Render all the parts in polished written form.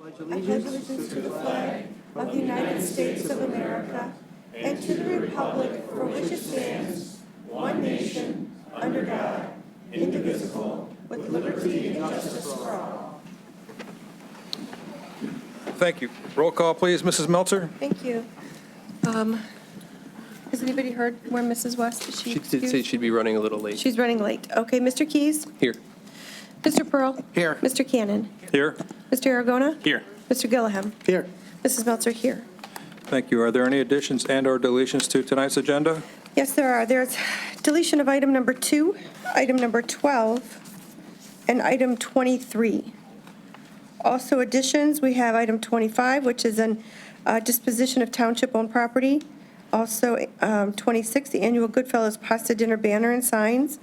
pledge allegiance to the flag of the United States of America and to the republic for which it stands, one nation, under God, indivisible, with liberty and justice for all. Thank you. Roll call, please. Mrs. Meltzer? Thank you. Has anybody heard where Mrs. West is? She did say excused? she'd be running a little late. She's running late. Okay, Mr. Keys? Here. Mr. Pearl? Here. Mr. Cannon? Here. Mr. Aragona? Here. Mr. Gilliam? Here. Mrs. Meltzer here. Thank you. Are there any additions and/or deletions to tonight's agenda? Yes, there are. There's deletion of item number 2, item number 12, and item 23. Also additions, we have item 25, which is an disposition of township-owned property. Also 26, the annual Goodfellows Pasta Dinner banner and signs.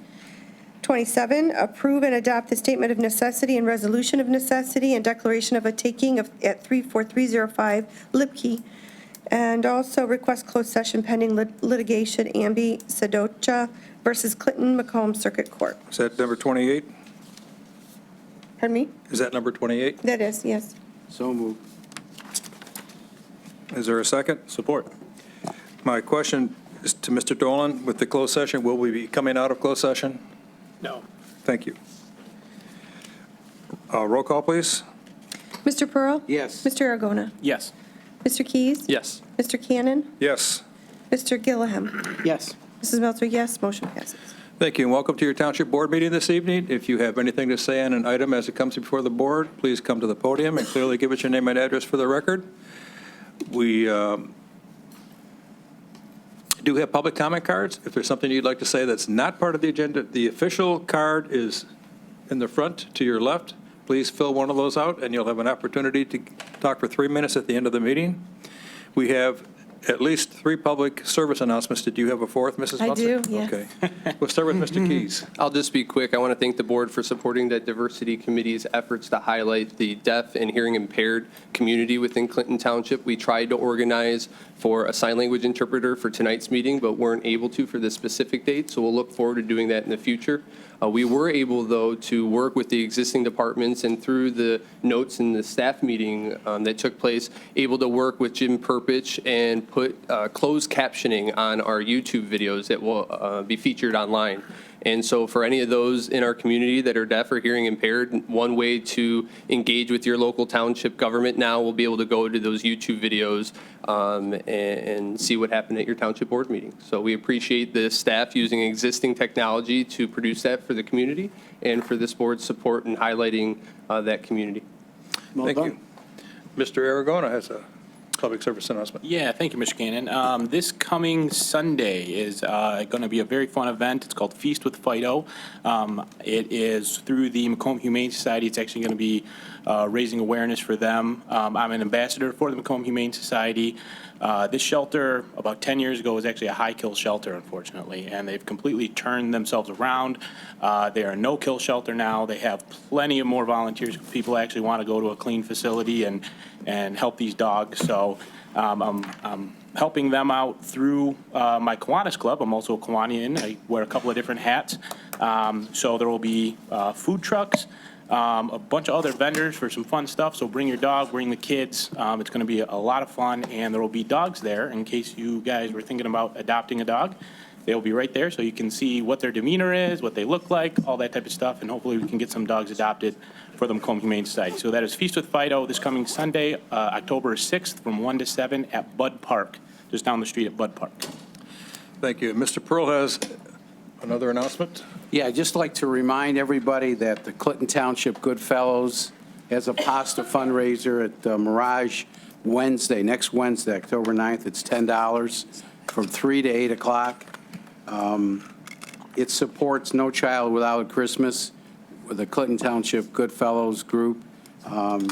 27, approve and adopt the statement of necessity and resolution of necessity and declaration of a taking at 34305 Lipke. And also request closed session pending litigation, Ambi Sedocha versus Clinton Macomb Circuit Court. Is that number 28? Pardon me? Is that number 28? That is, yes. So moved. Is there a second? Support. My question is to Mr. Dolan. With the closed session, will we be coming out of closed session? No. Thank you. Roll call, please. Mr. Pearl? Yes. Mr. Aragona? Yes. Mr. Keys? Yes. Mr. Cannon? Yes. Mr. Gilliam? Yes. Mrs. Meltzer, yes. Motion passes. Thank you, and welcome to your Township Board meeting this evening. If you have anything to say on an item as it comes before the board, please come to the podium and clearly give us your name and address for the record. We do have public comment cards. If there's something you'd like to say that's not part of the agenda, the official card is in the front to your left. Please fill one of those out, and you'll have an opportunity to talk for 3 minutes at the end of the meeting. We have at least 3 public service announcements. Did you have a fourth, Mrs. I Meltzer? do, yes. Okay. We'll start with Mr. Keys. I'll just be quick. I want to thank the board for supporting the Diversity Committee's efforts to highlight the deaf and hearing impaired community within Clinton Township. We tried to organize for a sign language interpreter for tonight's meeting, but weren't able to for this specific date, so we'll look forward to doing that in the future. We were able, though, to work with the existing departments and through the notes in the staff meeting that took place, able to work with Jim Perpich and put closed captioning on our YouTube videos that will be featured online. And so for any of those in our community that are deaf or hearing impaired, one way to engage with your local township government now will be able to go to those YouTube videos and see what happened at your township board meeting. So we appreciate the staff using existing technology to produce that for the community and for this board's support in highlighting that community. Thank you. Mr. Aragona has a public service announcement. Yeah, thank you, Mr. Cannon. This coming Sunday is going to be a very fun event. It's called Feast with Fido. It is through the Macomb Humane Society. It's actually going to be raising awareness for them. I'm an ambassador for the Macomb Humane Society. This shelter, about 10 years ago, was actually a high-kill shelter, unfortunately, and they've completely turned themselves around. They are a no-kill shelter now. They have plenty of more volunteers. People actually want to go to a clean facility and help these dogs. So I'm helping them out through my Kiwanis Club. I'm also a Kiwanian. I wear a couple of different hats. So there will be food trucks, a bunch of other vendors for some fun stuff. So bring your dog, bring the kids. It's going to be a lot of fun, and there will be dogs there in case you guys were thinking about adopting a dog. They'll be right there so you can see what their demeanor is, what they look like, all that type of stuff, and hopefully we can get some dogs adopted for the Macomb Humane Society. So that is Feast with Fido this coming Sunday, October 6th from 1 to 7 at Bud Park, just down the street at Bud Park. Thank you. Mr. Pearl has another announcement. Yeah, I'd just like to remind everybody that the Clinton Township Goodfellows has a pasta fundraiser at Mirage Wednesday, next Wednesday, October 9th. It's $10 from 3 to 8 o'clock. It supports No Child Without a Christmas. The Clinton Township Goodfellows group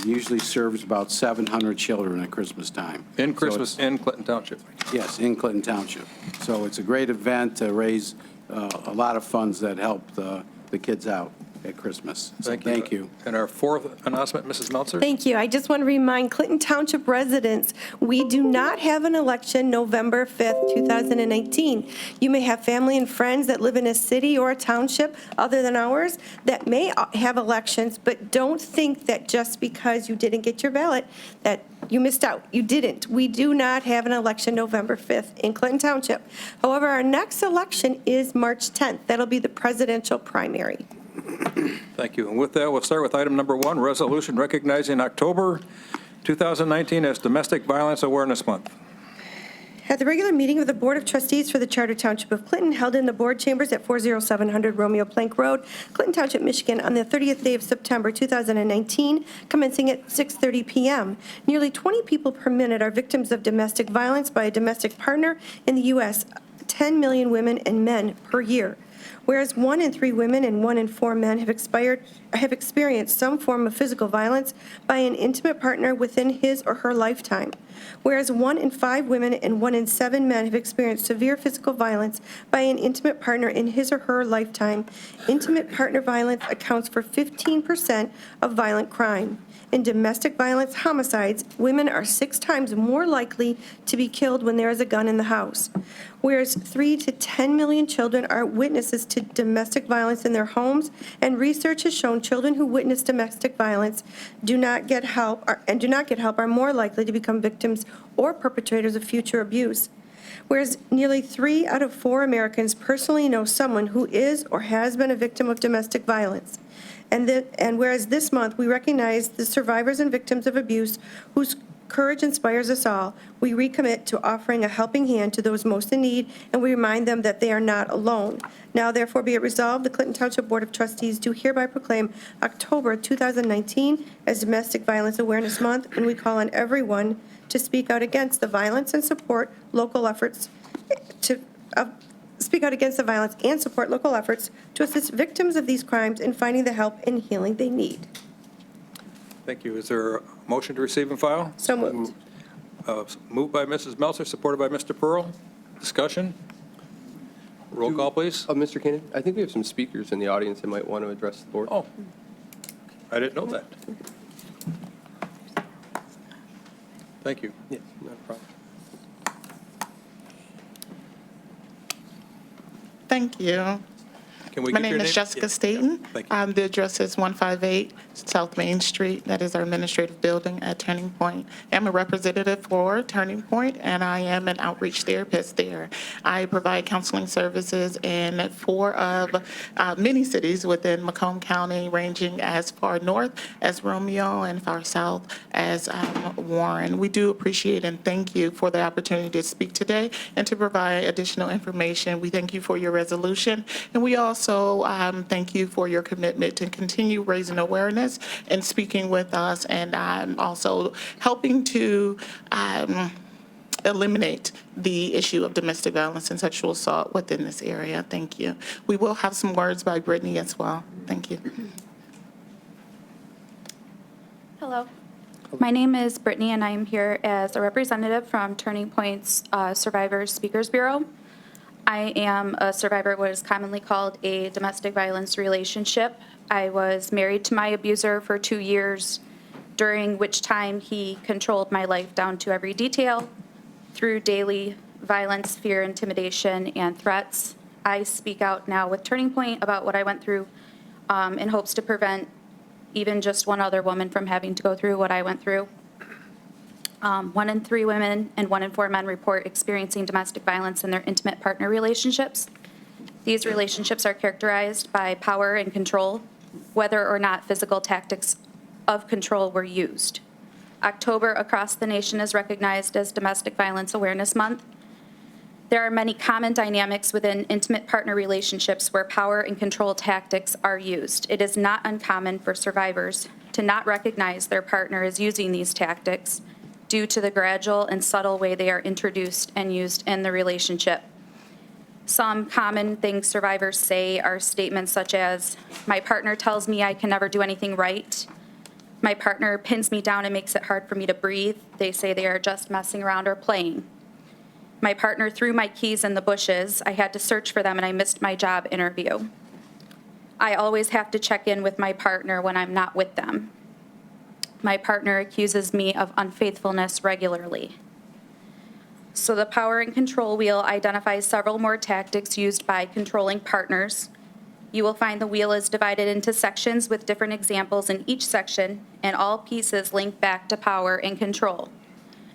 usually serves about 700 children at Christmas time. In So Christmas in Clinton Township. yes, in Clinton Township. So it's a great event to raise a lot of funds that help the kids out. at Christmas. So thank you. And our fourth announcement, Mrs. Meltzer? Thank you. I just want to remind Clinton Township residents, we do not have an election November 5th, 2019. You may have family and friends that live in a city or a township other than ours that may have elections, but don't think that just because you didn't get your ballot, that you missed out. You didn't. We do not have an election November 5th in Clinton Township. However, our next election is March 10th. That'll be the presidential primary. Thank you. And with that, we'll start with item number 1, resolution recognizing October 2019 as Domestic Violence Awareness Month. At the regular meeting of the Board of Trustees for the Charter Township of Clinton, held in the board chambers at 40700 Romeo Plank Road, Clinton Township, Michigan, on the 30th day of September 2019, commencing at 6:30 p.m. Nearly 20 people per minute are victims of domestic violence by a domestic partner in the U.S., 10 million women and men per year. Whereas 1 in 3 women and 1 in 4 men have experienced some form of physical violence by an intimate partner within his or her lifetime. Whereas 1 in 5 women and 1 in 7 men have experienced severe physical violence by an intimate partner in his or her lifetime. Intimate partner violence accounts for 15% of violent crime. In domestic violence homicides, women are 6 times more likely to be killed when there is a gun in the house. Whereas 3 to 10 million children are witnesses to domestic violence in their homes, and research has shown children who witness domestic violence do not get help are more likely to become victims or perpetrators of future abuse. Whereas nearly 3 out of 4 Americans personally know someone who is or has been a victim of domestic violence. And whereas this month we recognize the survivors and victims of abuse whose courage inspires us all, we recommit to offering a helping hand to those most in need, and we remind them that they are not alone. Now, therefore, be it resolved, the Clinton Township Board of Trustees do hereby proclaim October 2019 as Domestic Violence Awareness Month, and we call on everyone to speak out against the violence and support local efforts to support local efforts to assist victims of these crimes in finding the help and healing they need. Thank you. Is there a motion to receive and file? So moved. Moved by Mrs. Meltzer, supported by Mr. Pearl. Discussion? Roll call, please. Mr. Keenan, I think we have some speakers in the audience that might want to address the board. Oh, I didn't know that. Thank you. Yeah, not a problem. Thank you. Can we My get your name is Jessica Staten. Thank you. The address is 158 South Main Street. That is our administrative building at Turning Point. I'm a representative for Turning Point, and I am an outreach therapist there. I provide counseling services in 4 of many cities within Macomb County, ranging as far north as Romeo and far south as Warren. We do appreciate and thank you for the opportunity to speak today and to provide additional information. We thank you for your resolution, and we also thank you for your commitment to continue raising awareness and speaking with us, and also helping to eliminate the issue of domestic violence and sexual assault within this area. Thank you. We will have some words by Brittany as well. Thank you. Hello. My name is Brittany, and I am here as a representative from Turning Point's Survivors Speakers Bureau. I am a survivor of what is commonly called a domestic violence relationship. I was married to my abuser for 2 years, during which time he controlled my life down to every detail through daily violence, fear, intimidation, and threats. I speak out now with Turning Point about what I went through in hopes to prevent even just one other woman from having to go through what I went through. 1 in 3 women and 1 in 4 men report experiencing domestic violence in their intimate partner relationships. These relationships are characterized by power and control, whether or not physical tactics of control were used. October across the nation is recognized as Domestic Violence Awareness Month. There are many common dynamics within intimate partner relationships where power and control tactics are used. It is not uncommon for survivors to not recognize their partner is using these tactics due to the gradual and subtle way they are introduced and used in the relationship. Some common things survivors say are statements such as, "My partner tells me I can never do anything right. My partner pins me down and makes it hard for me to breathe. They say they are just messing around or playing. My partner threw my keys in the bushes. I had to search for them and I missed my job interview. I always have to check in with my partner when I'm not with them. My partner accuses me of unfaithfulness regularly. So the power and control wheel identifies several more tactics used by controlling partners. You will find the wheel is divided into sections with different examples in each section, and all pieces link back to power and control.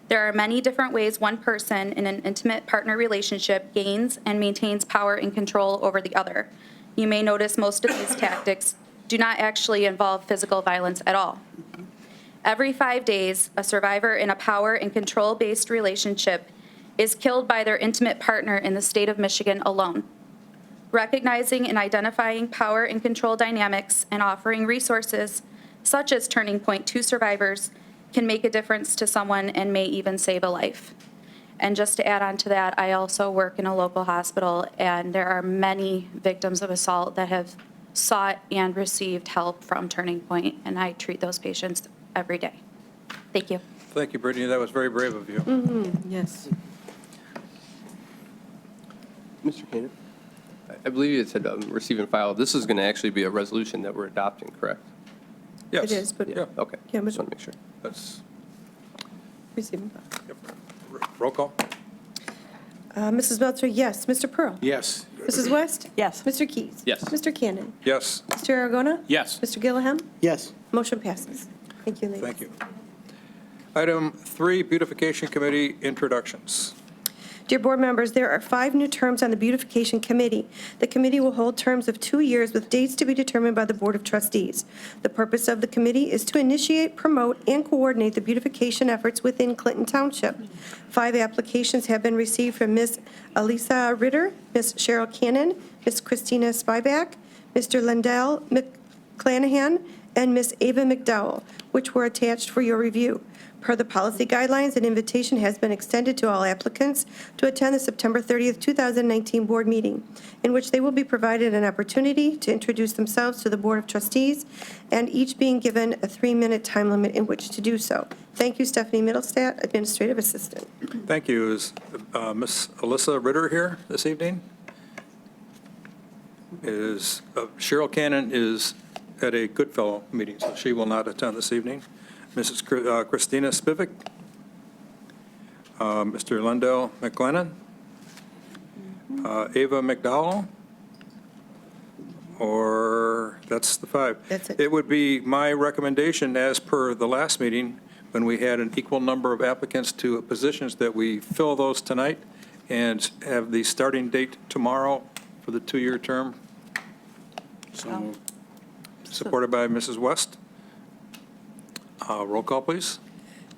There are many different ways one person in an intimate partner relationship gains and maintains power and control over the other. You may notice most of these tactics do not actually involve physical violence at all. Every 5 days, a survivor in a power and control-based relationship is killed by their intimate partner in the state of Michigan alone. Recognizing and identifying power and control dynamics and offering resources such as Turning Point to survivors can make a difference to someone and may even save a life. And just to add on to that, I also work in a local hospital, and there are many victims of assault that have sought and received help from Turning Point, and I treat those patients every day. Thank you. Thank you, Brittany. That was very brave of you. Yes. Mr. Cannon? I believe it said receive and file. This is going to actually be a resolution that we're adopting, correct? Yes. It is, but- Yeah, Okay. Yeah, but- Just want to make sure. that's, Receiving. yep. Roll call? Mrs. Meltzer, yes. Mr. Pearl? Yes. Mrs. West? Yes. Mr. Keys? Yes. Mr. Cannon? Yes, Mr. Aragona? Yes. Mr. Gilliam? Yes. Motion passes. Thank you, ladies. thank you. Item 3, Beautification Committee introductions. Dear board members, there are 5 new terms on the Beautification Committee. The committee will hold terms of 2 years with dates to be determined by the Board of Trustees. The purpose of the committee is to initiate, promote, and coordinate the beautification efforts within Clinton Township. 5 applications have been received from Ms. Elisa Ritter, Ms. Cheryl Cannon, Ms. Christina Spivak, Mr. Lendell McClanahan, and Ms. Ava McDowell, which were attached for your review. Per the policy guidelines, an invitation has been extended to all applicants to attend the September 30th, 2019 board meeting, in which they will be provided an opportunity to introduce themselves to the Board of Trustees, and each being given a 3-minute time limit in which to do so. Thank you, Stephanie Middlestat, Administrative Assistant. Thank you. Is Ms. Alyssa Ritter here this evening? Is Cheryl Cannon is at a Goodfellow meeting, so she will not attend this evening. Mrs. Christina Spivak, Mr. Lendell McLennan, Ava McDowell, or that's the 5. That's it. It would be my recommendation, as per the last meeting, when we had an equal number of applicants to positions, that we fill those tonight and have the starting date tomorrow for the 2-year term, So supported by Mrs. West. Roll call, please.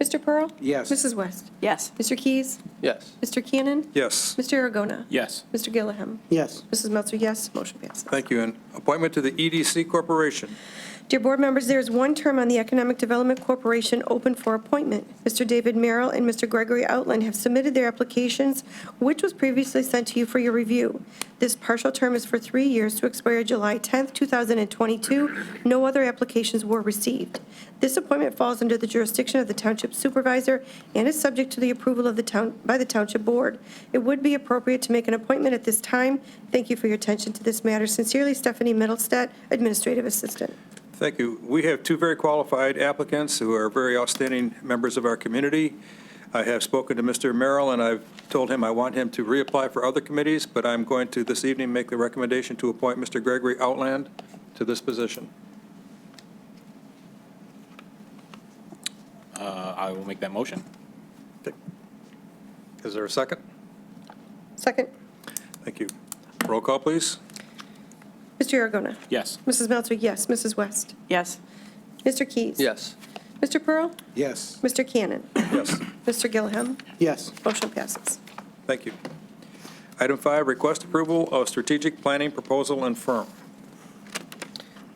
Mr. Pearl? Yes. Mrs. West? Yes. Mr. Keys? Yes. Mr. Cannon? Yes, Mr. Aragona? Yes. Mr. Gilliam? Yes. Mrs. Meltzer, yes. Motion passes. thank you. And appointment to the EDC Corporation. Dear board members, there is one term on the Economic Development Corporation open for appointment. Mr. David Merrill and Mr. Gregory Outland have submitted their applications, which was previously sent to you for your review. This partial term is for 3 years to expire July 10th, 2022. No other applications were received. This appointment falls under the jurisdiction of the Township Supervisor and is subject to the approval of the town by the Township Board. It would be appropriate to make an appointment at this time. Thank you for your attention to this matter. Sincerely, Stephanie Middlestat, Administrative Assistant. Thank you. We have 2 very qualified applicants who are very outstanding members of our community. I have spoken to Mr. Merrill, and I've told him I want him to reapply for other committees, but I'm going to this evening make the recommendation to appoint Mr. Gregory Outland to this position. I will make that motion. Okay. Is there a second? Second. Thank you. Roll call, please. Mr. Aragona. Yes. Mrs. Meltzer, yes. Mrs. West. Yes. Mr. Keys. Yes. Mr. Pearl. Yes. Mr. Cannon. Yes, Mr. Gilliam. Yes. Motion passes. thank you. Item 5, request approval of strategic planning proposal and firm.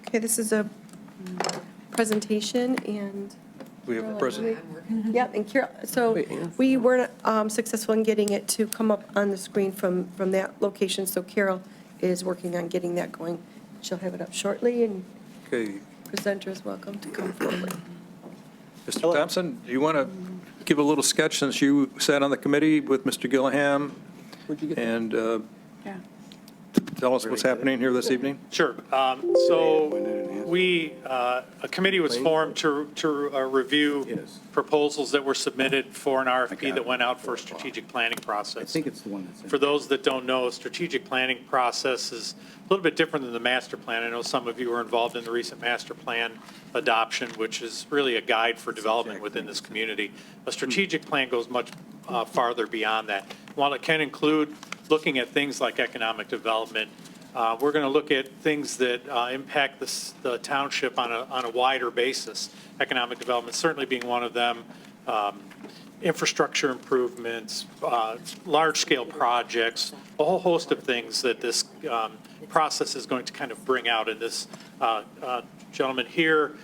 Okay, this is a presentation, and We have a person. Yep, and Carol, so Wait, hang on. we weren't successful in getting it to come up on the screen from that location, so Carol is working on getting that going. She'll have it up shortly, and Okay, presenter is welcome to come forward. Mr. Thompson, do you want to give a little sketch, since you sat on the committee with Mr. Gilliam? Where'd you get that? And Yeah. tell us what's happening here this evening? Sure. So we, a committee was formed to review Yes. proposals that were submitted for an I RFP got that it. went out for a strategic planning I process. think it's the one that's in. For those that don't know, a strategic planning process is a little bit different than the master plan. I know some of you were involved in the recent master plan adoption, which is really a guide for development within this community. A strategic plan goes much farther beyond that. While it can include looking at things like economic development, we're going to look at things that impact the township on a wider basis. Economic development certainly being one of them. Infrastructure improvements, large-scale projects, a whole host of things that this process is going to kind of bring out. And this gentleman here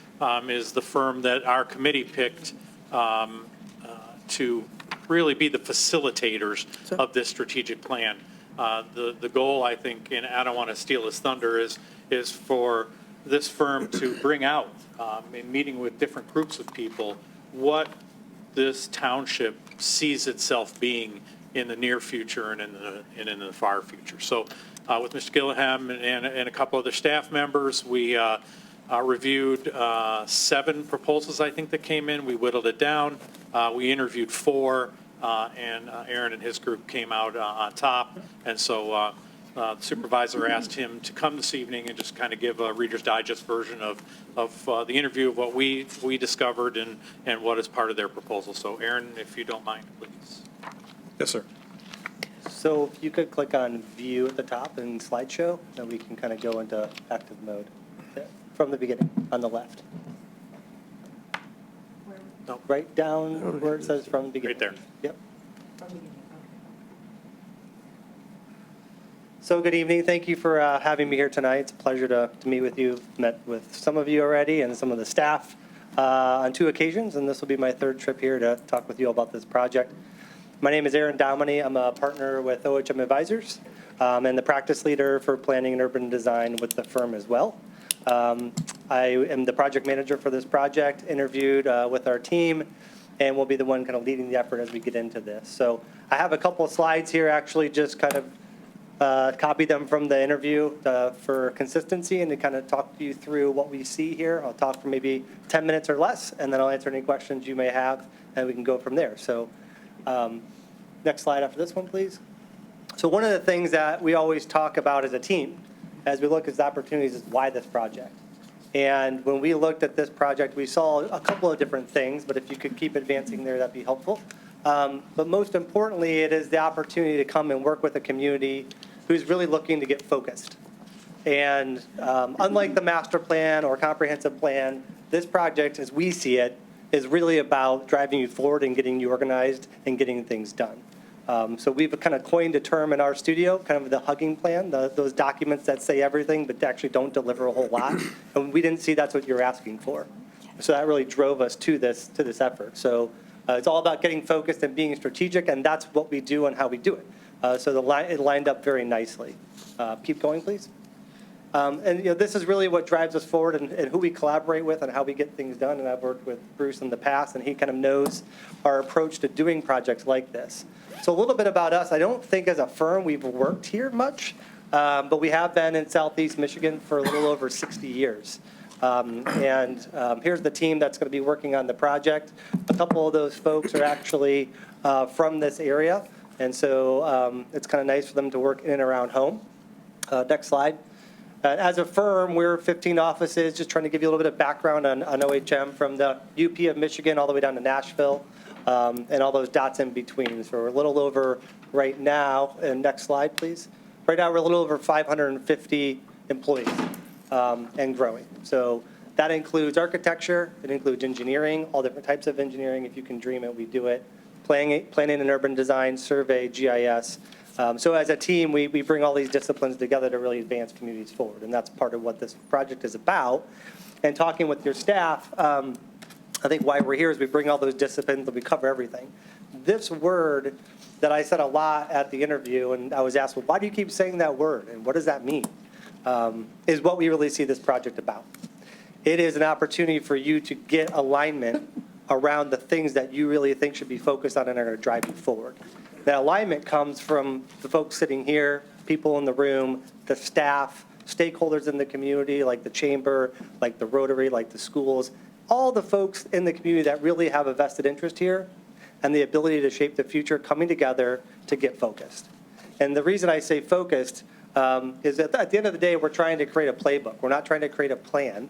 is the firm that our committee picked to really be the facilitators of this strategic plan. The goal, I think, and I don't want to steal his thunder, is for this firm to bring out, in meeting with different groups of people, what this township sees itself being in the near future and in the far future. So with Mr. Gilliam and a couple other staff members, we reviewed 7 proposals, I think, that came in. We whittled it down. We interviewed 4, and Aaron and his group came out on top. And so the supervisor asked him to come this evening and just kind of give a Reader's Digest version of the interview of what we discovered and what is part of their proposal. So Aaron, if you don't mind, please. Yes, sir. So if you could click on View at the top and Slideshow, then we can kind of go into active mode from the beginning on the left. No. Right down where it says from the beginning. Right there. Yep. So good evening. Thank you for having me here tonight. It's a pleasure to meet with you. Met with some of you already and some of the staff on 2 occasions, and this will be my 3rd trip here to talk with you about this project. My name is Aaron Dominy. I'm a partner with OHM Advisors and the practice leader for planning and urban design with the firm as well. I am the project manager for this project, interviewed with our team, and will be the one kind of leading the effort as we get into this. So I have a couple of slides here, actually just kind of copy them from the interview for consistency and to kind of talk you through what we see here. I'll talk for maybe 10 minutes or less, and then I'll answer any questions you may have, and we can go from there. So next slide after this one, please. So one of the things that we always talk about as a team, as we look at the opportunities, is why this project. And when we looked at this project, we saw a couple of different things, but if you could keep advancing there, that'd be helpful. But most importantly, it is the opportunity to come and work with a community who's really looking to get focused. And unlike the master plan or comprehensive plan, this project, as we see it, is really about driving you forward and getting you organized and getting things done. So we've kind of coined a term in our studio, kind of the hugging plan, those documents that say everything but actually don't deliver a whole lot. And we didn't see that's what you're asking for. So that really drove us to this effort. So it's all about getting focused and being strategic, and that's what we do and how we do it. So it lined up very nicely. Keep going, please. And this is really what drives us forward and who we collaborate with and how we get things done. And I've worked with Bruce in the past, and he kind of knows our approach to doing projects like this. So a little bit about us. I don't think as a firm we've worked here much, but we have been in Southeast Michigan for a little over 60 years. Here's the team that's going to be working on the project. A couple of those folks are actually from this area, and so it's kind of nice for them to work in and around home. Next slide. As a firm, we're 15 offices, just trying to give you a little bit of background on OHM from the UP of Michigan all the way down to Nashville, and all those dots in between. So we're a little over right now, and next slide, please. Right now, we're a little over 550 employees and growing. So that includes architecture, it includes engineering, all different types of engineering. If you can dream it, we do it. Planning and urban design, survey, GIS. So as a team, we bring all these disciplines together to really advance communities forward, and that's part of what this project is about. And talking with your staff, I think why we're here is we bring all those disciplines and we cover everything. This word that I said a lot at the interview, and I was asked, well, why do you keep saying that word, and what does that mean, is what we really see this project about. It is an opportunity for you to get alignment around the things that you really think should be focused on and are going to drive you forward. That alignment comes from the folks sitting here, people in the room, the staff, stakeholders in the community, like the chamber, like the Rotary, like the schools, all the folks in the community that really have a vested interest here and the ability to shape the future coming together to get focused. And the reason I say focused is that at the end of the day, we're trying to create a playbook. We're not trying to create a plan.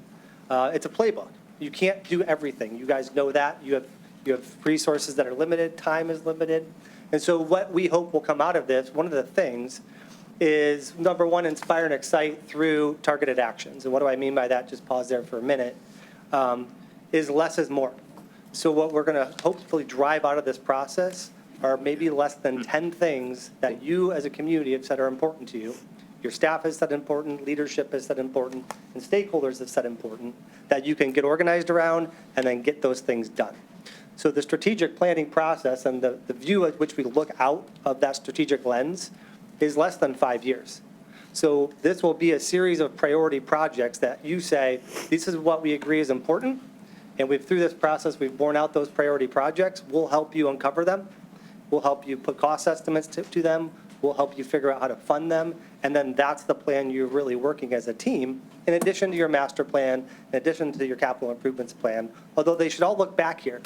It's a playbook. You can't do everything. You guys know that. You have resources that are limited. Time is limited. And so what we hope will come out of this, one of the things is, number one, inspire and excite through targeted actions. And what do I mean by that? Just pause there for a minute. Is less is more. So what we're going to hopefully drive out of this process are maybe less than 10 things that you as a community have said are important to you. Your staff has said important, leadership has said important, and stakeholders have said important, that you can get organized around and then get those things done. So the strategic planning process and the view at which we look out of that strategic lens is less than 5 years. So this will be a series of priority projects that you say, this is what we agree is important, and through this process, we've borne out those priority projects. We'll help you uncover them. We'll help you put cost estimates to them. We'll help you figure out how to fund them. And then that's the plan you're really working as a team, in addition to your master plan, in addition to your capital improvements plan, although they should all look back here.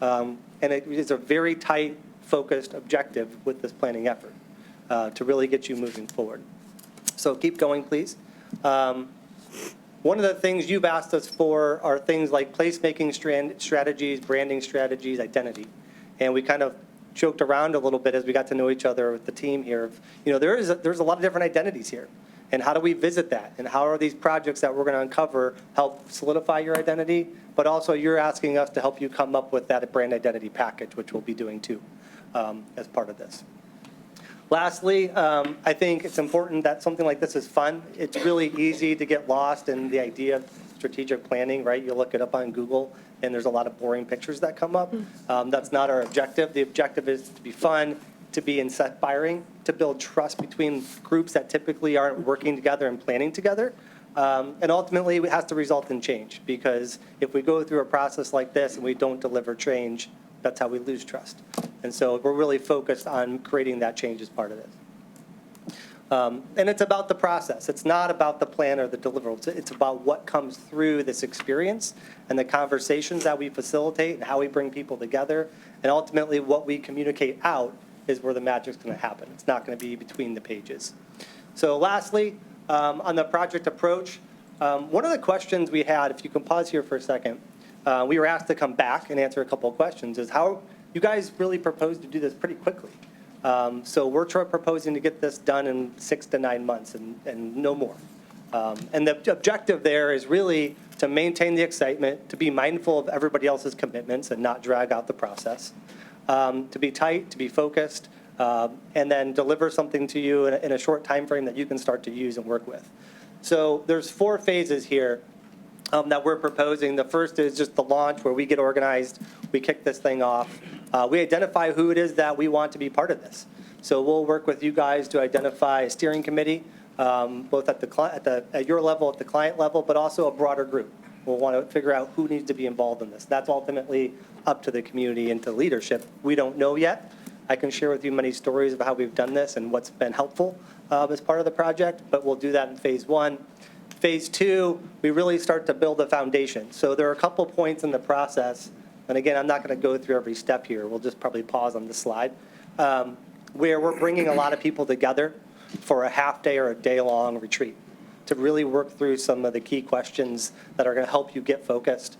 And it is a very tight, focused objective with this planning effort to really get you moving forward. So keep going, please. One of the things you've asked us for are things like placemaking strategies, branding strategies, identity. And we kind of joked around a little bit as we got to know each other with the team here. You know, there's a lot of different identities here. And how do we visit that? And how are these projects that we're going to uncover help solidify your identity? But also you're asking us to help you come up with that brand identity package, which we'll be doing too as part of this. Lastly, I think it's important that something like this is fun. It's really easy to get lost in the idea of strategic planning, right? You look it up on Google, and there's a lot of boring pictures that come up. That's not our objective. The objective is to be fun, to be inspiring, to build trust between groups that typically aren't working together and planning together. And ultimately, it has to result in change, because if we go through a process like this and we don't deliver change, that's how we lose trust. And so we're really focused on creating that change as part of this. And it's about the process. It's not about the plan or the deliverable. It's about what comes through this experience and the conversations that we facilitate and how we bring people together. And ultimately, what we communicate out is where the magic's going to happen. It's not going to be between the pages. So lastly, on the project approach, one of the questions we had, if you can pause here for a second, we were asked to come back and answer a couple of questions, is how you guys really proposed to do this pretty quickly. So we're proposing to get this done in 6 to 9 months and no more. And the objective there is really to maintain the excitement, to be mindful of everybody else's commitments and not drag out the process, to be tight, to be focused, and then deliver something to you in a short time frame that you can start to use and work with. So there's 4 phases here that we're proposing. The first is just the launch, where we get organized, we kick this thing off. We identify who it is that we want to be part of this. So we'll work with you guys to identify a steering committee, both at your level, at the client level, but also a broader group. We'll want to figure out who needs to be involved in this. That's ultimately up to the community and to leadership. We don't know yet. I can share with you many stories of how we've done this and what's been helpful as part of the project, but we'll do that in phase 1. Phase 2, we really start to build a foundation. So there are a couple points in the process, and again, I'm not going to go through every step here. We'll just probably pause on this slide, where we're bringing a lot of people together for a half day or a day-long retreat to really work through some of the key questions that are going to help you get focused.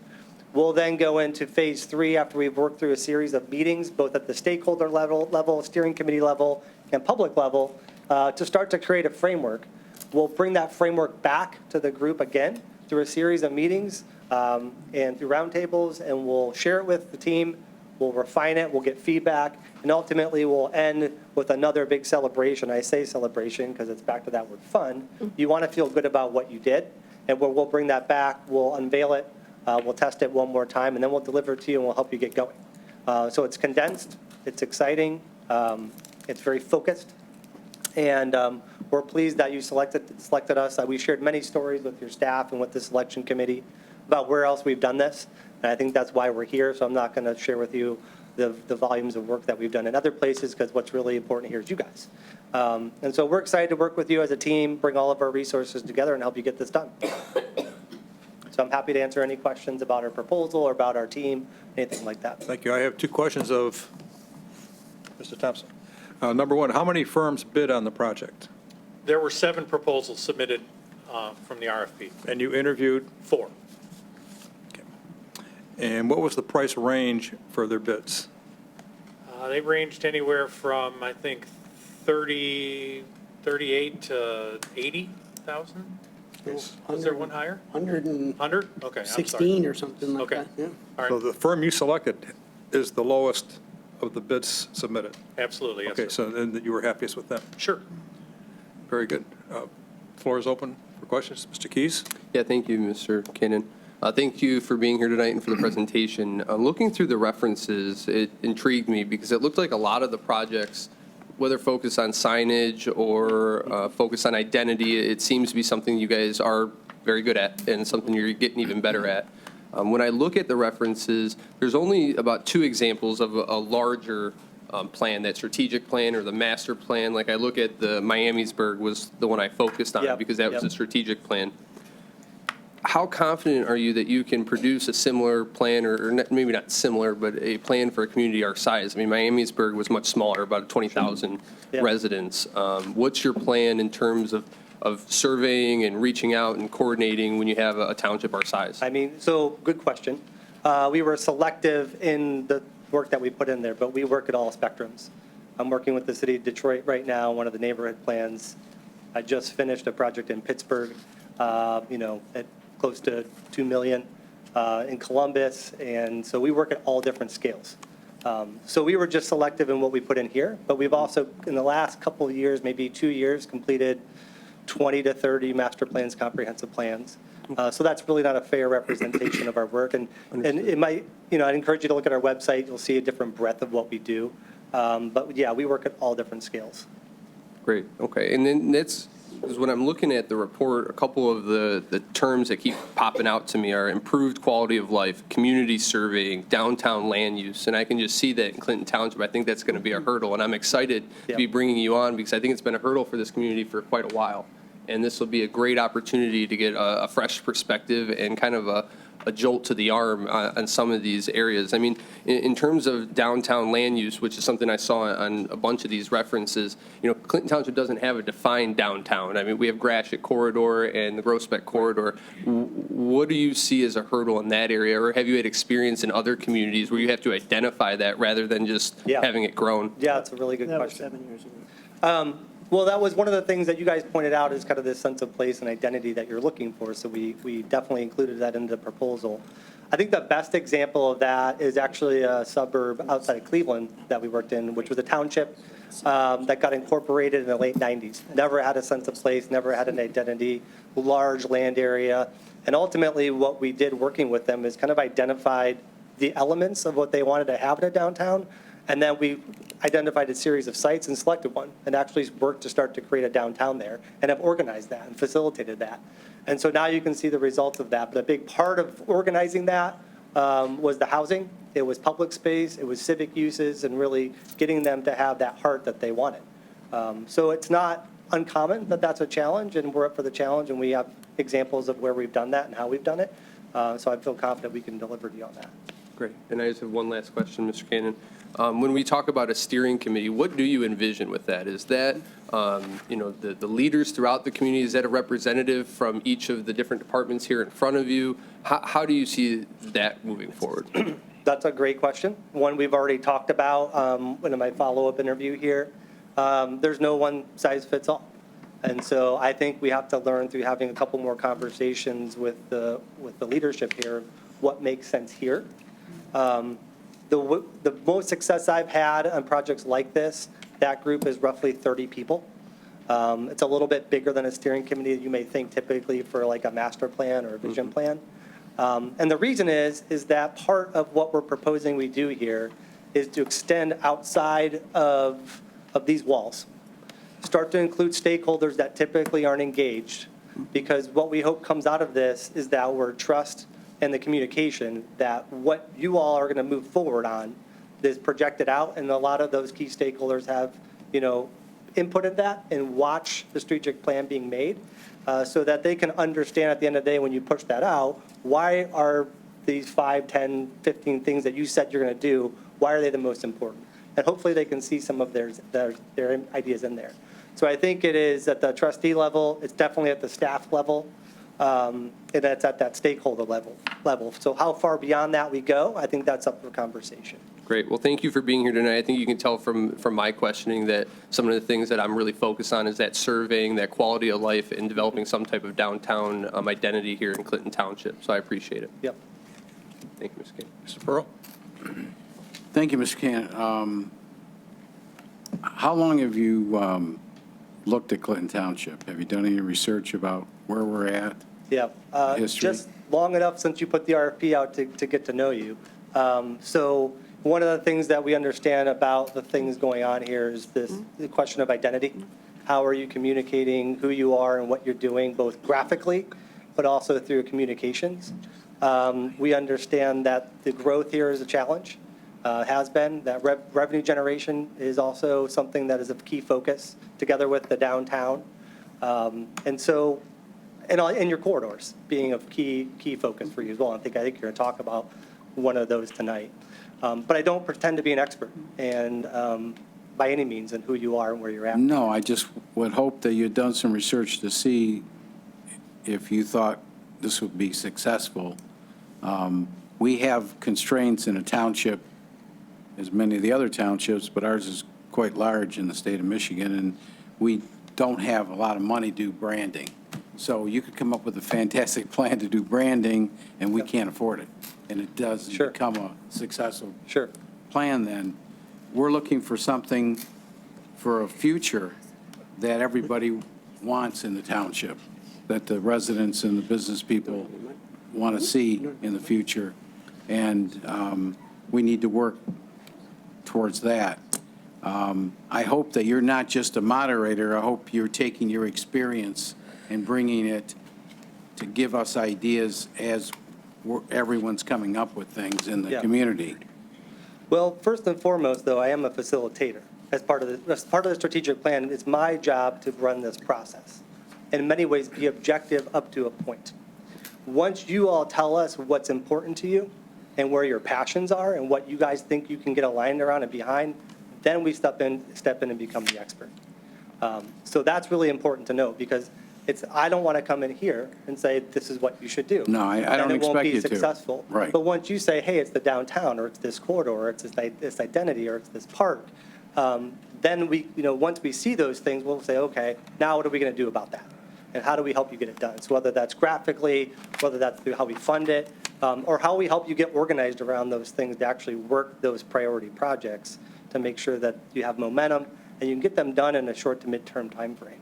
We'll then go into phase 3 after we've worked through a series of meetings, both at the stakeholder level, steering committee level, and public level, to start to create a framework. We'll bring that framework back to the group again through a series of meetings and through roundtables, and we'll share it with the team. We'll refine it, we'll get feedback, and ultimately we'll end with another big celebration. I say celebration because it's back to that word fun. You want to feel good about what you did, and we'll bring that back, we'll unveil it, we'll test it one more time, and then we'll deliver it to you and we'll help you get going. So it's condensed, it's exciting, it's very focused, and we're pleased that you selected us. We shared many stories with your staff and with the selection committee about where else we've done this. And I think that's why we're here. So I'm not going to share with you the volumes of work that we've done in other places, because what's really important here is you guys. And so we're excited to work with you as a team, bring all of our resources together and help you get this done. So I'm happy to answer any questions about our proposal or about our team, anything like that. Thank you. I have two questions of Mr. Thompson. Number one, how many firms bid on the project? There were 7 proposals submitted from the RFP. And you interviewed? 4. And what was the price range for their bids? They ranged anywhere from, I think, 38 to 80,000? Was there one higher? 100? Okay, I'm sorry. 116 or something like Okay. that, yeah. All So right, the firm you selected is the lowest of the bids submitted? absolutely, yes, Okay, sir. so then you were happiest with them? Sure. Very good. Floor is open for questions. Mr. Keys? Yeah, thank you, Mr. Cannon. Thank you for being here tonight and for the presentation. Looking through the references, it intrigued me because it looked like a lot of the projects, whether focused on signage or focused on identity, it seems to be something you guys are very good at and something you're getting even better at. When I look at the references, there's only about 2 examples of a larger plan, that strategic plan or the master plan. Like I look at the Miamisburg was the one I focused on Yep, because that was yep. a strategic plan. How confident are you that you can produce a similar plan, or maybe not similar, but a plan for a community our size? I mean, Miamisburg was much smaller, about 20,000 Yeah. residents. What's your plan in terms of surveying and reaching out and coordinating when you have a township our size? I mean, so, good question. We were selective in the work that we put in there, but we work at all spectrums. I'm working with the city of Detroit right now, one of the neighborhood plans. I just finished a project in Pittsburgh, at close to 2 million, in Columbus, and so we work at all different scales. So we were just selective in what we put in here, but we've also, in the last couple of years, maybe 2 years, completed 20 to 30 master plans, comprehensive plans. So that's really not a fair representation of our work. And it might, I'd encourage you to look at our website. You'll see a different breadth of what we do. But yeah, we work at all different scales. Great, okay. And then that's, because when I'm looking at the report, a couple of the terms that keep popping out to me are improved quality of life, community surveying, downtown land use, and I can just see that in Clinton Township. I think that's going to be a hurdle, and I'm excited to be bringing you on because I think it's been a hurdle for this community for quite a while. And this will be a great opportunity to get a fresh perspective and kind of a jolt to the arm on some of these areas. I mean, in terms of downtown land use, which is something I saw on a bunch of these references, Clinton Township doesn't have a defined downtown. I mean, we have Gratiot Corridor and the Groesbeck Corridor. What do you see as a hurdle in that area, or have you had experience in other communities where you have to identify that rather than just having it grown? Yeah, it's a really good That was question. 7 years ago. Well, that was one of the things that you guys pointed out is kind of this sense of place and identity that you're looking for. So we definitely included that in the proposal. I think the best example of that is actually a suburb outside of Cleveland that we worked in, which was a township that got incorporated in the late 90s. Never had a sense of place, never had an identity, large land area. And ultimately what we did working with them is kind of identified the elements of what they wanted to have in a downtown. And then we identified a series of sites and selected one and actually worked to start to create a downtown there and have organized that and facilitated that. And so now you can see the results of that. But a big part of organizing that was the housing. It was public space. It was civic uses and really getting them to have that heart that they wanted. So it's not uncommon that that's a challenge, and we're up for the challenge, and we have examples of where we've done that and how we've done it. So I feel confident we can deliver to you on that. Great. And I just have one last question, Mr. Cannon. When we talk about a steering committee, what do you envision with that? Is that, the leaders throughout the community? Is that a representative from each of the different departments here in front of you? How do you see that moving forward? That's a great question. One we've already talked about in my follow-up interview here. There's no one size fits all. And so I think we have to learn through having a couple more conversations with the leadership here, what makes sense here. The most success I've had on projects like this, that group is roughly 30 people. It's a little bit bigger than a steering committee you may think typically for like a master plan or a vision plan. And the reason is that part of what we're proposing we do here is to extend outside of these walls. Start to include stakeholders that typically aren't engaged, because what we hope comes out of this is that we're trust and the communication that what you all are going to move forward on is projected out, and a lot of those key stakeholders have, inputted that and watch the strategic plan being made, so that they can understand at the end of the day, when you push that out, why are these 5, 10, 15 things that you said you're going to do, why are they the most important? And hopefully they can see some of their ideas in there. So I think it is at the trustee level, it's definitely at the staff level, and it's at that stakeholder level. So how far beyond that we go, I think that's up for conversation. Great. Well, thank you for being here tonight. I think you can tell from my questioning that some of the things that I'm really focused on is that surveying, that quality of life, and developing some type of downtown identity here in Clinton Township. So I appreciate it. Yep. Thank you, Mr. Kane. Mr. Pearl? Thank you, Mr. Cannon. How long have you looked at Clinton Township? Have you done any research about where we're at? Yeah, History. just long enough since you put the RFP out to get to know you. So one of the things that we understand about the things going on here is the question of identity. How are you communicating who you are and what you're doing, both graphically, but also through communications? We understand that the growth here is a challenge, has been. That revenue generation is also something that is a key focus, together with the downtown. And so, and your corridors being a key focus for you as well. I think you're going to talk about one of those tonight. But I don't pretend to be an expert, and by any means, in who you are and where you're at. No, I just would hope that you'd done some research to see if you thought this would be successful. We have constraints in a township, as many of the other townships, but ours is quite large in the state of Michigan, and we don't have a lot of money to do branding. So you could come up with a fantastic plan to do branding, and we can't afford it. And it doesn't Sure. become a successful Sure. plan then. We're looking for something for a future that everybody wants in the township, that the residents and the business people want to see in the future. And we need to work towards that. I hope that you're not just a moderator. I hope you're taking your experience and bringing it to give us ideas as everyone's coming up with things in the Yeah. community. Well, first and foremost, though, I am a facilitator. As part of the strategic plan, it's my job to run this process. In many ways, be objective up to a point. Once you all tell us what's important to you and where your passions are and what you guys think you can get aligned around and behind, then we step in and become the expert. So that's really important to note, because I don't want to come in here and say, this is what you should do. No, I don't And it won't expect be you to. successful. Right. But once you say, hey, it's the downtown, or it's this corridor, or it's this identity, or it's this park, then once we see those things, we'll say, okay, now what are we going to do about that? And how do we help you get it done? So whether that's graphically, whether that's through how we fund it, or how we help you get organized around those things to actually work those priority projects to make sure that you have momentum and you can get them done in a short to midterm timeframe.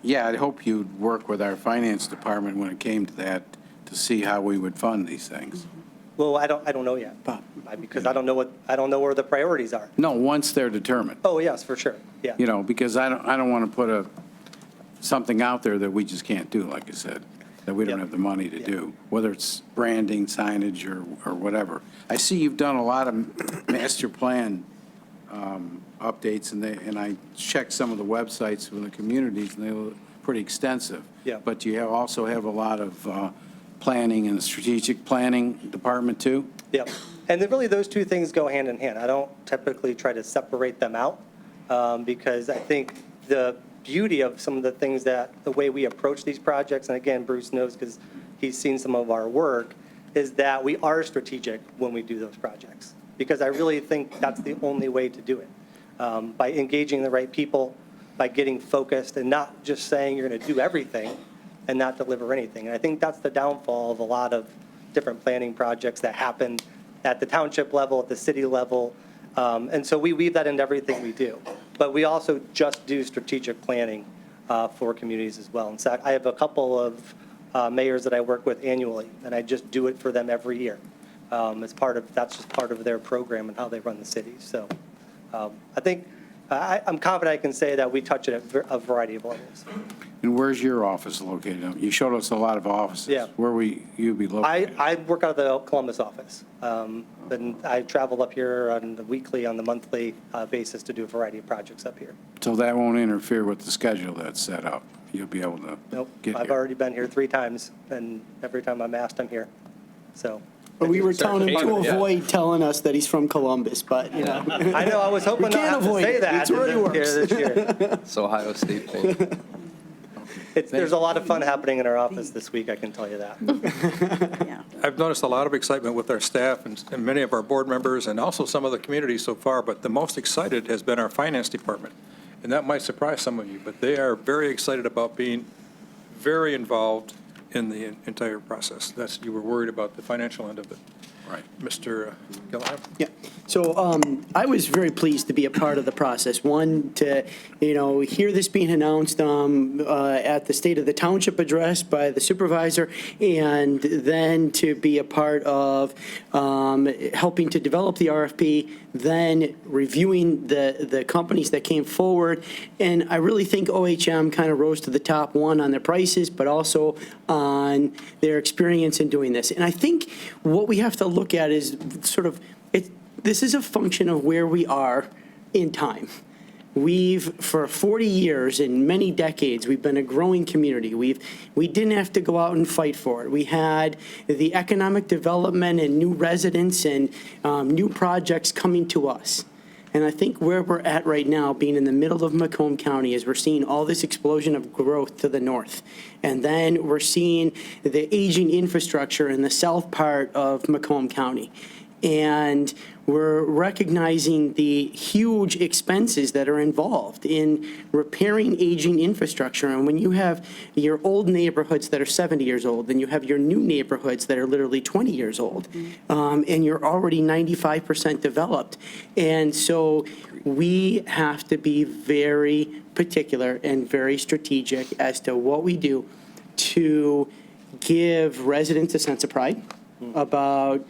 Yeah, I hope you'd work with our finance department when it came to that to see how we would fund these things. Well, I don't know yet, because I don't know where the priorities are. No, once they're determined, Oh, yes, for sure, yeah. because I don't want to put something out there that we just can't do, like I said, that we don't Yep. have the money to Yeah. do, whether it's branding, signage, or whatever. I see you've done a lot of master plan updates, and I checked some of the websites from the communities, and they look pretty extensive. Yeah. But you also have a lot of planning and strategic planning department, too? Yep. And then really, those two things go hand in hand. I don't typically try to separate them out, because I think the beauty of some of the things the way we approach these projects, and again, Bruce knows because he's seen some of our work, is that we are strategic when we do those projects. Because I really think that's the only way to do it. By engaging the right people, by getting focused, and not just saying you're going to do everything and not deliver anything. And I think that's the downfall of a lot of different planning projects that happen at the township level, at the city level. And so we weave that into everything we do. But we also just do strategic planning for communities as well. In fact, I have a couple of mayors that I work with annually, and I just do it for them every year. That's just part of their program and how they run the city. So I think I'm confident I can say that we touch it at a variety of levels. And where's your office located? You showed us a lot of offices. Yeah. Where will you be located? I work out of the Columbus office. help. And I travel up here on the weekly, on the monthly basis to do a variety of projects up here. So that won't interfere with the schedule that's set up. You'll be able to Nope, get I've here. already been here 3 times, and every time I'm asked, I'm here. So, But we were telling him to Yeah. avoid telling us that he's from Columbus, but, you know. I know, I was hoping not can't have to avoid say it. that. It's where he works. This year. It's Ohio State thing. There's a lot of fun happening in our office this week, I can tell you that. I've noticed a lot of excitement with our staff and many of our board members and also some of the community so far, but the most excited has been our finance department. And that might surprise some of you, but they are very excited about being very involved in the entire process. You were worried about the financial end of it. Right. Mr. Gilliam? Yeah. So I was very pleased to be a part of the process. One, to, hear this being announced at the State of the Township address by the supervisor, and then to be a part of helping to develop the RFP, then reviewing the companies that came forward. And I really think OHM kind of rose to the top, one, on their prices, but also on their experience in doing this. And I think what we have to look at is sort of, this is a function of where we are in time. For 40 years and many decades, we've been a growing community. We didn't have to go out and fight for it. We had the economic development and new residents and new projects coming to us. And I think where we're at right now, being in the middle of Macomb County, is we're seeing all this explosion of growth to the north. And then we're seeing the aging infrastructure in the south part of Macomb County. And we're recognizing the huge expenses that are involved in repairing aging infrastructure. And when you have your old neighborhoods that are 70 years old, then you have your new neighborhoods that are literally 20 years old, and you're already 95% developed. And so we have to be very particular and very strategic as to what we do to give residents a sense of pride about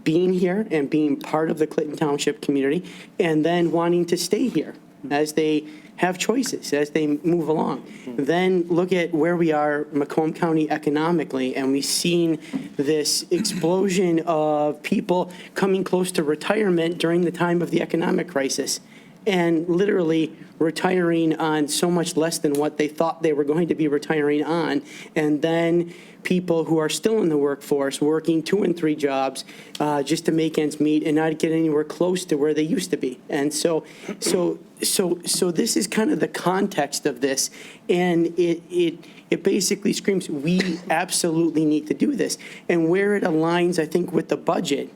being here and being part of the Clinton Township community, and then wanting to stay here as they have choices, as they move along. Then look at where we are, Macomb County economically, and we've seen this explosion of people coming close to retirement during the time of the economic crisis, and literally retiring on so much less than what they thought they were going to be retiring on. And then people who are still in the workforce working 2 and 3 jobs just to make ends meet and not get anywhere close to where they used to be. And so this is kind of the context of this, and it basically screams, we absolutely need to do this. And where it aligns, I think, with the budget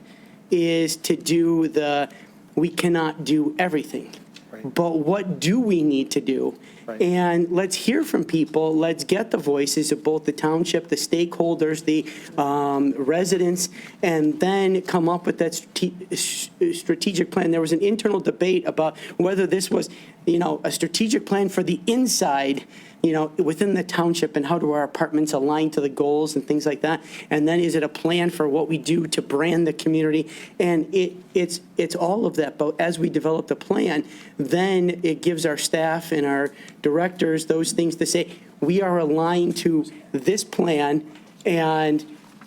is to do we cannot do everything. But what do we need to do? Right. And let's hear from people. Let's get the voices of both the township, the stakeholders, the residents, and then come up with that strategic plan. There was an internal debate about whether this was, a strategic plan for the inside, within the township, and how do our apartments align to the goals and things like that. And then is it a plan for what we do to brand the community? And it's all of that. But as we develop the plan, then it gives our staff and our directors those things to say, we are aligned to this plan, and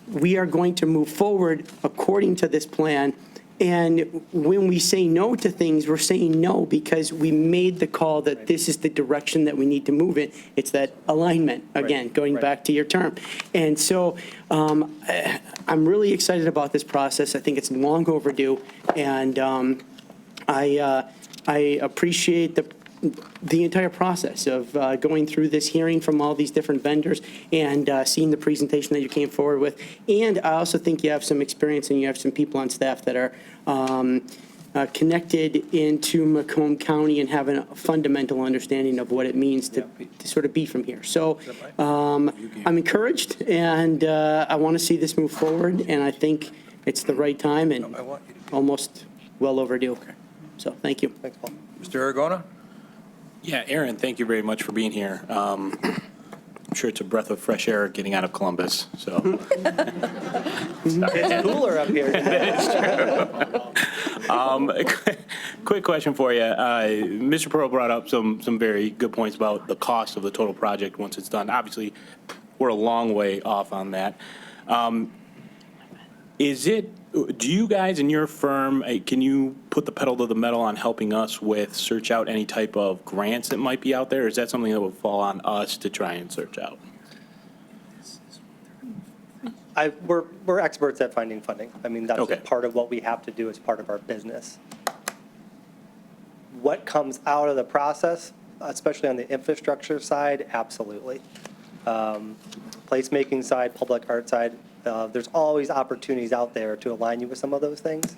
we are going to move forward according to this plan. And when we say no to things, we're saying no because we made the call that this is the direction that we need to move in. It's that alignment, again, going back to your term. And so I'm really excited about this process. I think it's long overdue. And I appreciate the entire process of going through this hearing from all these different vendors and seeing the presentation that you came forward with. And I also think you have some experience and you have some people on staff that are connected into Macomb County and have a fundamental understanding of what it means to sort of be from here. So I'm encouraged, and I want to see this move forward, and I think it's the right time and almost well overdue. So thank you. Thanks, Paul. Mr. Aragona? Yeah, Aaron, thank you very much for being here. I'm sure it's a breath of fresh air getting out of Columbus, so. It's cooler up here. Quick question for you. Mr. Pearl brought up some very good points about the cost of the total project once it's done. Obviously, we're a long way off on that. Do you guys in your firm, can you put the pedal to the metal on helping us with search out any type of grants that might be out there? Or is that something that would fall on us to try and search out? We're experts at finding funding. I mean, that's Okay. just part of what we have to do as part of our business. What comes out of the process, especially on the infrastructure side, absolutely. Placemaking side, public art side, there's always opportunities out there to align you with some of those things.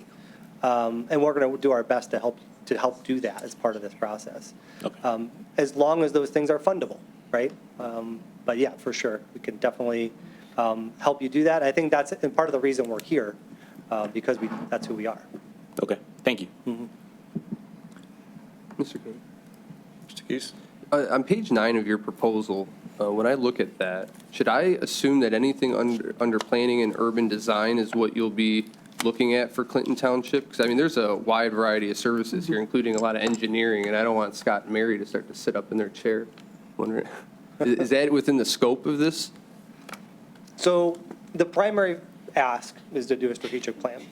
And we're going to do our best to help do that as part of this process. Okay. As long as those things are fundable, right? But yeah, for sure, we can definitely help you do that. I think that's part of the reason we're here, because that's who we are. Okay, thank you. Mr. King? Mr. Keys? On page 9 of your proposal, when I look at that, should I assume that anything under planning and urban design is what you'll be looking at for Clinton Township? Because, I mean, there's a wide variety of services here, including a lot of engineering, and I don't want Scott and Mary to start to sit up in their chair. Wondering, is that within the scope of this? So the primary ask is to do a strategic plan.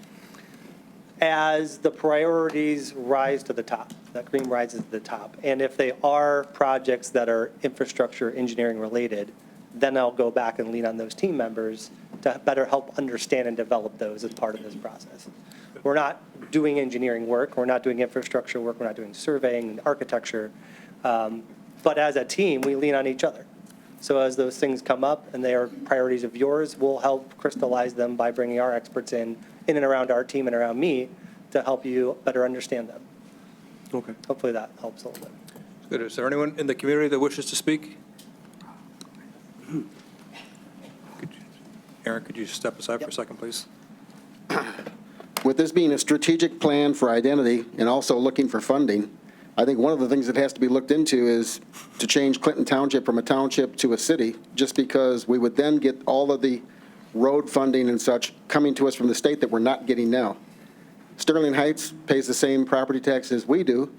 As the priorities rise to the top, that green rises to the top, and if they are projects that are infrastructure engineering related, then I'll go back and lean on those team members to better help understand and develop those as part of this process. We're not doing engineering work, we're not doing infrastructure work, we're not doing surveying and architecture, but as a team, we lean on each other. So as those things come up and they are priorities of yours, we'll help crystallize them by bringing our experts in and around our team and around me to help you better understand them. Okay. Hopefully that helps a little bit. Good. Is there anyone in the community that wishes to speak? Aaron, could you step aside for a second, please? With this being a strategic plan for identity and also looking for funding, I think one of the things that has to be looked into is to change Clinton Township from a township to a city, just because we would then get all of the road funding and such coming to us from the state that we're not getting now. Sterling Heights pays the same property tax as we do,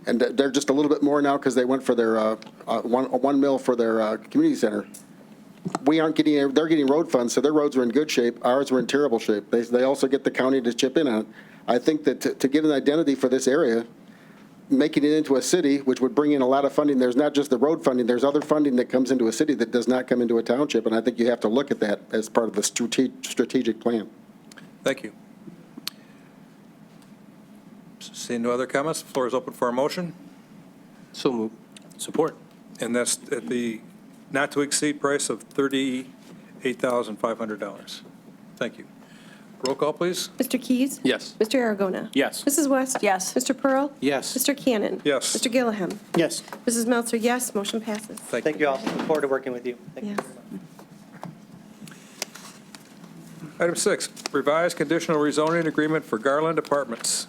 and they're just a little bit more now because they went for their one mil for their community center. We aren't getting, they're getting road funds, so their roads are in good shape. Ours are in terrible shape. They also get the county to chip in on it. I think that to get an identity for this area, making it into a city, which would bring in a lot of funding, there's not just the road funding, there's other funding that comes into a city that does not come into a township, and I think you have to look at that as part of the strategic plan. Thank you. Seeing no other comments, the floor is open for a motion, So moved. Support. and that's at the not-to-exceed price of $38,500. Thank you. Roll call, please. Mr. Keys? Yes. Mr. Aragona? Yes. Mrs. West? Yes. Mr. Pearl? Yes. Mr. Cannon? Yes. Mr. Gilliam? Yes. Mrs. Meltzer, yes. Motion passes. Thank you all. Look forward to working with you. Thank you Yes. very much. Item 6, revised conditional rezoning agreement for Garland Apartments.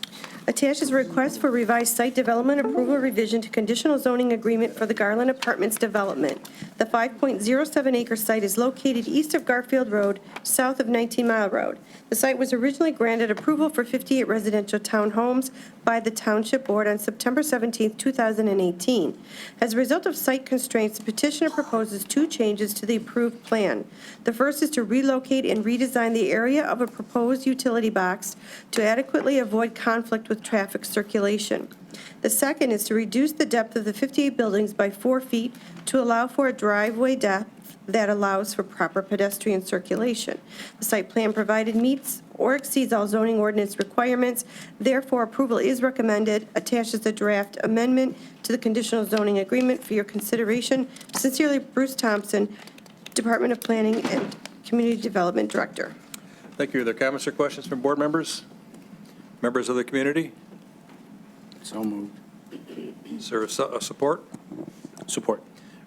Attached is a request for revised site development approval revision to conditional zoning agreement for the Garland Apartments development. The 5.07-acre site is located east of Garfield Road, south of 19 Mile Road. The site was originally granted approval for 58 residential townhomes by the Township Board on September 17, 2018. As a result of site constraints, the petitioner proposes two changes to the approved plan. The first is to relocate and redesign the area of a proposed utility box to adequately avoid conflict with traffic circulation. The second is to reduce the depth of the 58 buildings by 4 feet to allow for a driveway depth that allows for proper pedestrian circulation. The site plan provided meets or exceeds all zoning ordinance requirements. Therefore, approval is recommended. Attached is a draft amendment to the conditional zoning agreement for your consideration. Sincerely, Bruce Thompson, Department of Planning and Community Development Director. Thank you. Are there comments or questions from board members? Members of the community? So moved. Is there a support? Support.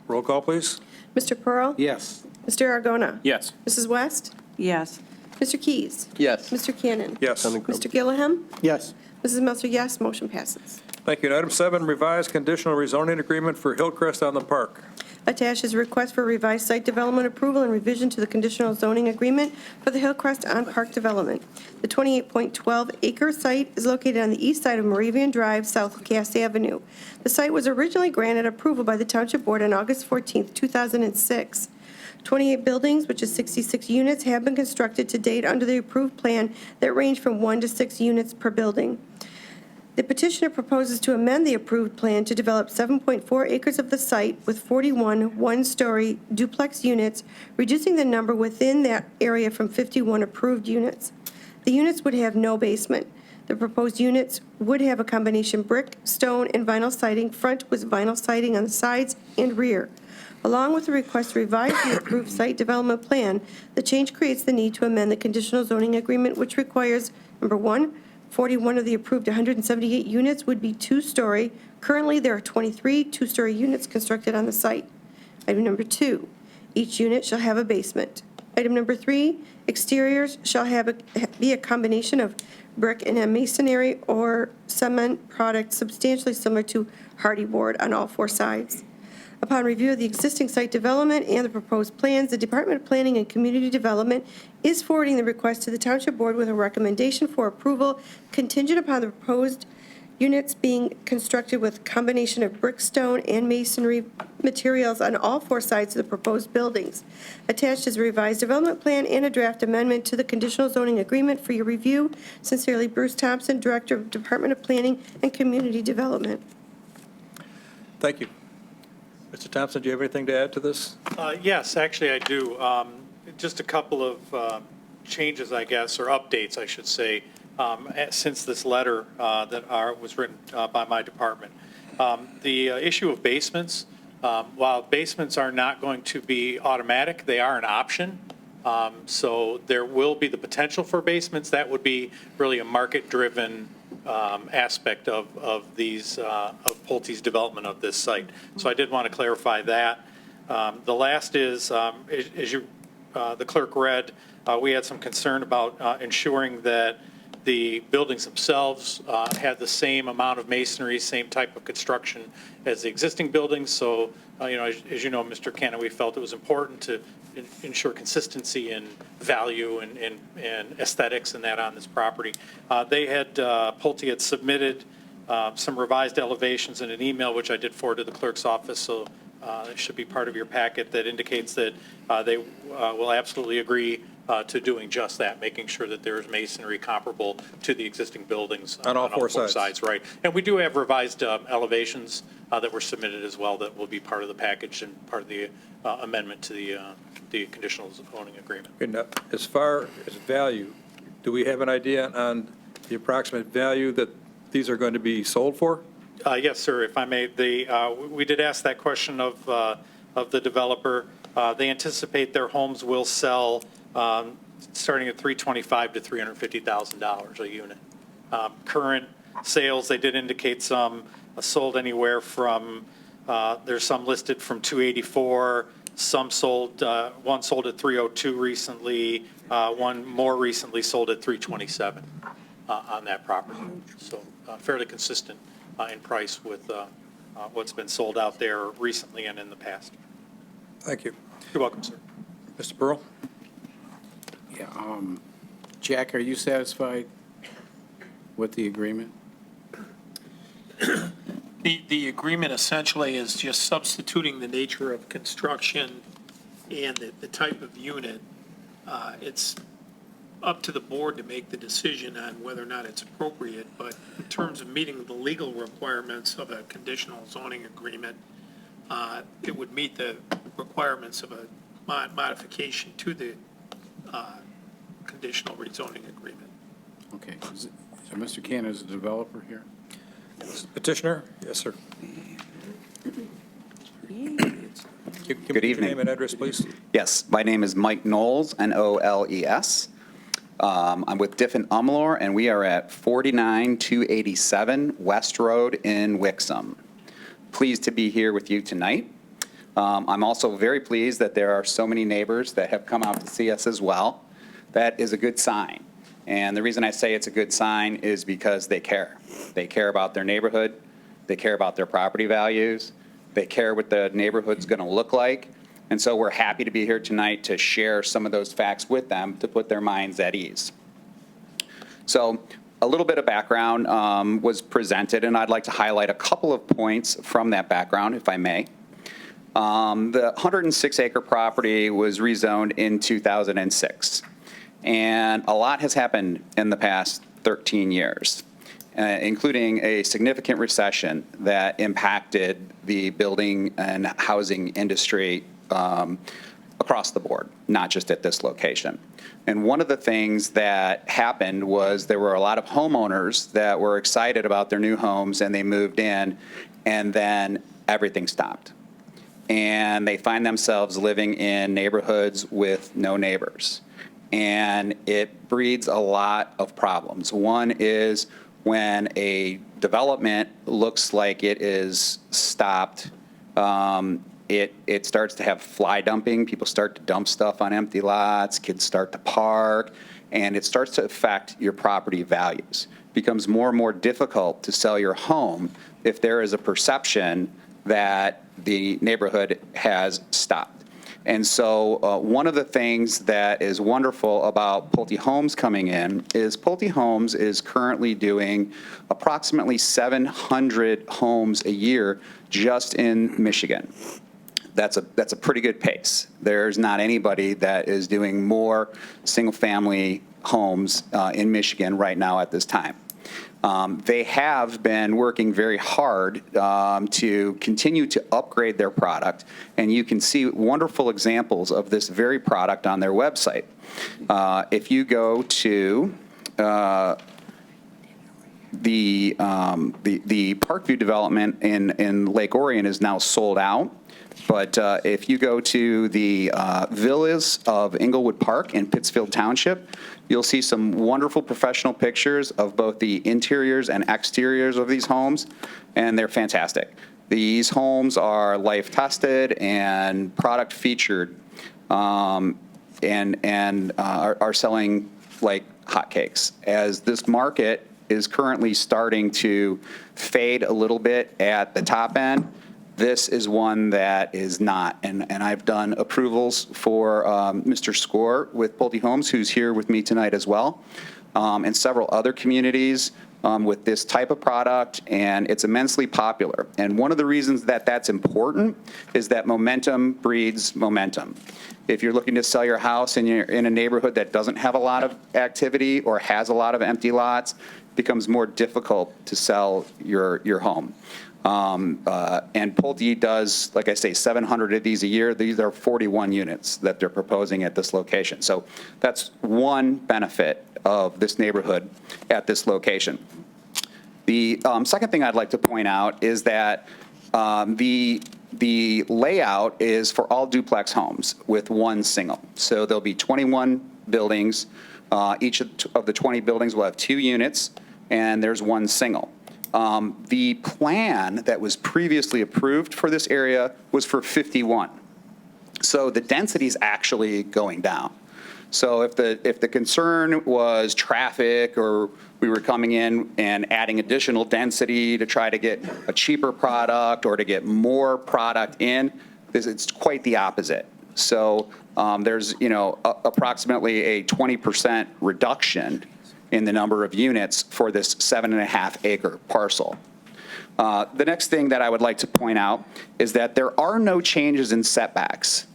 Roll call, please. Mr. Pearl? Yes. Mr. Aragona? Yes. Mrs. West? Yes. Mr. Keys? Yes. Mr. Cannon? Yes. Mr. Gilliam? Yes. Mrs. Meltzer, yes. Motion passes. Thank you. And item 7, revised conditional rezoning agreement for Hillcrest on the Park. Attached is a request for revised site development approval and revision to the conditional zoning agreement for the Hillcrest on Park development. The 28.12-acre site is located on the east side of Moravian Drive, south of Cass Avenue. The site was originally granted approval by the Township Board on August 14, 2006. 28 buildings, which is 66 units, have been constructed to date under the approved plan that range from 1 to 6 units per building. The petitioner proposes to amend the approved plan to develop 7.4 acres of the site with 41 one-story duplex units, reducing the number within that area from 51 approved units. The units would have no basement. The proposed units would have a combination brick, stone, and vinyl siding, front with vinyl siding on the sides and rear. Along with the request to revise the approved site development plan, the change creates the need to amend the conditional zoning agreement, which requires, number one, 41 of the approved 178 units would be two-story. Currently, there are 23 two-story units constructed on the site. Item number 2, each unit shall have a basement. Item number 3, exteriors shall be a combination of brick and masonry or cement product substantially similar to hardy board on all 4 sides. Upon review of the existing site development and the proposed plans, the Department of Planning and Community Development is forwarding the request to the Township Board with a recommendation for approval contingent upon the proposed units being constructed with a combination of brick, stone, and masonry materials on all 4 sides of the proposed buildings. Attached is a revised development plan and a draft amendment to the conditional zoning agreement for your review. Sincerely, Bruce Thompson, Director of Department of Planning and Community Development. Thank you. Mr. Thompson, do you have anything to add to this? Yes, actually, I do. Just a couple of changes, I guess, or updates, I should say, since this letter that was written by my department. The issue of basements, while basements are not going to be automatic, they are an option. So there will be the potential for basements. That would be really a market-driven aspect of these, of Pulte's development of this site. So I did want to clarify that. The last is, as you, the clerk read, we had some concern about ensuring that the buildings themselves had the same amount of masonry, same type of construction as the existing buildings. So, as you know, Mr. Cannon, we felt it was important to ensure consistency in value and aesthetics and that on this property. Pulte had submitted some revised elevations in an email, which I did forward to the clerk's office, so it should be part of your packet, that indicates that they will absolutely agree to doing just that, making sure that there is masonry comparable to the existing buildings. On all four sides. Right. And we do have revised elevations that were submitted as well that will be part of the package and part of the amendment to the conditional zoning agreement. Okay, now, as far as value, do we have an idea on the approximate value that these are going to be sold for? Yes, sir, if I may. We did ask that question of the developer. They anticipate their homes will sell starting at $325,000 to $350,000 a unit. Current sales, they did indicate some sold anywhere from, there's some listed from $284,000, some sold, one sold at $302,000 recently, one more recently sold at $327,000 on that property. So fairly consistent in price with what's been sold out there recently and in the past. Thank you. You're welcome, sir. Mr. Burrow? Yeah, Jack, are you satisfied with the agreement? The agreement essentially is just substituting the nature of construction and the type of unit. It's up to the board to make the decision on whether or not it's appropriate, but in terms of meeting the legal requirements of a conditional zoning agreement, it would meet the requirements of a modification to the conditional rezoning agreement. Okay. So Mr. Cannon is a developer here? Petitioner? Yes, sir. Good evening. Name and address, please. Yes, my name is Mike Knowles, N-O-L-E-S. I'm with Diffin Umlor, and we are at 49287 West Road in Wixom. Pleased to be here with you tonight. I'm also very pleased that there are so many neighbors that have come out to see us as well. That is a good sign. And the reason I say it's a good sign is because they care. They care about their neighborhood. They care about their property values. They care what the neighborhood's going to look like. And so we're happy to be here tonight to share some of those facts with them to put their minds at ease. So a little bit of background was presented, and I'd like to highlight a couple of points from that background, if I may. The 106-acre property was rezoned in 2006, and a lot has happened in the past 13 years, including a significant recession that impacted the building and housing industry across the board, not just at this location. And one of the things that happened was there were a lot of homeowners that were excited about their new homes, and they moved in, and then everything stopped. And they find themselves living in neighborhoods with no neighbors. And it breeds a lot of problems. One is when a development looks like it is stopped, it starts to have fly dumping. People start to dump stuff on empty lots, kids start to park, and it starts to affect your property values. It becomes more and more difficult to sell your home if there is a perception that the neighborhood has stopped. And so one of the things that is wonderful about Pulte Homes coming in is Pulte Homes is currently doing approximately 700 homes a year just in Michigan. That's a pretty good pace. There's not anybody that is doing more single-family homes in Michigan right now at this time. They have been working very hard to continue to upgrade their product, and you can see wonderful examples of this very product on their website. If you go to the Parkview development in Lake Orion is now sold out. But if you go to the villas of Inglewood Park in Pittsfield Township, you'll see some wonderful professional pictures of both the interiors and exteriors of these homes, and they're fantastic. These homes are life tested and product featured, and are selling like hotcakes. As this market is currently starting to fade a little bit at the top end, this is one that is not. And I've done approvals for Mr. Score with Pulte Homes, who's here with me tonight as well, and several other communities with this type of product, and it's immensely popular. And one of the reasons that that's important is that momentum breeds momentum. If you're looking to sell your house and you're in a neighborhood that doesn't have a lot of activity or has a lot of empty lots, it becomes more difficult to sell your home. And Pulte does, like I say, 700 of these a year. These are 41 units that they're proposing at this location. So that's one benefit of this neighborhood at this location. The second thing I'd like to point out is that the layout is for all duplex homes with one single. So there'll be 21 buildings. Each of the 20 buildings will have 2 units, and there's one single. The plan that was previously approved for this area was for 51. So the density is actually going down. So if the concern was traffic, or we were coming in and adding additional density to try to get a cheaper product or to get more product in, it's quite the opposite. So there's approximately a 20% reduction in the number of units for this 7.5-acre parcel. The next thing that I would like to point out is that there are no changes in setbacks.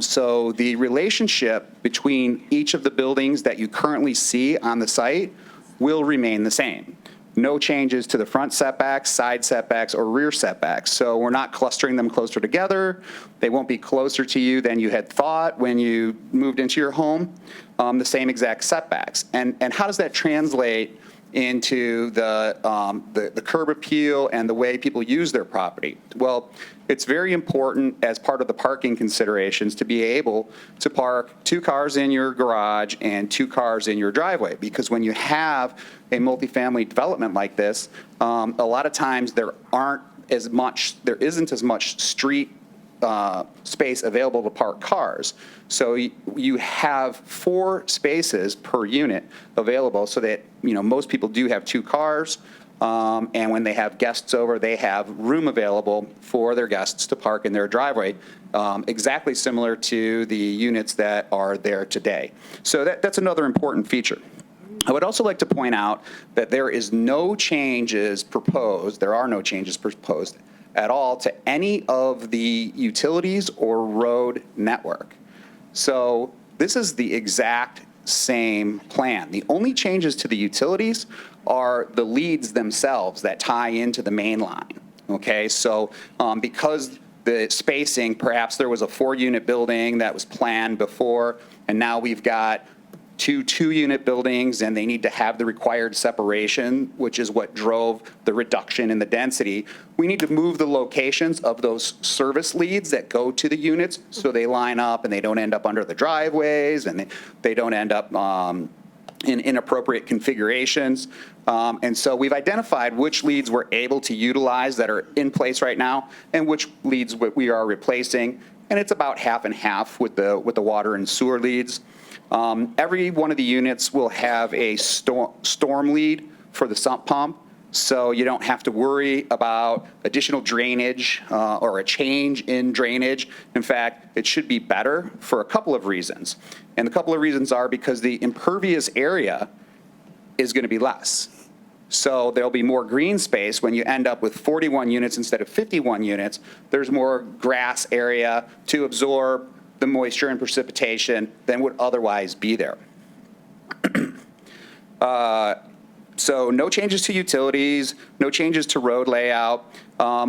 So the relationship between each of the buildings that you currently see on the site will remain the same. No changes to the front setbacks, side setbacks, or rear setbacks. So we're not clustering them closer together. They won't be closer to you than you had thought when you moved into your home, the same exact setbacks. And how does that translate into the curb appeal and the way people use their property? Well, it's very important as part of the parking considerations to be able to park 2 cars in your garage and 2 cars in your driveway, because when you have a multifamily development like this, a lot of times there isn't as much street space available to park cars. So you have 4 spaces per unit available, so that most people do have 2 cars, and when they have guests over, they have room available for their guests to park in their driveway, exactly similar to the units that are there today. So that's another important feature. I would also like to point out that there are no changes proposed at all to any of the utilities or road network. So this is the exact same plan. The only changes to the utilities are the leads themselves that tie into the main line. Okay, so because the spacing, perhaps there was a 4-unit building that was planned before, and now we've got 2 2-unit buildings, and they need to have the required separation, which is what drove the reduction in the density. We need to move the locations of those service leads that go to the units so they line up and they don't end up under the driveways, and they don't end up in inappropriate configurations. And so we've identified which leads we're able to utilize that are in place right now and which leads we are replacing. And it's about half and half with the water and sewer leads. Every one of the units will have a storm lead for the sump pump, so you don't have to worry about additional drainage or a change in drainage. In fact, it should be better for a couple of reasons. And the couple of reasons are because the impervious area is going to be less. So there'll be more green space when you end up with 41 units instead of 51 units. There's more grass area to absorb the moisture and precipitation than would otherwise be there. So no changes to utilities, no changes to road layout.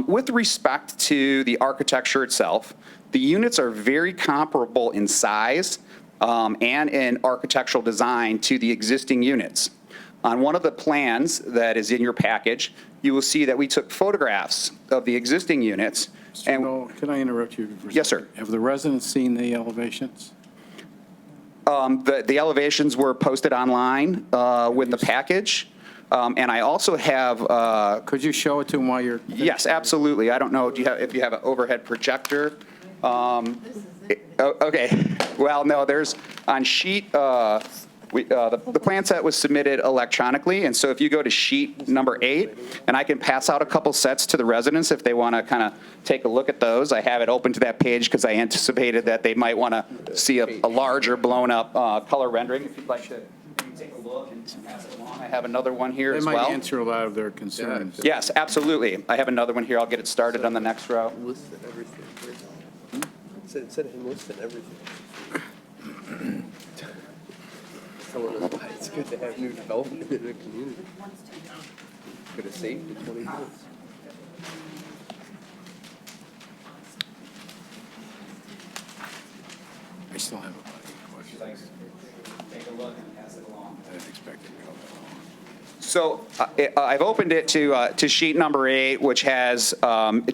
With respect to the architecture itself, the units are very comparable in size and in architectural design to the existing units. On one of the plans that is in your package, you will see that we took photographs of the existing units. Mr. Knoll, can I interrupt you for a Yes, second? sir. Have the residents seen the elevations? The elevations were posted online with the package. And I also have. Could you show it to them while you're? Yes, absolutely. I don't know if you have an overhead projector. Okay. Well, no, there's on sheet. The plan set was submitted electronically, and so if you go to sheet number 8, and I can pass out a couple sets to the residents if they want to kind of take a look at those. I have it open to that page because I anticipated that they might want to see a larger blown-up color rendering. If you'd like to take a look and pass it along, I have another one here as They well. might answer a lot of their concerns. Yes, absolutely. I have another one here. I'll get it started on the next row. Listed everything. It said him listed everything. Telling us why it's good to have new development in the community. Could have saved the 20 minutes. I still have a bunch of questions. Take a look and pass it along. I didn't expect it to go that long. So I've opened it to sheet number 8, which has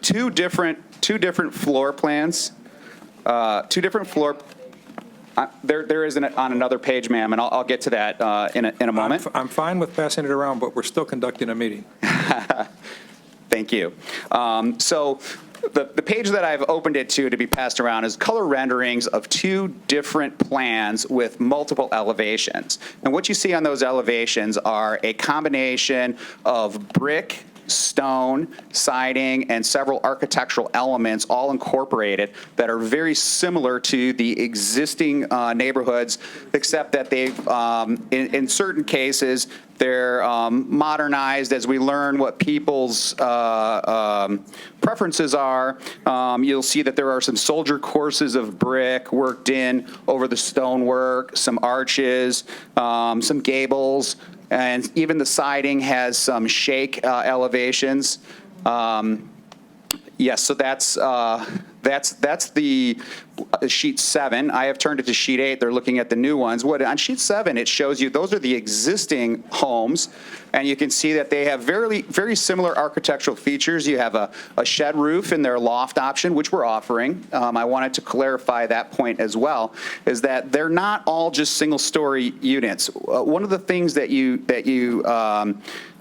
two different floor plans. There is on another page, ma'am, and I'll get to that in a moment. I'm fine with passing it around, but we're still conducting a meeting. Thank you. So the page that I've opened it to be passed around is color renderings of 2 different plans with multiple elevations. And what you see on those elevations are a combination of brick, stone, siding, and several architectural elements all incorporated that are very similar to the existing neighborhoods, except that they've, in certain cases, they're modernized as we learn what people's preferences are. You'll see that there are some soldier courses of brick worked in over the stonework, some arches, some gables, and even the siding has some shake elevations. Yes, so that's the sheet 7. I have turned it to sheet 8. They're looking at the new ones. On sheet 7, it shows you those are the existing homes, and you can see that they have very, very similar architectural features. You have a shed roof in their loft option, which we're offering. I wanted to clarify that point as well, is that they're not all just single-story units. One of the things that you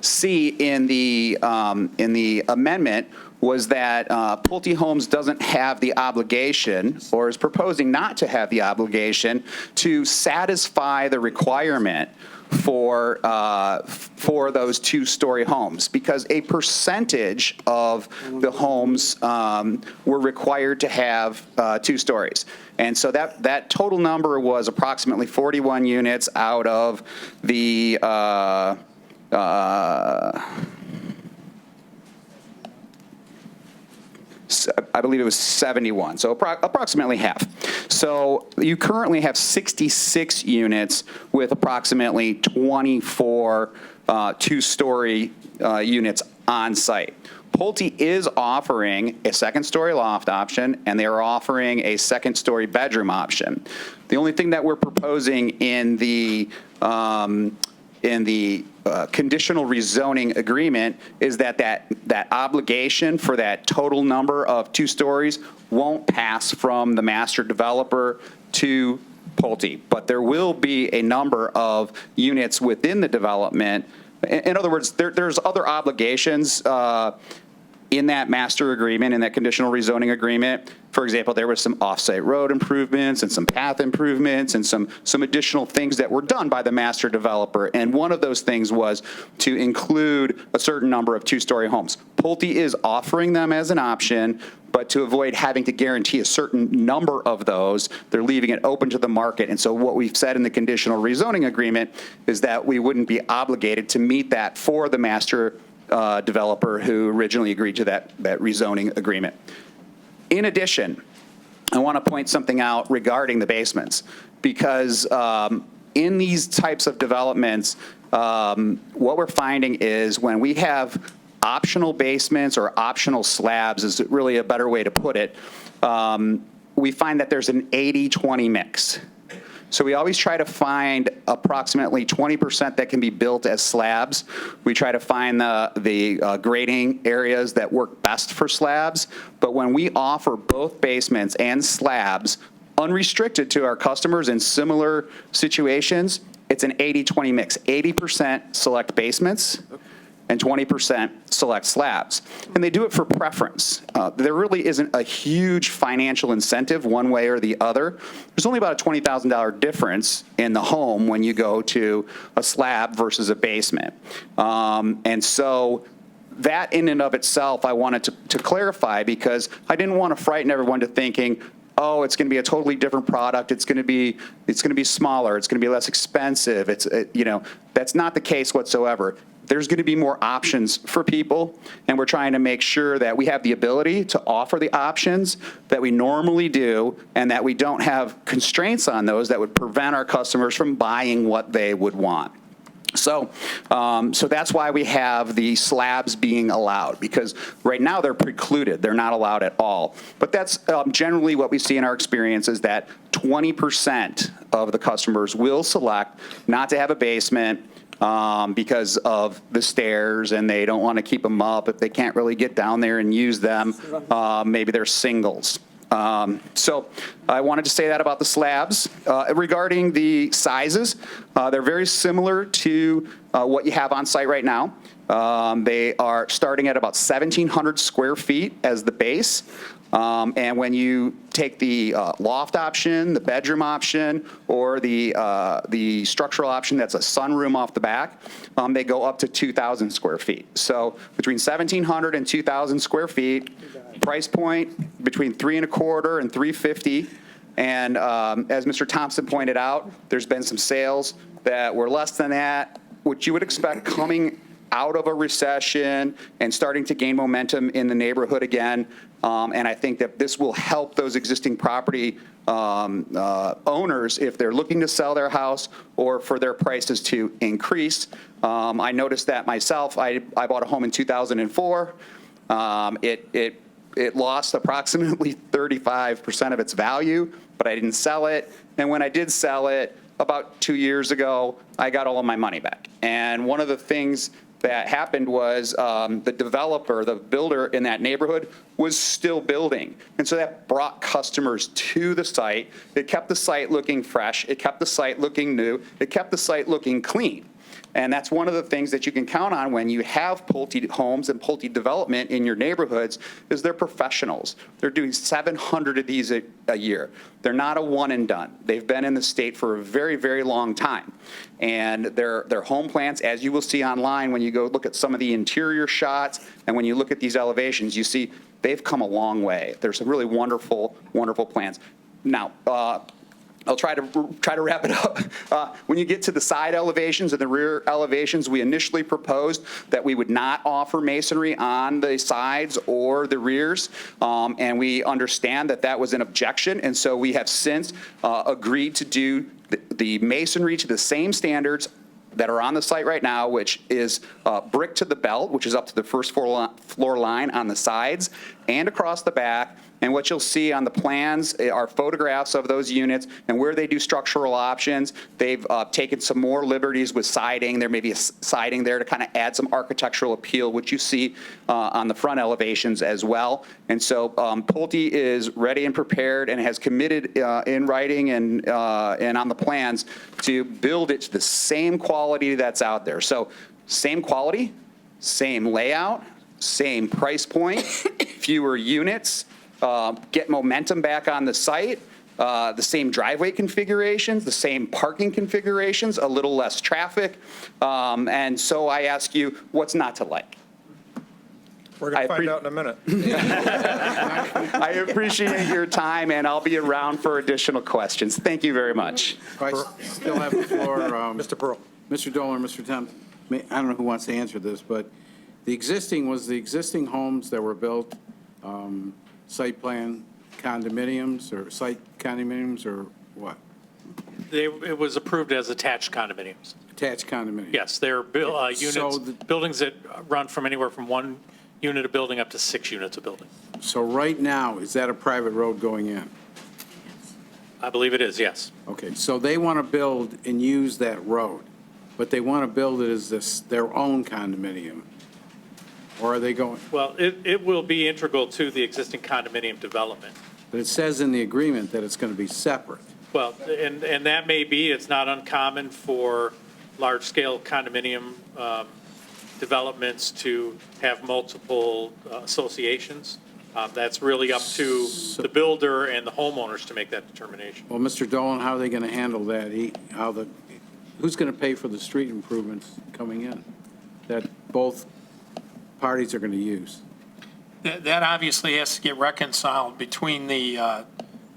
see in the amendment was that Pulte Homes doesn't have the obligation, or is proposing not to have the obligation, to satisfy the requirement for those 2-story homes, because a percentage of the homes were required to have 2 stories. And so that total number was approximately 41 units out of the I believe it was 71, so approximately half. So you currently have 66 units with approximately 24 two-story units on site. Pulte is offering a second-story loft option, and they are offering a second-story bedroom option. The only thing that we're proposing in the conditional rezoning agreement is that obligation for that total number of 2 stories won't pass from the master developer to Pulte, but there will be a number of units within the development. In other words, there's other obligations in that master agreement, in that conditional rezoning agreement. For example, there was some off-site road improvements and some path improvements and some additional things that were done by the master developer. And one of those things was to include a certain number of 2-story homes. Pulte is offering them as an option, but to avoid having to guarantee a certain number of those, they're leaving it open to the market. And so what we've said in the conditional rezoning agreement is that we wouldn't be obligated to meet that for the master developer who originally agreed to that rezoning agreement. In addition, I want to point something out regarding the basements, because in these types of developments, what we're finding is when we have optional basements or optional slabs is really a better way to put it, we find that there's an 80-20 mix. So we always try to find approximately 20% that can be built as slabs. We try to find the grading areas that work best for slabs. But when we offer both basements and slabs unrestricted to our customers in similar situations, it's an 80-20 mix. 80% select basements and 20% select slabs. And they do it for preference. There really isn't a huge financial incentive one way or the other. There's only about a $20,000 difference in the home when you go to a slab versus a basement. And so that in and of itself, I wanted to clarify, because I didn't want to frighten everyone to thinking, oh, it's going to be a totally different product. It's going to be smaller. It's going to be less expensive. That's not the case whatsoever. There's going to be more options for people, and we're trying to make sure that we have the ability to offer the options that we normally do, and that we don't have constraints on those that would prevent our customers from buying what they would want. So that's why we have the slabs being allowed, because right now they're precluded. They're not allowed at all. But that's generally what we see in our experience, is that 20% of the customers will select not to have a basement because of the stairs, and they don't want to keep them up if they can't really get down there and use them. Maybe they're singles. So I wanted to say that about the slabs. Regarding the sizes, they're very similar to what you have on site right now. They are starting at about 1,700 square feet as the base. And when you take the loft option, the bedroom option, or the structural option that's a sunroom off the back, they go up to 2,000 square feet. So between 1,700 and 2,000 square feet, price point between $325 and $350. And as Mr. Thompson pointed out, there's been some sales that were less than that, which you would expect coming out of a recession and starting to gain momentum in the neighborhood again. And I think that this will help those existing property owners if they're looking to sell their house or for their prices to increase. I noticed that myself. I bought a home in 2004. It lost approximately 35% of its value, but I didn't sell it. And when I did sell it about 2 years ago, I got all of my money back. And one of the things that happened was the developer, the builder in that neighborhood, was still building. And so that brought customers to the site. It kept the site looking fresh. It kept the site looking new. It kept the site looking clean. And that's one of the things that you can count on when you have Pulte homes and Pulte development in your neighborhoods, is they're professionals. They're doing 700 of these a year. They're not a one and done. They've been in the state for a very, very long time. And their home plans, as you will see online when you go look at some of the interior shots, and when you look at these elevations, you see they've come a long way. There's some really wonderful, wonderful plans. Now, I'll try to wrap it up. When you get to the side elevations and the rear elevations, we initially proposed that we would not offer masonry on the sides or the rears, and we understand that that was an objection, and so we have since agreed to do the masonry to the same standards that are on the site right now, which is brick to the belt, which is up to the first floor line on the sides and across the back. And what you'll see on the plans are photographs of those units and where they do structural options. They've taken some more liberties with siding. There may be a siding there to kind of add some architectural appeal, which you see on the front elevations as well. And so Pulte is ready and prepared and has committed in writing and on the plans to build it to the same quality that's out there. So same quality, same layout, same price point, fewer units, get momentum back on the site, the same driveway configurations, the same parking configurations, a little less traffic. And so I ask you, what's not to like? We're going to find out in a minute. I appreciate your time, and I'll be around for additional questions. Thank you very much. I still have the floor. Mr. Pearl. Mr. Dolan, Mr. Temp, I don't know who wants to answer this, but the existing homes that were built, site plan condominiums or site condominiums or what? It was approved as attached condominiums. Attached condominiums? Yes, they're units, So buildings that run from anywhere from 1 unit of building up to 6 units of building. So right now, is that a private road going in? I believe it is, yes. Okay, so they want to build and use that road, but they want to build it as their own condominium? Or are they going, Well, it will be integral to the existing condominium development. but it says in the agreement that it's going to be separate. Well, and that may be, it's not uncommon for large-scale condominium developments to have multiple associations. That's really up to the builder and the homeowners to make that determination. Well, Mr. Dolan, how are they going to handle that? Who's going to pay for the street improvements coming in that both parties are going to use? That obviously has to get reconciled between the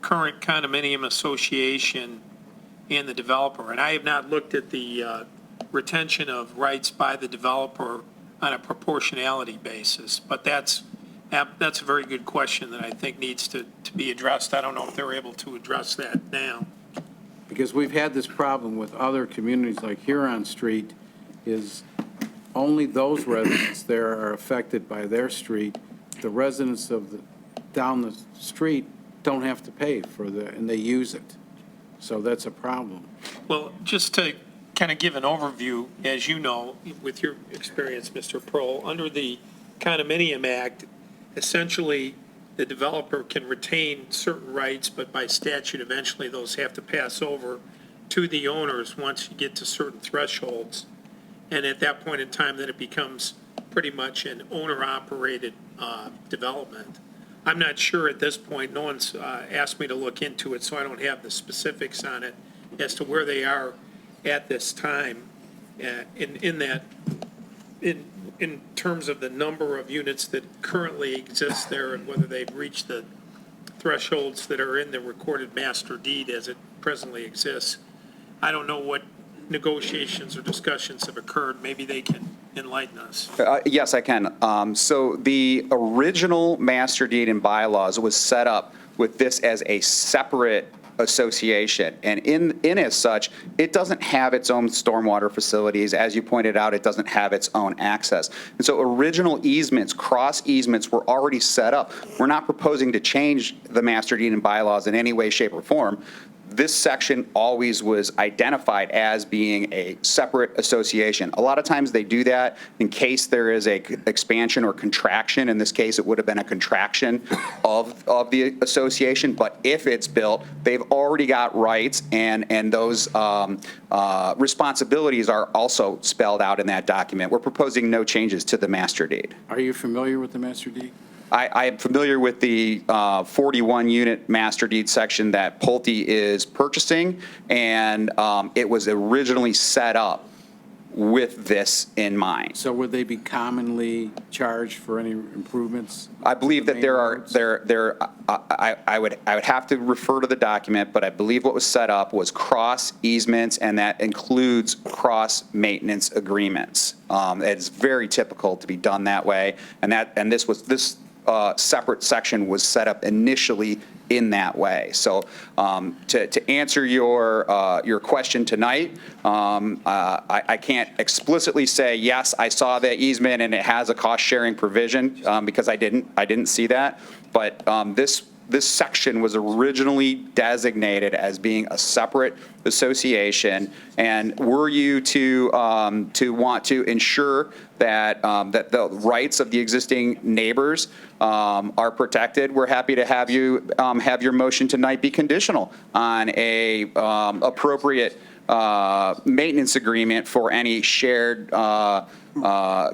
current condominium association and the developer. And I have not looked at the retention of rights by the developer on a proportionality basis, but that's a very good question that I think needs to be addressed. I don't know if they're able to address that now. Because we've had this problem with other communities like Huron Street, is only those residents there are affected by their street. The residents down the street don't have to pay and they use it. So that's a problem. Well, just to kind of give an overview, as you know, with your experience, Mr. Pearl, under the Condominium Act, essentially, the developer can retain certain rights, but by statute, eventually those have to pass over to the owners once you get to certain thresholds. And at that point in time, then it becomes pretty much an owner-operated development. I'm not sure at this point, no one's asked me to look into it, so I don't have the specifics on it as to where they are at this time in terms of the number of units that currently exist there and whether they've reached the thresholds that are in the recorded master deed as it presently exists. I don't know what negotiations or discussions have occurred. Maybe they can enlighten us. Yes, I can. So the original master deed and bylaws was set up with this as a separate association. And in as such, it doesn't have its own stormwater facilities. As you pointed out, it doesn't have its own access. And so original easements, cross easements were already set up. We're not proposing to change the master deed and bylaws in any way, shape, or form. This section always was identified as being a separate association. A lot of times they do that in case there is a expansion or contraction. In this case, it would have been a contraction of the association. But if it's built, they've already got rights, and those responsibilities are also spelled out in that document. We're proposing no changes to the master deed. Are you familiar with the master deed? I am familiar with the 41-unit master deed section that Pulte is purchasing, and it was originally set up with this in mind. So would they be commonly charged for any improvements? I believe that Main there are, roads? I would have to refer to the document, but I believe what was set up was cross easements, and that includes cross maintenance agreements. It's very typical to be done that way, and this separate section was set up initially in that way. So to answer your question tonight, I can't explicitly say, yes, I saw the easement and it has a cost-sharing provision, because I didn't see that. But this section was originally designated as being a separate association, and were you to want to ensure that the rights of the existing neighbors are protected, we're happy to have you have your motion tonight be conditional on a appropriate maintenance agreement for any shared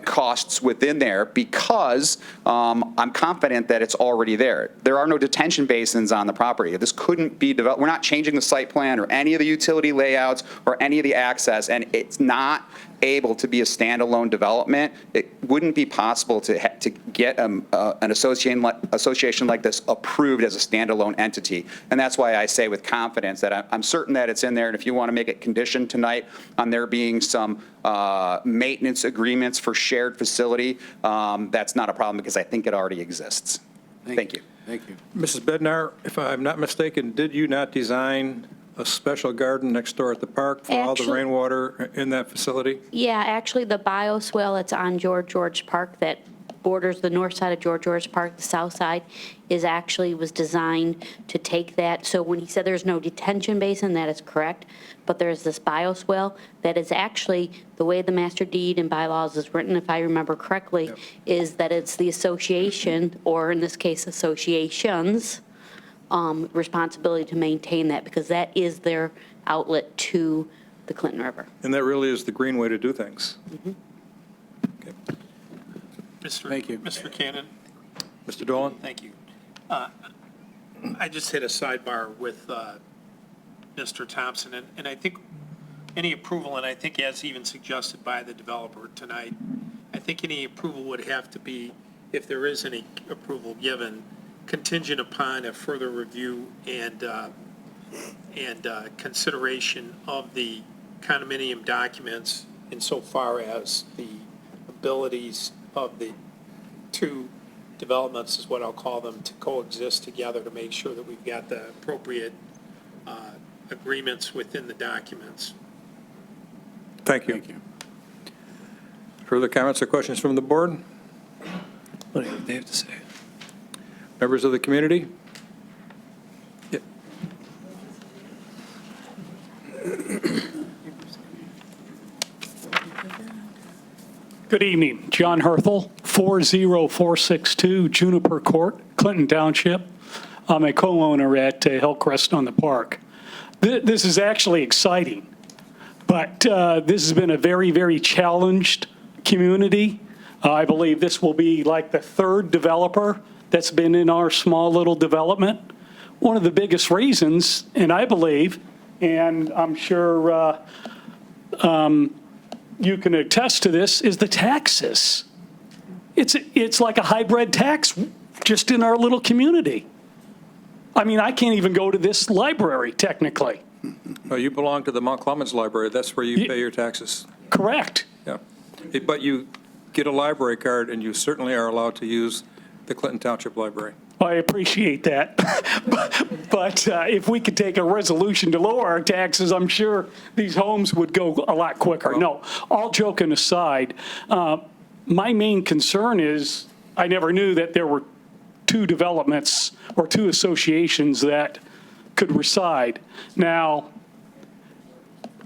costs within there, because I'm confident that it's already there. There are no detention basins on the property. This couldn't be developed. We're not changing the site plan or any of the utility layouts or any of the access, and it's not able to be a standalone development. It wouldn't be possible to get an association like this approved as a standalone entity. And that's why I say with confidence that I'm certain that it's in there. And if you want to make it conditioned tonight on there being some maintenance agreements for shared facility, that's not a problem, because I think it already exists. Thank you. Thank you. Mrs. Bednar, if I'm not mistaken, did you not design a special garden next door at the park for all the Actually- rainwater in that facility? Yeah, actually, the bioswale that's on George Park that borders the north side of George Park, the south side, was designed to take that. So when he said there's no detention basin, that is correct. But there's this bioswale that is actually, the way the master deed and bylaws is written, if I remember correctly, is that it's the association, or in this case, associations, responsibility to maintain that, because that is their outlet to the Clinton River. And that really is the green way to do things. Thank you. Mr. Cannon, Mr. Dolan? thank you. I just hit a sidebar with Mr. Thompson, and I think any approval, and I think as even suggested by the developer tonight, I think any approval would have to be, if there is any approval given, contingent upon a further review and consideration of the condominium documents insofar as the abilities of the two developments, is what I'll call them, to coexist together to make sure that we've got the appropriate agreements within the documents. Thank you. Thank you. Further comments or questions from the board? What do they have to say? Members of the community? Yep. Good evening. John Herthel, 40462 Juniper Court, Clinton Township. I'm a co-owner at Hillcrest on the Park. This is actually exciting, but this has been a very, very challenged community. I believe this will be like the third developer that's been in our small little development. One of the biggest reasons, and I believe, and I'm sure you can attest to this, is the taxes. It's like a hybrid tax just in our little community. I mean, I can't even go to this library technically. Well, you belong to the Mount Clemens Library. That's where you pay your taxes. Correct. Yeah. But you get a library card, and you certainly are allowed to use the Clinton Township Library. I appreciate that. But if we could take a resolution to lower our taxes, I'm sure these homes would go a lot quicker. No, all joking aside, my main concern is I never knew that there were two developments or two associations that could reside. Now,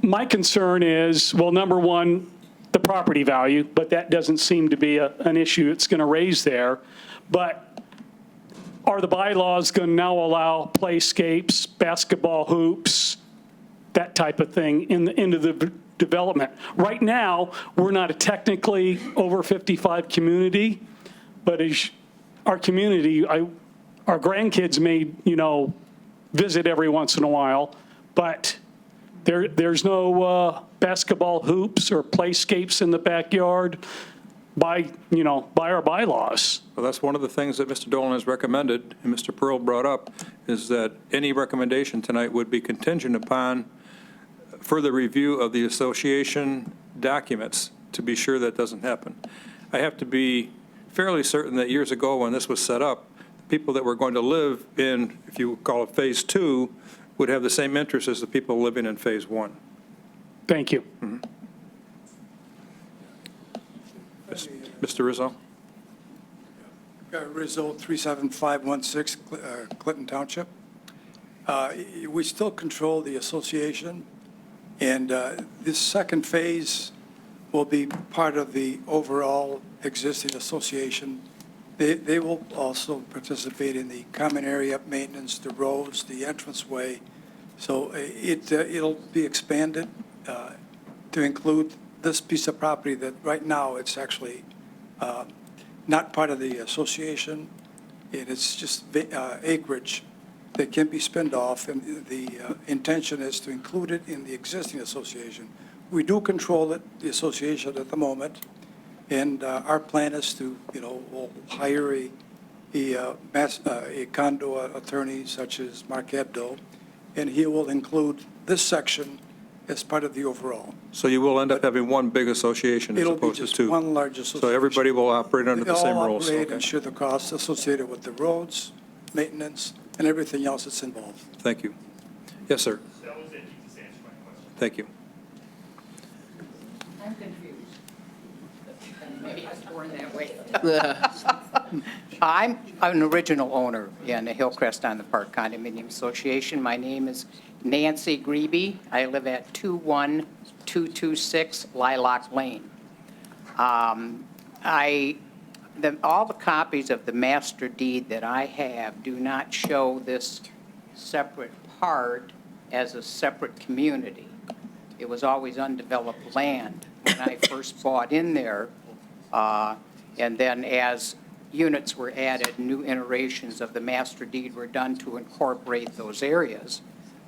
my concern is, well, number one, the property value, but that doesn't seem to be an issue it's going to raise there. But are the bylaws going to now allow playscapes, basketball hoops, that type of thing into the development? Right now, we're not a technically over 55 community, but as our community, our grandkids may, visit every once in a while, but There's no basketball hoops or playscapes in the backyard by our bylaws. Well, that's one of the things that Mr. Dolan has recommended, and Mr. Pearl brought up, is that any recommendation tonight would be contingent upon further review of the association documents to be sure that doesn't happen. I have to be fairly certain that years ago when this was set up, people that were going to live in, if you call it Phase 2, would have the same interests as the people living in Phase 1. Thank you. Mr. Rizzo? Rizzo, 37516, Clinton Township. We still control the association, and this second phase will be part of the overall existing association. They will also participate in the common area maintenance, the roads, the entranceway. So it'll be expanded to include this piece of property that right now it's actually not part of the association, and it's just acreage that can be spinned off, and the intention is to include it in the existing association. We do control it, the association at the moment, and our plan is to, we'll hire a condo attorney such as Mark Hebdo, and he will include this section as part of the overall. So you will end up having one big association as It'll be opposed to just two? one large association. So everybody will operate under the same They all rules? operate Okay. and share the costs associated with the roads, maintenance, and everything else that's involved. Thank you. Yes, sir. That was it. You just answered my question. Thank you. I'm confused. Maybe I was born that way. I'm an original owner in the Hillcrest on the Park Condominium Association. My name is Nancy Grebe. I live at 21226 Lilac Lane. All the copies of the master deed that I have do not show this separate part as a separate community. It was always undeveloped land when I first bought in there. And then as units were added, new iterations of the master deed were done to incorporate those areas.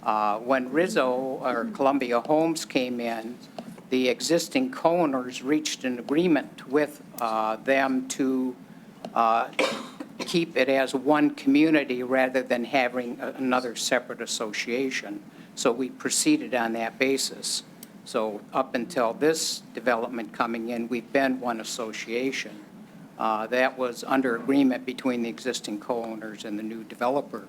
When Rizzo or Columbia Homes came in, the existing co-owners reached an agreement with them to keep it as one community rather than having another separate association. So we proceeded on that basis. So up until this development coming in, we've been one association. That was under agreement between the existing co-owners and the new developer.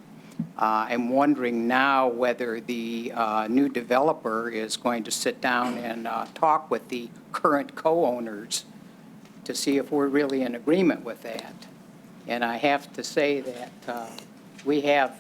I'm wondering now whether the new developer is going to sit down and talk with the current co-owners to see if we're really in agreement with that. And I have to say that we have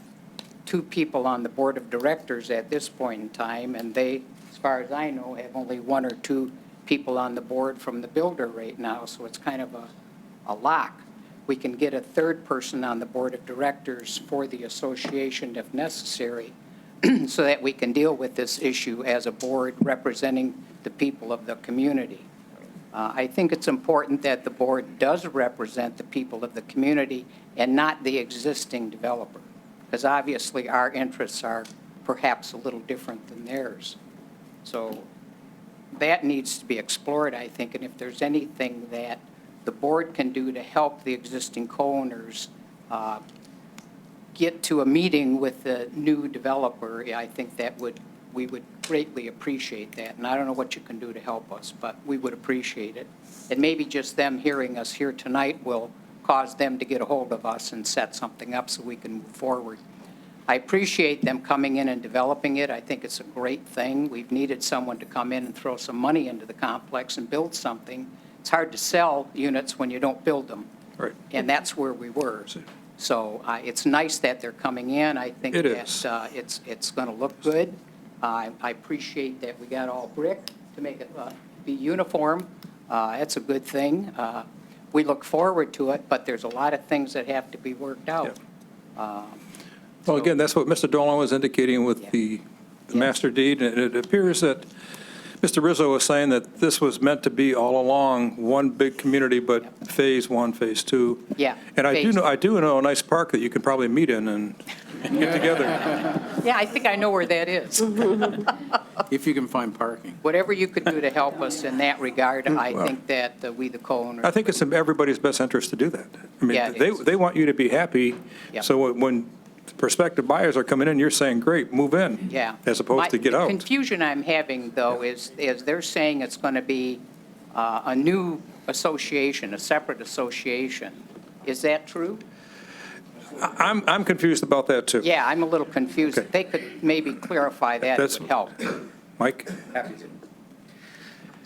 two people on the board of directors at this point in time, and they, as far as I know, have only one or two people on the board from the builder right now, so it's kind of a lock. We can get a third person on the board of directors for the association if necessary, so that we can deal with this issue as a board representing the people of the community. I think it's important that the board does represent the people of the community and not the existing developer, because obviously our interests are perhaps a little different than theirs. So that needs to be explored, I think, and if there's anything that the board can do to help the existing co-owners get to a meeting with the new developer, I think that we would greatly appreciate that. And I don't know what you can do to help us, but we would appreciate it. And maybe just them hearing us here tonight will cause them to get a hold of us and set something up so we can move forward. I appreciate them coming in and developing it. I think it's a great thing. We've needed someone to come in and throw some money into the complex and build something. It's hard to sell units when you don't build them. Right. And that's where we were. So it's nice that they're coming in. I think It that is. it's going to look good. I appreciate that we got all brick to make it be uniform. That's a good thing. We look forward to it, but there's a lot of things that have to be worked out. Well, again, that's what Mr. Dolan was indicating with the master deed, and it appears that Mr. Rizzo was saying that this was meant to be all along one big community, but Phase 1, Phase 2. Yeah. And I phase- do know a nice park that you can probably meet in and get together. Yeah, I think I know where that is. If you can find parking. Whatever you could do to help us in that regard, I think that we, the co-owners. I think it's in everybody's best interest to do that. I Yeah, mean, it is. they want you to be happy, Yep. so when prospective buyers are coming in, you're saying, great, move in. Yeah. As opposed to get The out. confusion I'm having, though, is they're saying it's going to be a new association, a separate association. Is that true? I'm confused about that, too. Yeah, I'm a little confused. Okay. If they could maybe clarify that, it That's- would help. Mike?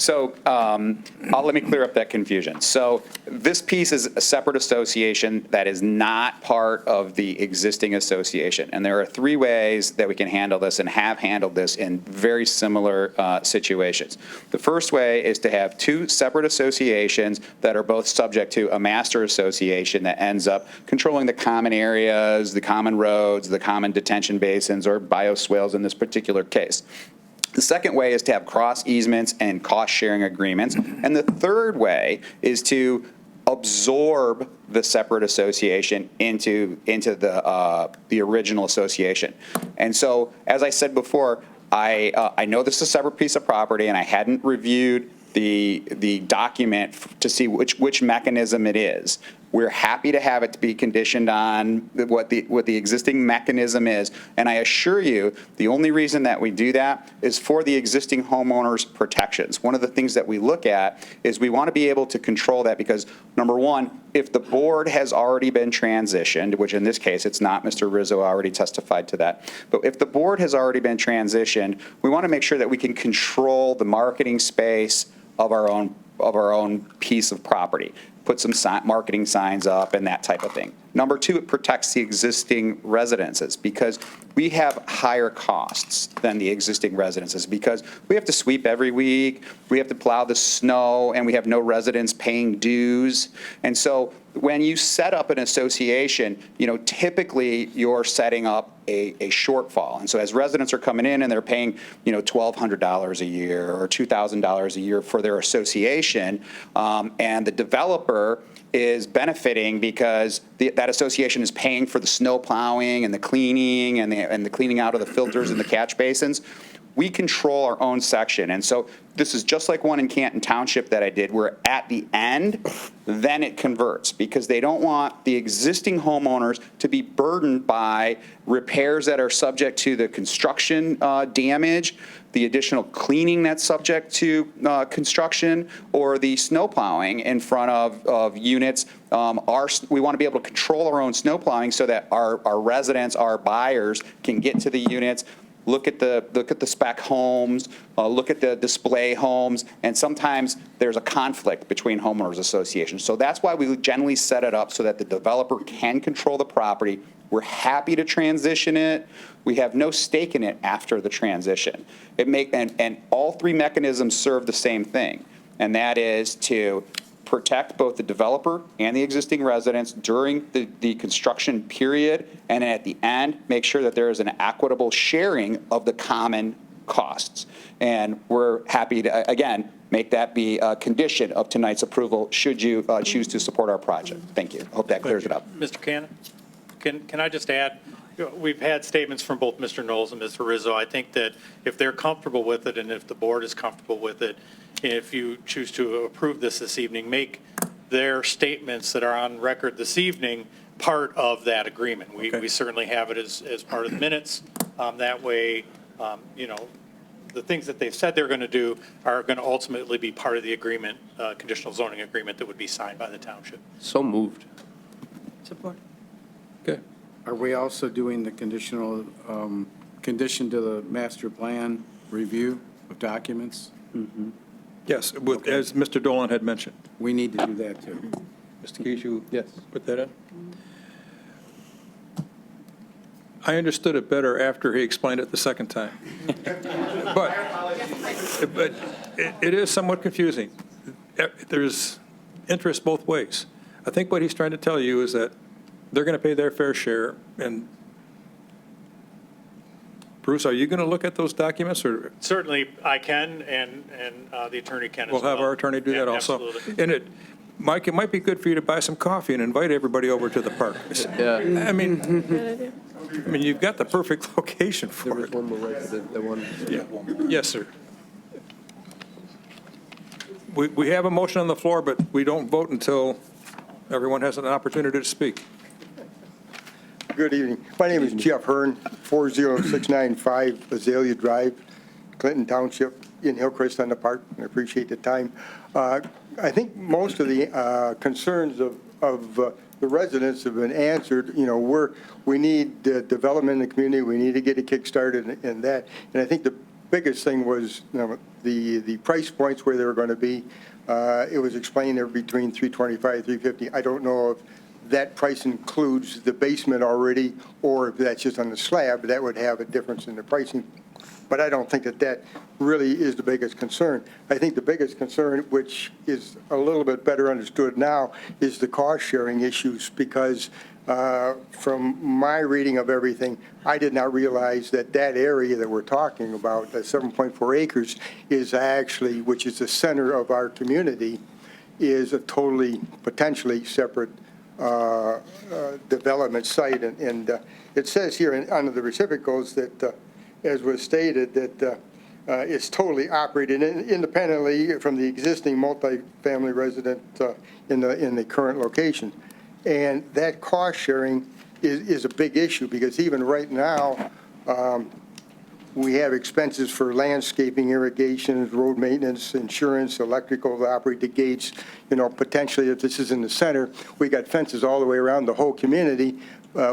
So let me clear up that confusion. So this piece is a separate association that is not part of the existing association. And there are three ways that we can handle this and have handled this in very similar situations. The first way is to have two separate associations that are both subject to a master association that ends up controlling the common areas, the common roads, the common detention basins, or bioswales in this particular case. The second way is to have cross easements and cost-sharing agreements. And the third way is to absorb the separate association into the original association. And so, as I said before, I know this is a separate piece of property, and I hadn't reviewed the document to see which mechanism it is. We're happy to have it to be conditioned on what the existing mechanism is. And I assure you, the only reason that we do that is for the existing homeowners' protections. One of the things that we look at is we want to be able to control that because, number one, if the board has already been transitioned, which in this case it's not, Mr. Rizzo already testified to that, but if the board has already been transitioned, we want to make sure that we can control the marketing space of our own piece of property. Put some marketing signs up and that type of thing. Number two, it protects the existing residences because we have higher costs than the existing residences because we have to sweep every week, we have to plow the snow, and we have no residents paying dues. And so when you set up an association, typically you're setting up a shortfall. And so as residents are coming in and they're paying, $1,200 a year or $2,000 a year for their association, and the developer is benefiting because that association is paying for the snow plowing and the cleaning and the cleaning out of the filters and the catch basins, we control our own section. And so this is just like one in Canton Township that I did, where at the end, then it converts because they don't want the existing homeowners to be burdened by repairs that are subject to the construction damage, the additional cleaning that's subject to construction, or the snow plowing in front of units. We want to be able to control our own snow plowing so that our residents, our buyers can get to the units, look at the spec homes, look at the display homes, and sometimes there's a conflict between homeowners associations. So that's why we generally set it up so that the developer can control the property. We're happy to transition it. We have no stake in it after the transition. And all three mechanisms serve the same thing, and that is to protect both the developer and the existing residents during the construction period, and at the end, make sure that there is an equitable sharing of the common costs. And we're happy to, again, make that be a condition of tonight's approval should you choose to support our project. Thank you. Hope that clears it up. Mr. Cannon, can I just add, we've had statements from both Mr. Knowles and Mr. Rizzo. I think that if they're comfortable with it and if the board is comfortable with it, if you choose to approve this evening, make their statements that are on record this evening part of that agreement. We certainly have it as part of the minutes. That way, the things that they've said they're going to do are going to ultimately be part of the agreement, conditional zoning agreement that would be signed by the township. So moved. Support. Okay. Are we also doing the conditional, condition to the master plan review of documents? Yes, as Mr. Dolan had mentioned. We need to do that, too. Mr. Keys, you Yes. put that in? I understood it better after he explained it the second time. But it is somewhat confusing. There's interest both ways. I think what he's trying to tell you is that they're going to pay their fair share. And Bruce, are you going to look at those documents, or? Certainly, I can, and the attorney can as well. We'll have our attorney do that Yeah, also. absolutely. And Mike, it might be good for you to buy some coffee and invite everybody over to the park. Yeah. I mean, I mean, you've got the perfect location There for was it. one more resident that wanted to speak. Yes, sir. We have a motion on the floor, but we don't vote until everyone has an opportunity to speak. Good evening. My name is Jeff Hearn, 40695 Azalea Drive, Clinton Township, in Hillcrest on the Park. I appreciate the time. I think most of the concerns of the residents have been answered. You know, we need development in the community. We need to get it kickstarted and that. And I think the biggest thing was, you know, the price points where they were going to be. It was explained they're between $325, $350. I don't know if that price includes the basement already, or if that's just on the slab. That would have a difference in the pricing. But I don't think that really is the biggest concern. I think the biggest concern, which is a little bit better understood now, is the cost-sharing issues, because from my reading of everything, I did not realize that area that we're talking about, the 7.4 acres, is actually, which is the center of our community, is a totally, potentially separate development site. And it says here under the reciprocals that, as was stated, that it's totally operated independently from the existing multifamily resident in the current location. And that cost sharing is a big issue, because even right now, we have expenses for landscaping, irrigation, road maintenance, insurance, electrical to operate the gates. You know, potentially, if this is in the center, we got fences all the way around the whole community.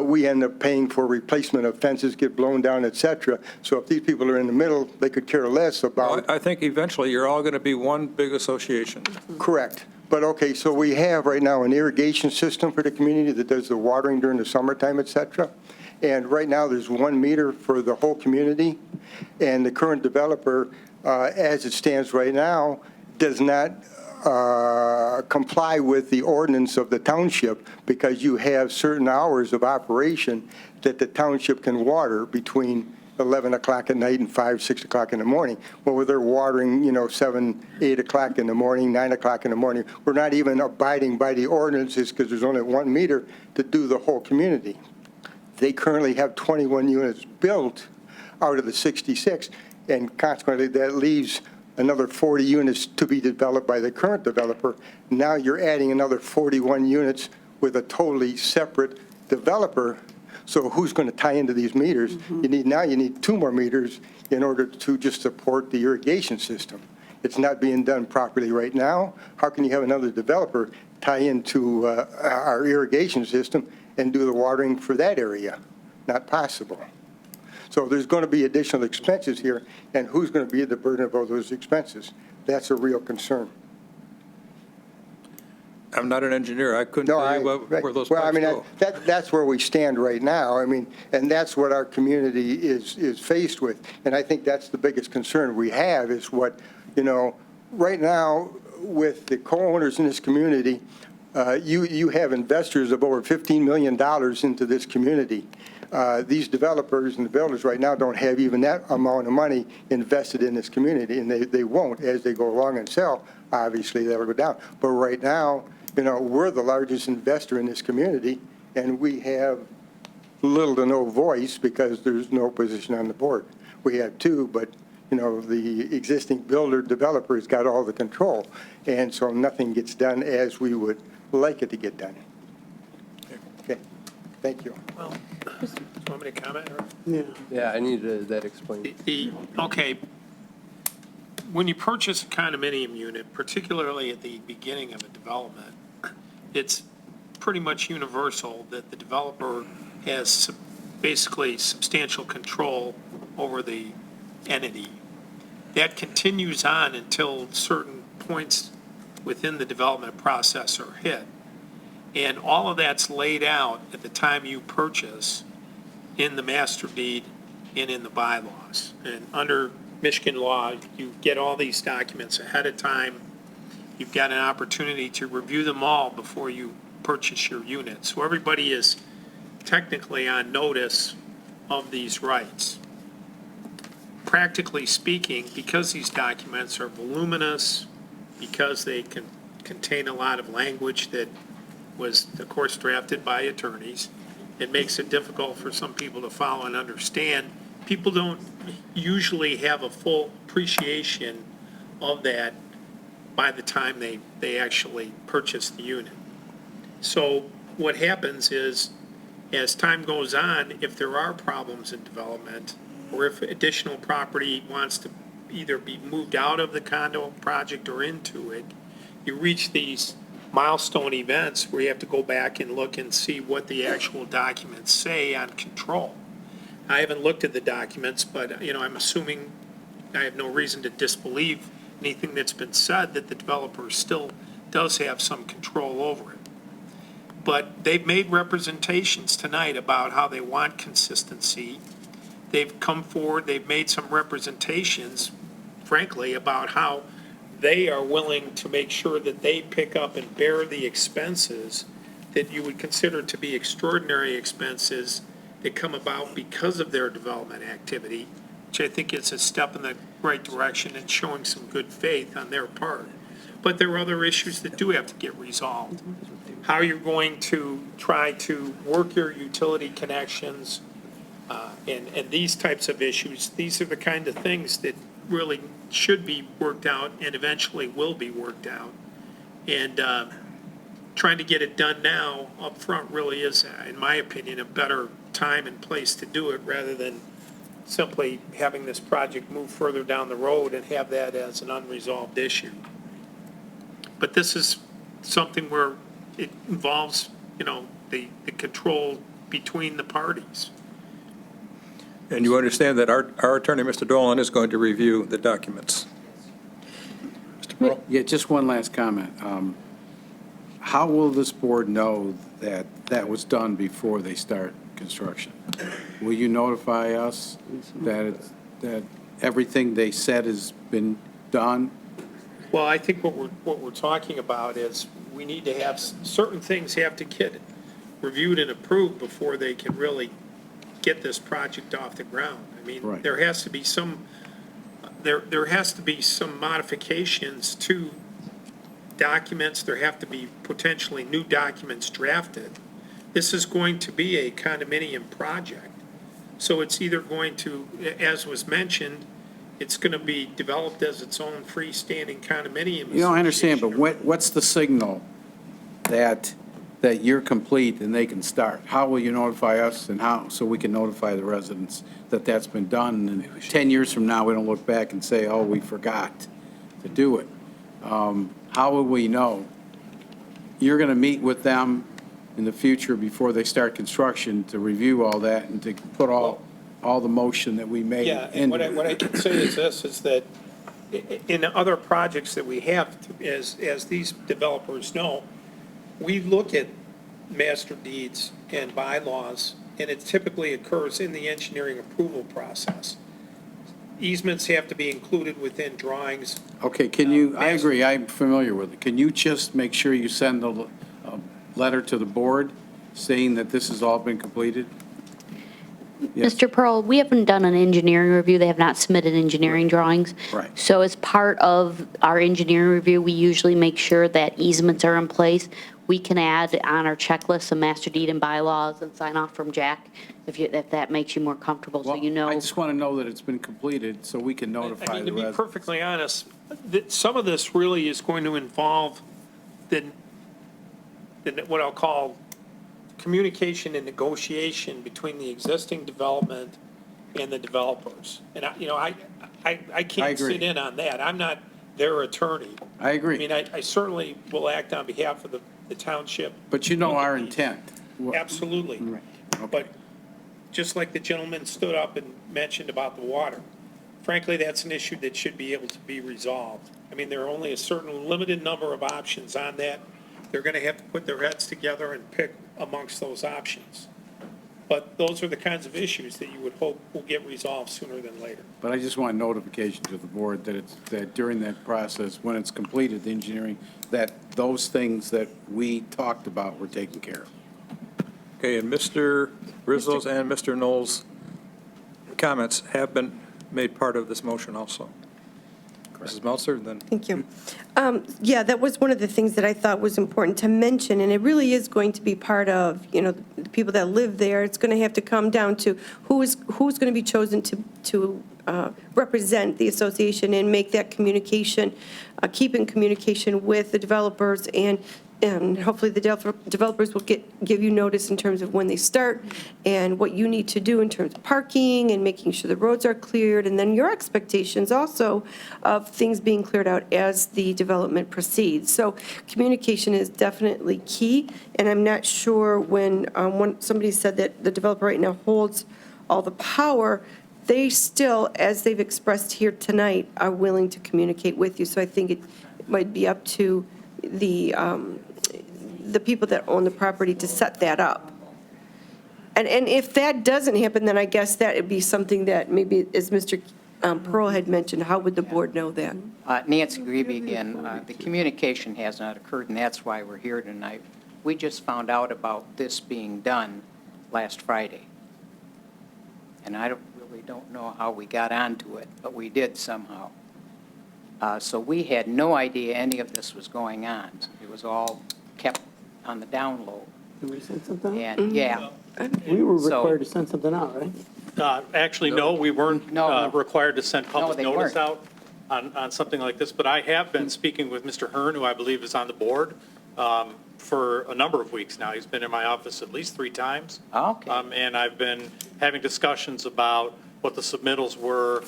We end up paying for replacement of fences, get blown down, et cetera. So if these people are in the middle, they could care less about. I think eventually you're all going to be one big association. Correct. But, okay, so we have right now an irrigation system for the community that does the watering during the summertime, et cetera. And right now, there's 1 meter for the whole community. And the current developer, as it stands right now, does not comply with the ordinance of the township, because you have certain hours of operation that the township can water between 11 o'clock at night and 5, 6 o'clock in the morning. Well, they're watering, you know, 7, 8 o'clock in the morning, 9 o'clock in the morning. We're not even abiding by the ordinances, because there's only 1 meter to do the whole community. They currently have 21 units built out of the 66, and consequently, that leaves another 40 units to be developed by the current developer. Now you're adding another 41 units with a totally separate developer. So who's going to tie into these meters? You need 2 more meters in order to just support the irrigation system. It's not being done properly right now. How can you have another developer tie into our irrigation system and do the watering for that area? Not possible. So there's going to be additional expenses here, and who's going to be the burden of all those expenses? That's a real concern. I'm not an engineer. I couldn't tell you where those pipes go. That's where we stand right now. I mean, and that's what our community is faced with. And I think that's the biggest concern we have, is what, you know, right now with the co-owners in this community, you have investors of over $15 million into this community. These developers and the builders right now don't have even that amount of money invested in this community, and they won't as they go along and sell. Obviously, that'll go down. But right now, you know, we're the largest investor in this community, and we have little to no voice because there's no position on the board. We have 2, but, you know, the existing builder developer's got all the control, and so nothing gets done as we would like it to get done. Okay, thank you. Well, do you want me to comment? Or? Yeah, I need that explained. Okay, when you purchase a condominium unit, particularly at the beginning of a development, it's pretty much universal that the developer has basically substantial control over the entity. That continues on until certain points within the development process are hit. And all of that's laid out at the time you purchase in the master deed and in the bylaws. And under Michigan law, you get all these documents ahead of time. You've got an opportunity to review them all before you purchase your unit. So everybody is technically on notice of these rights. Practically speaking, because these documents are voluminous, because they can contain a lot of language that was, of course, drafted by attorneys, it makes it difficult for some people to follow and understand. People don't usually have a full appreciation of that by the time they actually purchase the unit. So what happens is, as time goes on, if there are problems in development, or if additional property wants to either be moved out of the condo project or into it, you reach these milestone events where you have to go back and look and see what the actual documents say on control. I haven't looked at the documents, but, I'm assuming, I have no reason to disbelieve anything that's been said, that the developer still does have some control over it. But they've made representations tonight about how they want consistency. They've come forward, they've made some representations, frankly, about how they are willing to make sure that they pick up and bear the expenses that you would consider to be extraordinary expenses that come about because of their development activity, which I think is a step in the right direction and showing some good faith on their part. But there are other issues that do have to get resolved. How you're going to try to work your utility connections, and these types of issues, these are the kind of things that really should be worked out and eventually will be worked out. And trying to get it done now up front really is, in my opinion, a better time and place to do it rather than simply having this project move further down the road and have that as an unresolved issue. But this is something where it involves, the control between the parties. And you understand that our attorney, Mr. Dolan, is going to review the documents. Mr. Pearl? Yeah, just one last comment. How will this board know that that was done before they start construction? Will you notify us that everything they said has been done? Well, I think what we're talking about is we need to have, certain things have to get reviewed and approved before they can really get this project off the ground. I mean, Right. there has to be some modifications to documents. There have to be potentially new documents drafted. This is going to be a condominium project. So it's either going to, as was mentioned, it's going to be developed as its own freestanding condominium. I understand, but what's the signal that you're complete and they can start? How will you notify us, and how, so we can notify the residents that that's been done? And 10 years from now, we don't look back and say, oh, we forgot to do it. How will we know? You're going to meet with them in the future before they start construction to review all that and to put all the motion that we made. Yeah, and what I can say is this, is that in other projects that we have, as these developers know, we look at master deeds and bylaws, and it typically occurs in the engineering approval process. Easements have to be included within drawings. Okay, I agree, I'm familiar with it. Can you just make sure you send a letter to the board saying that this has all been completed? Yes. Mr. Pearl, we haven't done an engineering review. They have not submitted engineering drawings. Right. So as part of our engineering review, we usually make sure that easements are in place. We can add on our checklist some master deed and bylaws and sign off from Jack, if that makes you more comfortable, so you know. I just want to know that it's been completed so we can notify I mean, the to be residents. perfectly honest, some of this really is going to involve what I'll call communication and negotiation between the existing development and the developers. And I can't agree. sit in on that. I'm not their attorney. I agree. I mean, I certainly will act on behalf of the township. But you know our intent. Absolutely. Right. Okay. But just like the gentleman stood up and mentioned about the water, frankly, that's an issue that should be able to be resolved. I mean, there are only a certain limited number of options on that. They're going to have to put their heads together and pick amongst those options. But those are the kinds of issues that you would hope will get resolved sooner than later. But I just want notification to the board that during that process, when it's completed, the engineering, that those things that we talked about were taken care of. Okay, and Mr. Rizzo's and Mr. Knoll's comments have been made part of this motion also. Mrs. Meltzer, then. Thank you. Yeah, that was one of the things that I thought was important to mention, and it really is going to be part of, the people that live there. It's going to have to come down to who's going to be chosen to represent the association and make that communication, keep in communication with the developers, and hopefully the developers will give you notice in terms of when they start and what you need to do in terms of parking and making sure the roads are cleared, and then your expectations also of things being cleared out as the development proceeds. So communication is definitely key, and I'm not sure when somebody said that the developer right now holds all the power, they still, as they've expressed here tonight, are willing to communicate with you. So I think it might be up to the people that own the property to set that up. And if that doesn't happen, then I guess that would be something that maybe, as Mr. Pearl had mentioned, how would the board know that? Nancy Grebe again. The communication has not occurred, and that's why we're here tonight. We just found out about this being done last Friday. And I really don't know how we got onto it, but we did somehow. So we had no idea any of this was going on. It was all kept on the down low. Did we send something out? And, yeah. We were So- required to send something out, right? Actually, no, we weren't No. required to send public they notice weren't. out on something like this, but I have been speaking with Mr. Hearn, who I believe is on the board, for a number of weeks now. He's been in my office at least 3 times. Okay. And I've been having discussions about what the submittals were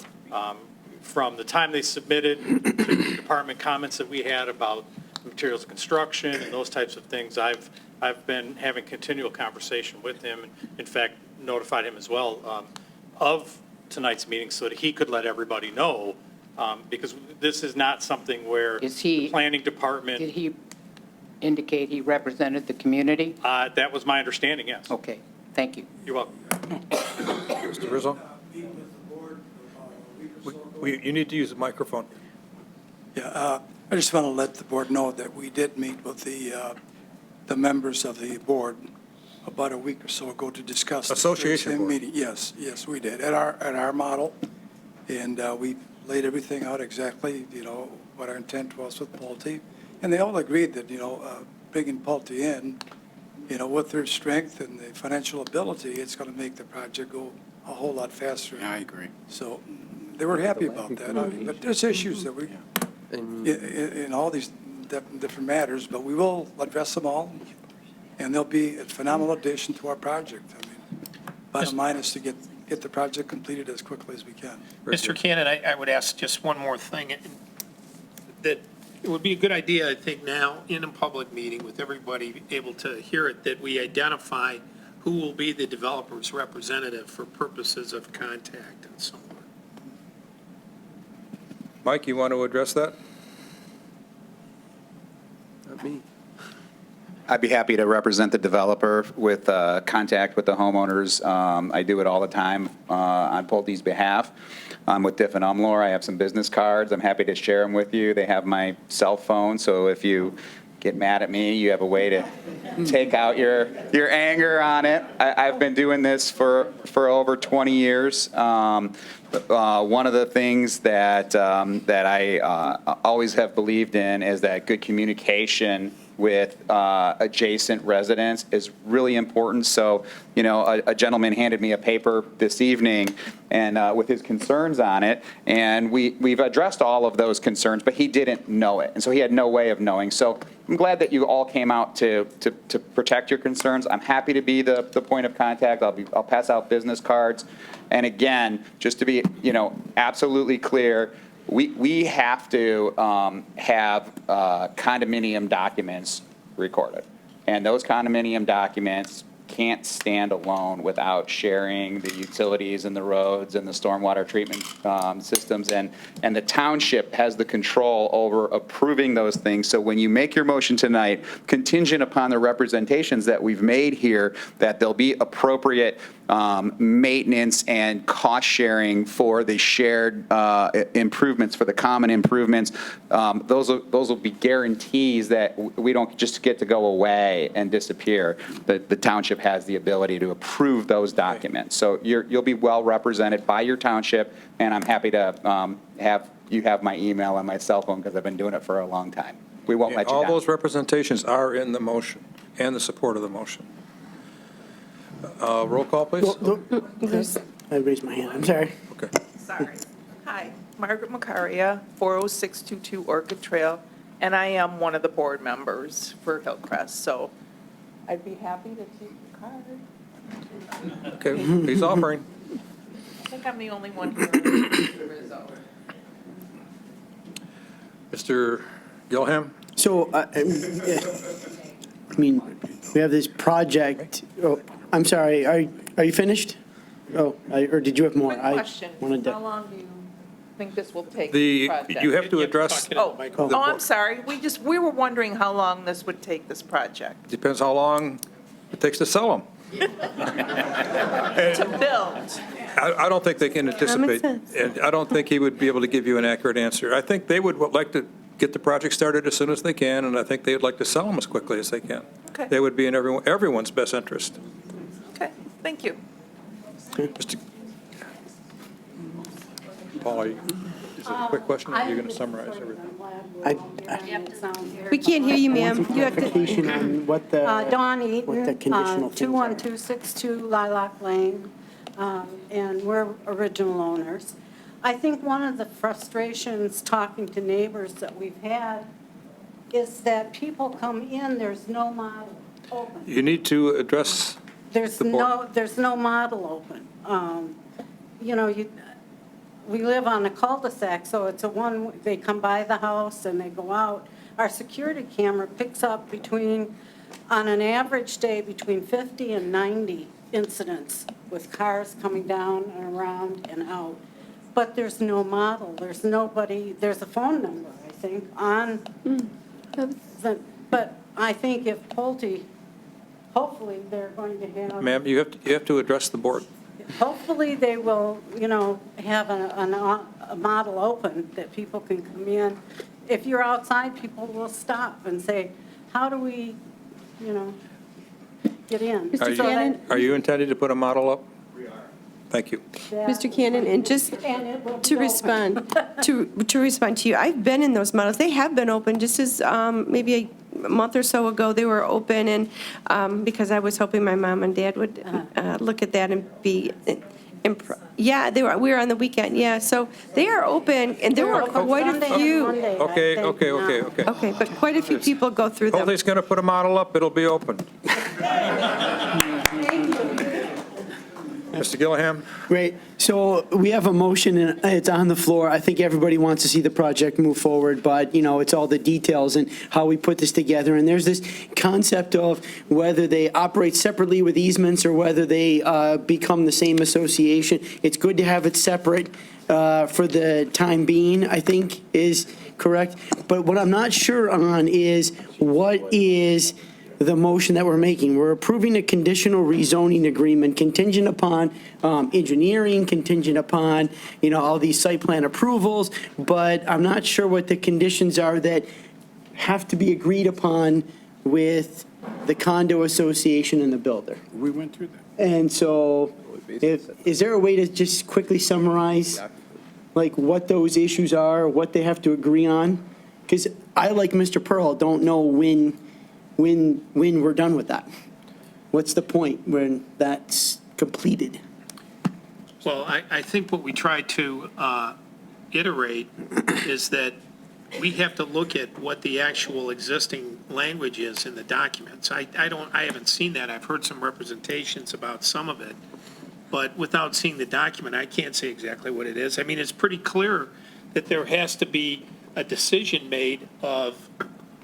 from the time they submitted to the department comments that we had about materials of construction and those types of things. I've been having continual conversation with him, and in fact, notified him as well of tonight's meeting so that he could let everybody know, because this is not something where the planning department. Did he indicate he represented the community? That was my understanding, yes. Okay, thank you. You're welcome. Mr. Rizzo? You need to use the microphone. Yeah, I just want to let the board know that we did meet with the members of the board about a week or so ago to discuss. Association the board. meeting. Yes, we did, at our model. And we laid everything out exactly, what our intent was with Pulte. And they all agreed that, bringing Pulte in, with their strength and the financial ability, it's going to make the project go a whole lot faster. I agree. So they were happy about that. But there's issues that we, in all these different matters, but we will address them all, and they'll be a phenomenal addition to our project. I mean, bottom line is to get the project completed as quickly as we can. Mr. Cannon, I would ask just one more thing, that it would be a good idea, I think, now in a public meeting with everybody able to hear it, that we identify who will be the developer's representative for purposes of contact and so on. Mike, you want to address that? Not me. I'd be happy to represent the developer with contact with the homeowners. I do it all the time on Pulte's behalf. I'm with Diffin Umlor. I have some business cards. I'm happy to share them with you. They have my cell phone, so if you get mad at me, you have a way to take out your anger on it. I've been doing this for over 20 years. One of the things that I always have believed in is that good communication with adjacent residents is really important. So, a gentleman handed me a paper this evening and with his concerns on it, and we've addressed all of those concerns, but he didn't know it, and so he had no way of knowing. So I'm glad that you all came out to protect your concerns. I'm happy to be the point of contact. I'll pass out business cards. And again, just to be, absolutely clear, we have to have condominium documents recorded. And those condominium documents can't stand alone without sharing the utilities and the roads and the stormwater treatment systems. And the township has the control over approving those things. So when you make your motion tonight, contingent upon the representations that we've made here, that there'll be appropriate maintenance and cost sharing for the shared improvements, for the common improvements. Those will be guarantees that we don't just get to go away and disappear. The township has the ability to approve those documents. So you'll be well represented by your township, and I'm happy to have you have my email and my cell phone because I've been doing it for a long time. We won't let you All down. those representations are in the motion and the support of the motion. Roll call, please. I raised my hand, I'm sorry. Okay. Sorry. Hi, Margaret Macaria, 40622 Orchid Trail, and I am one of the board members for Hillcrest, so I'd be happy to take the card. Okay, he's offering. I think I'm the only one here. in Rizzo. Mr. Gilham? So, I mean, we have this project, oh, I'm sorry, are you finished? Oh, or did you have more? Quick I question, wanted to. how long do you think this will take? The, project? you have to address, Oh, I'm sorry, we were wondering how long this would take, this project, depends how long it takes to sell them. to build. I don't think they can anticipate, sense. and I don't think he would be able to give you an accurate answer. I think they would like to get the project started as soon as they can, and I think they'd like to sell them as quickly as they can. Okay. They would be in everyone's best interest. Okay, thank you. Mr. Paul, is it a quick question, or are you going to summarize everything? We can't hear you, ma'am. You have to, Clarification on what the, Dawn what the Eaton, conditional things are. 21262 Lilac Lane, and we're original owners. I think one of the frustrations talking to neighbors that we've had is that people come in, there's no model open. You need to address There's the board. there's no model open. You know, we live on a cul-de-sac, so it's they come by the house and they go out. Our security camera picks up on an average day, between 50 and 90 incidents with cars coming down and around and out. But there's no model, there's nobody, there's a phone number, I think, on, but I think if Pulte, hopefully they're going to have. Ma'am, you have to address the board. Hopefully, they will, have a model open that people can come in. If you're outside, people will stop and say, how do we, get in? Mr. So that- Cannon? Are you intending to put a model up? We are. Thank you. Mr. Cannon, and just And it will be to open. respond, to respond to you, I've been in those models. They have been open, just as maybe a month or so ago, they were open, and because I was hoping my mom and dad would look at that and be yeah, we were on the weekend, yeah. So they are open, and there were quite a Sunday and few. Monday, I Okay, think, okay, now. okay, okay. Okay, but quite a few people go through them. Pulte's going to put a model up, it'll be open. Mr. Gilliam? Great. So we have a motion, and it's on the floor. I think everybody wants to see the project move forward, but, it's all the details and how we put this together. And there's this concept of whether they operate separately with easements or whether they become the same association. It's good to have it separate for the time being, I think, is correct. But what I'm not sure on is what is the motion that we're making. We're approving a conditional rezoning agreement contingent upon engineering, contingent upon, all these site plan approvals, but I'm not sure what the conditions are that have to be agreed upon with the condo association and the builder. We went through that. And so, is there a way to just quickly summarize, like, what those issues are, what they have to agree on? Because I, like Mr. Pearl, don't know when we're done with that. What's the point when that's completed? Well, I think what we try to iterate is that we have to look at what the actual existing language is in the documents. I haven't seen that. I've heard some representations about some of it, but without seeing the document, I can't say exactly what it is. I mean, it's pretty clear that there has to be a decision made of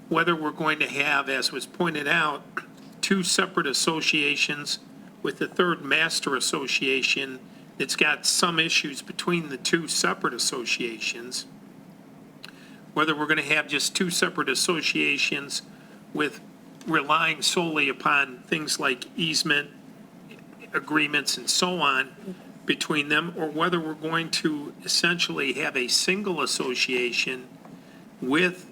whether we're going to have, as was pointed out, two separate associations with the third master association that's got some issues between the two separate associations, whether we're going to have just two separate associations with relying solely upon things like easement agreements and so on between them, or whether we're going to essentially have a single association with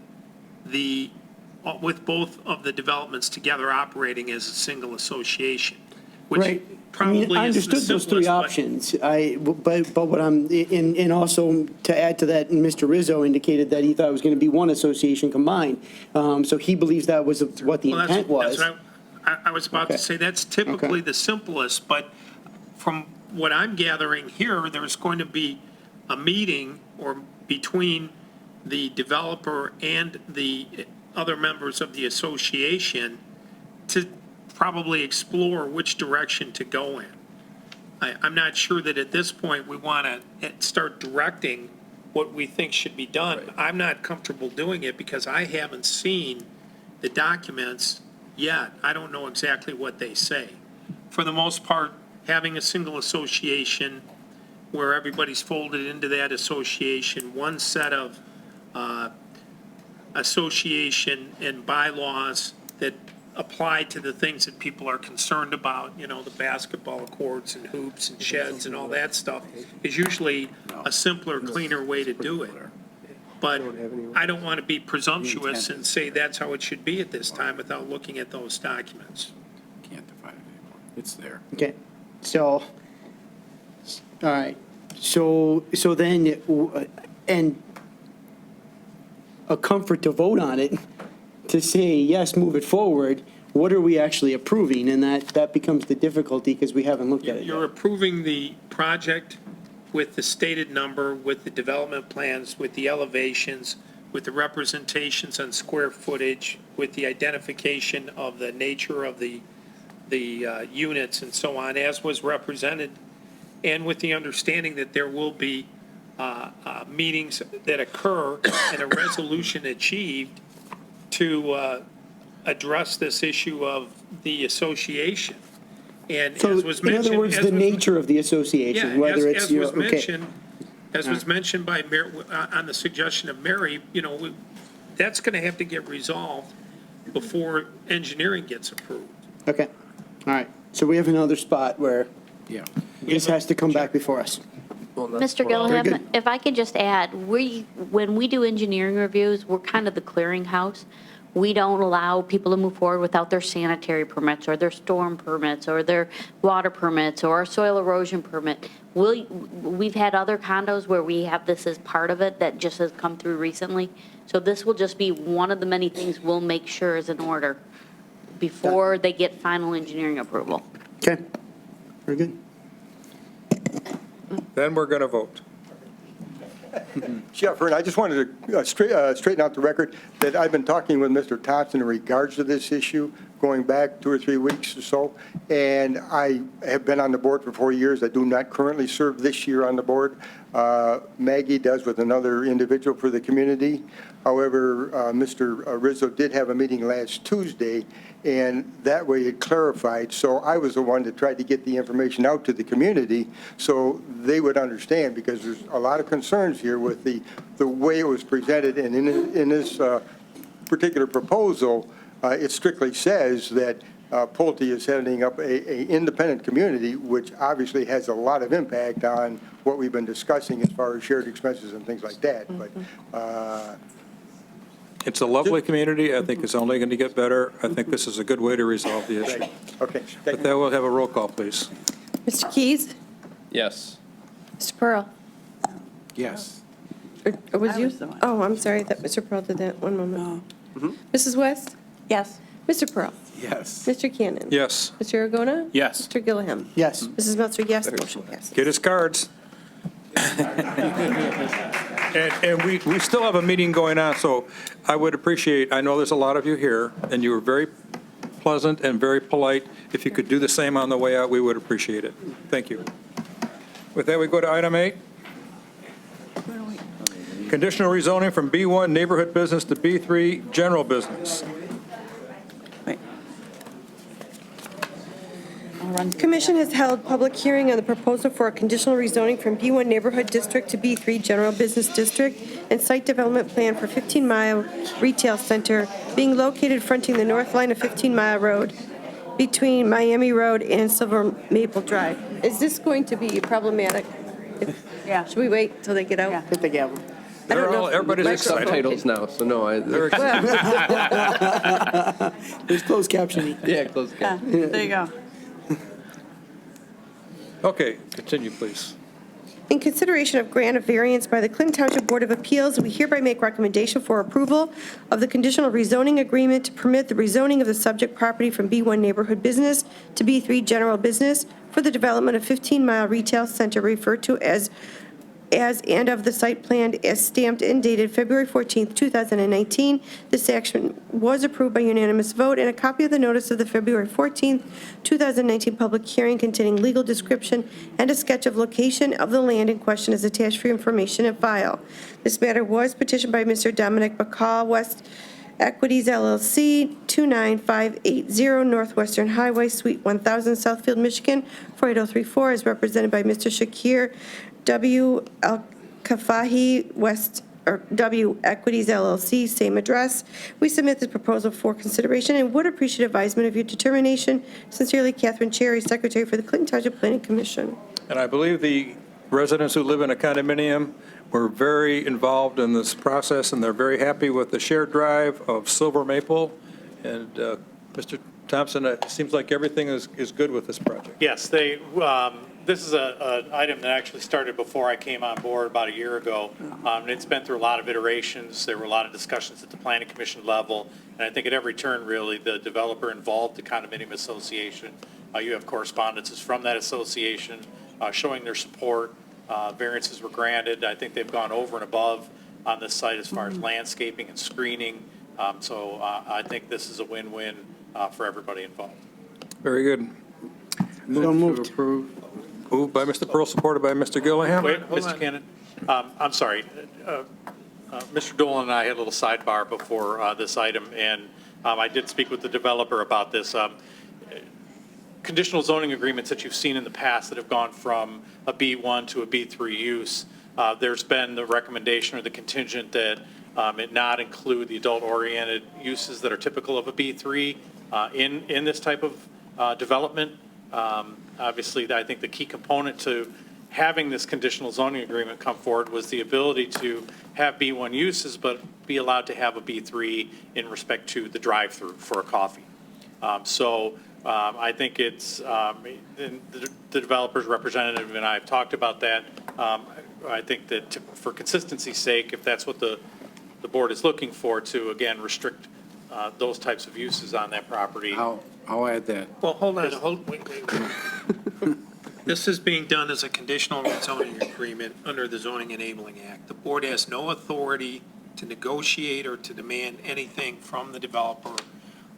both of the developments together operating as a single association, which Right. probably I is the understood those three simplest, but- options. But what and also to add to that, Mr. Rizzo indicated that he thought it was going to be one association combined. So he believes that was what the Well, intent was. That's what I was about to say. That's typically the simplest, but from what I'm gathering here, there's going to be a meeting or between the developer and the other members of the association to probably explore which direction to go in. I'm not sure that at this point we want to start directing what we think should be done. I'm not comfortable doing it because I haven't seen the documents yet. I don't know exactly what they say. For the most part, having a single association where everybody's folded into that association, one set of association and bylaws that apply to the things that people are concerned about, you know, the basketball courts and hoops and sheds and all that stuff, is usually a simpler, cleaner way to do it. But I don't want to be presumptuous and say that's how it should be at this time without looking at those documents. Can't define it anymore. It's there. Okay, so, all right, so then, and a comfort to vote on it, to say, yes, move it forward, what are we actually approving? And that becomes the difficulty because we haven't looked at it You're yet. approving the project with the stated number, with the development plans, with the elevations, with the representations on square footage, with the identification of the nature of the units and so on, as was represented, and with the understanding that there will be meetings that occur and a resolution achieved to address this issue of the association. And So, as was in mentioned. other words, as the was- nature of the association, Yeah, whether as it's, your was okay. mentioned, as was mentioned by, on the suggestion of Mary, you know, that's going to have to get resolved before engineering gets approved. Okay, all right, so we have another spot where Yeah. this has to come back before us. Mr. Very Gilliam, good. if I could just add, when we do engineering reviews, we're kind of the clearinghouse. We don't allow people to move forward without their sanitary permits or their storm permits or their water permits or a soil erosion permit. We've had other condos where we have this as part of it that just has come through recently. So this will just be one of the many things we'll make sure is in order before they get final engineering approval. Okay, very good. Then we're going to vote. Jeff Hearn, I just wanted to straighten out the record that I've been talking with Mr. Thompson in regards to this issue going back 2 or 3 weeks or so, and I have been on the board for 4 years. I do not currently serve this year on the board. Maggie does with another individual for the community. However, Mr. Rizzo did have a meeting last Tuesday, and that way it clarified. So I was the one that tried to get the information out to the community so they would understand, because there's a lot of concerns here with the way it was presented. And in this particular proposal, it strictly says that Pulte is heading up a independent community, which obviously has a lot of impact on what we've been discussing as far as shared expenses and things like that. But It's a lovely community. I think it's only going to get better. I think this is a good way to resolve the issue. okay, But that will have a roll call, please. Mr. Keys? Yes. Mr. Pearl? Yes. Or was I you? was the one. Oh, I'm sorry, I thought Mr. Pearl did that. One moment. Mrs. West? Yes. Mr. Pearl? Yes. Mr. Cannon? Yes. Mr. Argona? Yes. Mr. Gilliam? Yes. Mrs. Meltzer, yes, motion passes. Get his cards. And we still have a meeting going on, so I would appreciate, I know there's a lot of you here, and you were very pleasant and very polite. If you could do the same on the way out, we would appreciate it. Thank you. With that, we go to item 8. Conditional rezoning from B1 neighborhood business to B3 general business. Commission has held public hearing on the proposal for a conditional rezoning from B1 Neighborhood District to B3 General Business District and site development plan for 15 Mile Retail Center being located fronting the north line of 15 Mile Road between Miami Road and Silver Maple Drive. Is this going to be problematic? Yeah. Should we wait till they get out? Hit the gavel. I don't know. Everybody's excited. Subtitles now, so no, They're excited. There's closed captioning. yeah, close. There you go. Okay, continue, please. In consideration of grant of variance by the Clinton Township Board of Appeals, we hereby make recommendation for approval of the conditional rezoning agreement to permit the rezoning of the subject property from B1 Neighborhood Business to B3 General Business for the development of 15-mile retail center referred to as and of the site plan as stamped and dated February 14th, 2019. This action was approved by unanimous vote, and a copy of the notice of the February 14th, 2019 public hearing containing legal description and a sketch of location of the land in question is attached for information and file. This matter was petitioned by Mr. Dominic Bacall, West Equities LLC, 29580 Northwestern Highway, Suite 1000, Southfield, Michigan, 48034, as represented by Mr. Shakir W. Al-Kafahi, West, or W. Equities LLC, same address. We submit this proposal for consideration and would appreciate advisement of your determination. Sincerely, Catherine Cherry, Secretary for the Clinton Township Planning Commission. And I believe the residents who live in a condominium were very involved in this process, and they're very happy with the shared drive of Silver Maple. And Mr. Thompson, it seems like everything is good with this project. Yes, this is an item that actually started before I came on board about a year ago. And it's been through a lot of iterations. There were a lot of discussions at the Planning Commission level. And I think at every turn, really, the developer involved the condominium association. You have correspondences from that association showing their support. Variances were granted. I think they've gone over and above on this site as far as landscaping and screening. So I think this is a win-win for everybody involved. Very good. So moved. Moved by Mr. Pearl, supported by Mr. Gilliam. Wait, Mr. Cannon, I'm sorry. Mr. Dolan and I had a little sidebar before this item, and I did speak with the developer about this. Conditional zoning agreements that you've seen in the past that have gone from a B1 to a B3 use, there's been the recommendation or the contingent that it not include the adult-oriented uses that are typical of a B3 in this type of development. Obviously, I think the key component to having this conditional zoning agreement come forward was the ability to have B1 uses, but be allowed to have a B3 in respect to the drive-through for a coffee. I think it's, the developer's representative and I have talked about that. I think that for consistency's sake, if that's what the board is looking for, to, again, restrict those types of uses on that property. I'll add that. Well, hold on, wait. This is being done as a conditional zoning agreement under the Zoning Enabling Act. The board has no authority to negotiate or to demand anything from the developer.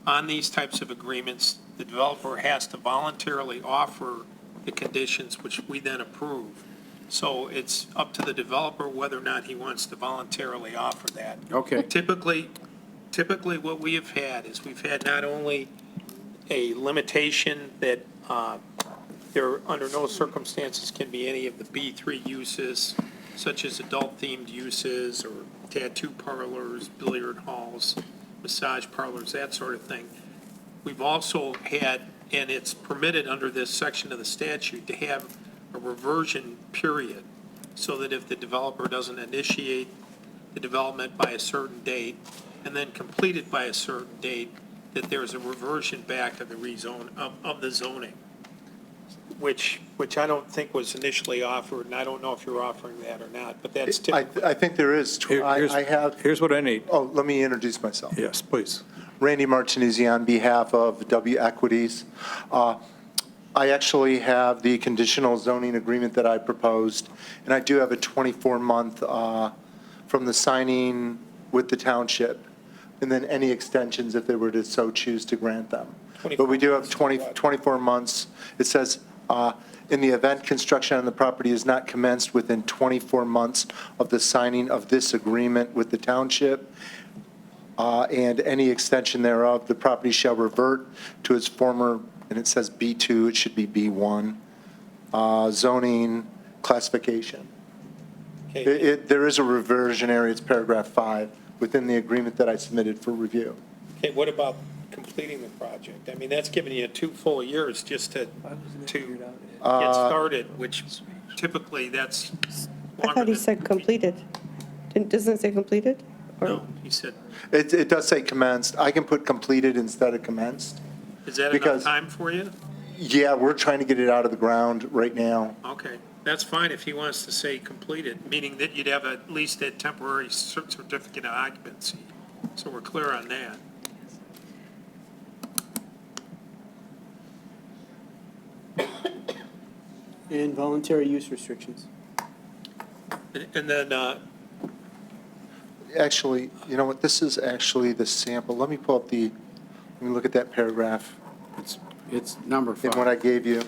On these types of agreements, the developer has to voluntarily offer the conditions which we then approve. So it's up to the developer whether or not he wants to voluntarily offer that. Okay. Typically what we have had is we've had not only a limitation that there under no circumstances can be any of the B3 uses, such as adult-themed uses or tattoo parlors, billiard halls, massage parlors, that sort of thing. We've also had, and it's permitted under this section of the statute, to have a reversion period, so that if the developer doesn't initiate the development by a certain date and then complete it by a certain date, that there's a reversion back of the rezone of the zoning, which I don't think was initially offered, and I don't know if you're offering that or not, but that's typical. I think there is. Here's what I need. Oh, let me introduce myself. Yes, please. Randy Martinuzzi on behalf of W Equities. I actually have the conditional zoning agreement that I proposed, and I do have a 24-month from the signing with the township, and then any extensions if they were to so choose to grant them. But we do have 24 months. It says, in the event construction on the property is not commenced within 24 months of the signing of this agreement with the township, and any extension thereof, the property shall revert to its former, and it says B2, it should be B1, zoning classification. There is a reversionary, it's paragraph 5, within the agreement that I submitted for review. Okay, what about completing the project? I mean, that's giving you 2 full years just to get started, which typically that's I thought he said completed. Doesn't it say completed? Or- No, he said, It does say commenced. I can put completed instead of commenced. is that enough Because- time for you? Yeah, we're trying to get it out of the ground right now. Okay, that's fine if he wants to say completed, meaning that you'd have at least a temporary certificate of occupancy. So we're clear on that. And voluntary use restrictions. And then, Actually, you know what, this is actually the sample. Let me pull up let me look at that paragraph It's number in 5. what I gave you.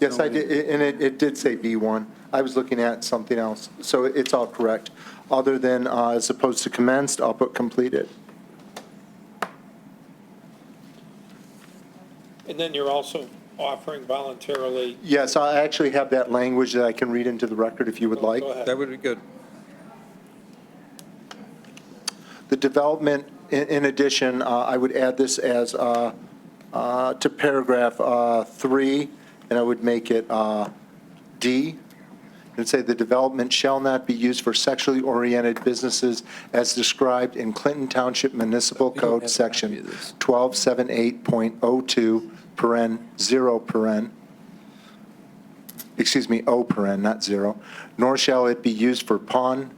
Yes, I did, and it did say B1. I was looking at something else, so it's all correct. Other than, as opposed to commenced, I'll put completed. and then you're also offering voluntarily. Yes, I actually have that language that I can read into the record if you would like. Go ahead. That would be good. The development, in addition, I would add this as to paragraph 3, and I would make it D. And say the development shall not be used for sexually oriented businesses as described in Clinton Township Municipal Code, Section 1278.02, paren, 0, paren, excuse me, O, paren, not 0, nor shall it be used for pawn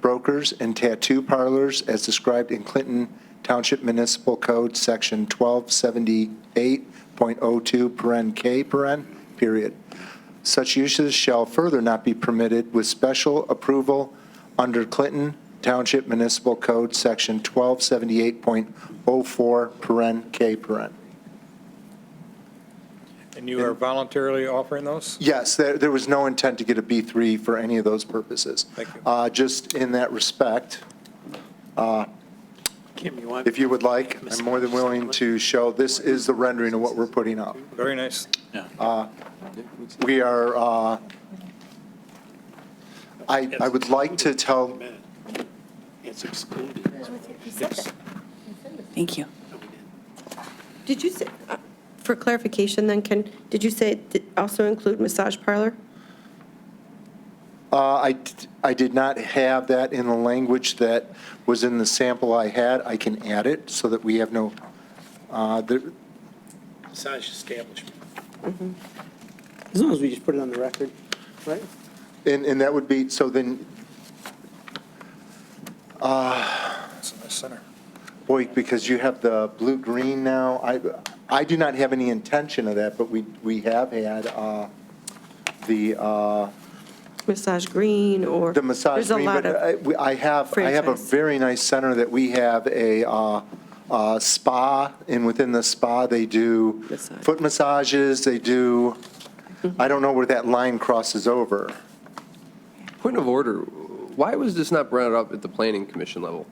brokers and tattoo parlors as described in Clinton Township Municipal Code, Section 1278.02, paren K, paren, period. Such uses shall further not be permitted with special approval under Clinton Township Municipal Code, Section 1278.04, paren K, paren. And you are voluntarily offering those? Yes, there was no intent to get a B3 for any of those purposes. Thank you. Just in that respect, Kim, you want? if you would like, I'm more than willing to show, this is the rendering of what we're putting up. Very nice. We are, I would like to tell, It's excluded. Thank you. Did you say, for clarification then, did you say it also include massage parlor? I did not have that in the language that was in the sample I had. I can add it so that we have no, Massage establishment. As long as we just put it on the record, right? and that would be, so then, It's in the center. boy, because you have the blue-green now, I do not have any intention of that, but we have had the Massage green or? the massage There's a green, lot but of I have a franchise. very nice center that we have a spa, and within the spa, they do Massage. foot massages, they do, I don't know where that line crosses over. Point of order, why was this not brought up at the planning commission level?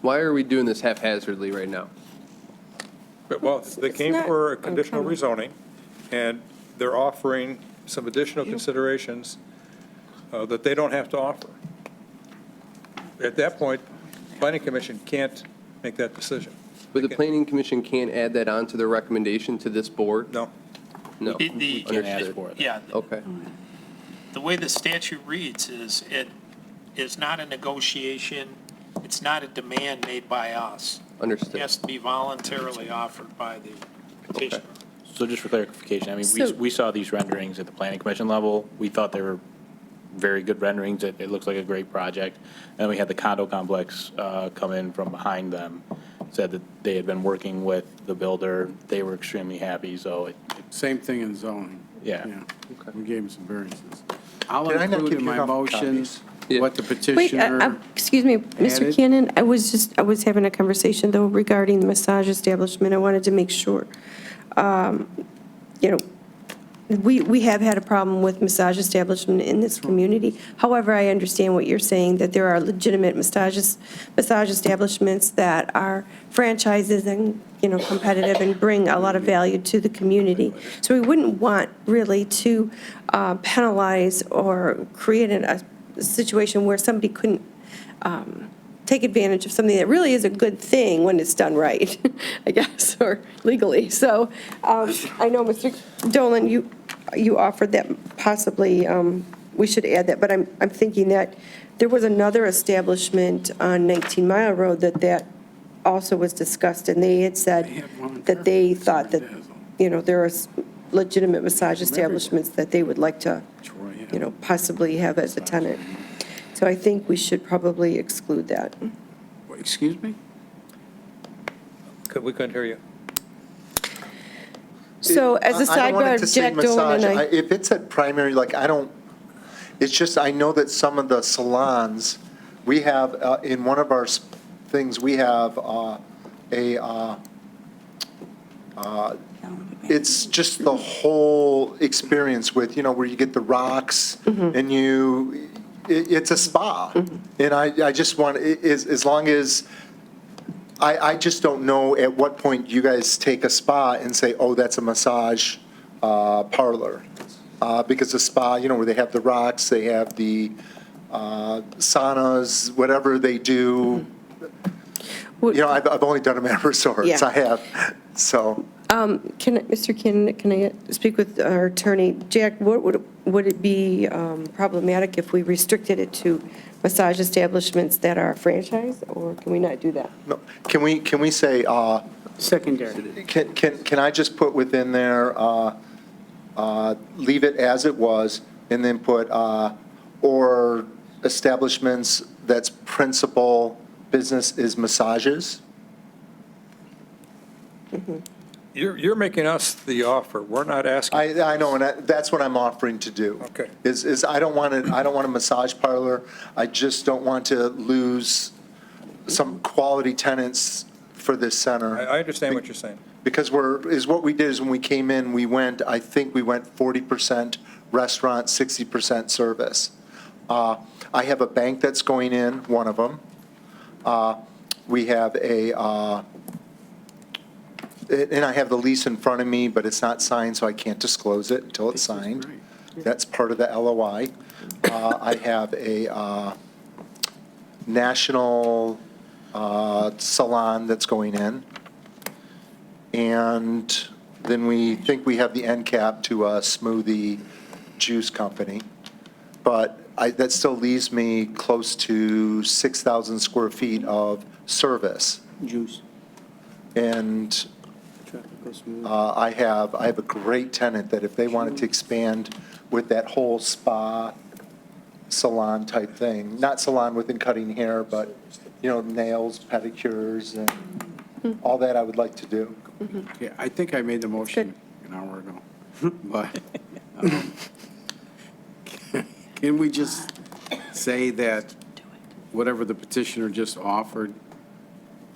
Why are we doing this haphazardly right now? Well, they came not for a conditional uncommon. rezoning, and they're offering some additional considerations that they don't have to offer. At that point, planning commission can't make that decision. But the planning commission can't add that on to their recommendation to this board? No. No. You can ask Understood. for it. Yeah, Okay. the way the statute reads is it is not a negotiation, it's not a demand made by us. It Understood. has to be voluntarily offered by the petitioner. So just for clarification, I mean, So- we saw these renderings at the planning commission level. We thought they were very good renderings. It looks like a great project. And we had the condo complex come in from behind them, said that they had been working with the builder. They were extremely happy, so Same thing in zoning. Yeah. We gave them some variances. I'll Did I not include give in you my enough motion copies? Yeah. what the Wait, petitioner, excuse me, Mr. added. Cannon, I was having a conversation though regarding the massage establishment. I wanted to make sure. You know, we have had a problem with massage establishment in this community. However, I understand what you're saying, that there are legitimate massage establishments that are franchises and, you know, competitive and bring a lot of value to the community. So we wouldn't want really to penalize or create a situation where somebody couldn't take advantage of something that really is a good thing when it's done right, I guess, or legally. So I know, Mr. Dolan, you offered that possibly we should add that, but I'm thinking that there was another establishment on 19 Mile Road that also was discussed, and they had said that they thought that, there are legitimate massage establishments that they would like to, possibly have as a tenant. So I think we should probably exclude that. Excuse me? We couldn't hear you. So as a I don't want it sidebar, to say Jack Dolan and massage. If it's at primary, it's just, I know that some of the salons, we have, in one of our things, we have it's just the whole experience with, where you get the rocks and it's a spa. And I just want, as long as, I just don't know at what point you guys take a spa and say, oh, that's a massage parlor. Because the spa, where they have the rocks, they have the saunas, whatever they do. I've only done them at resorts. Yeah. I have, so. Mr. Cannon, can I speak with our attorney? Jack, would it be problematic if we restricted it to massage establishments that are franchised, or can we not do that? No, can we say, Secondary. can I just put within there, leave it as it was, and then put, or establishments that's principal business is massages? You're making us the offer. We're not asking. I know, and that's what I'm offering to do. Okay. Is I don't want a massage parlor. I just don't want to lose some quality tenants for this center. I understand what you're saying. Because what we did is when we came in, I think we went 40% restaurant, 60% service. I have a bank that's going in, one of them. We have and I have the lease in front of me, but it's not signed, so I can't disclose it until it's signed. That's part of the LOI. I have a national salon that's going in. And then we think we have the end cap to a smoothie juice company. But that still leaves me close to 6,000 square feet of service. Juice. And I have a great tenant that if they wanted to expand with that whole spa salon type thing, not salon within cutting hair, but, nails, pedicures, and all that I would like to do. Yeah, I think I made the motion an hour ago. But can we just say that whatever the petitioner just offered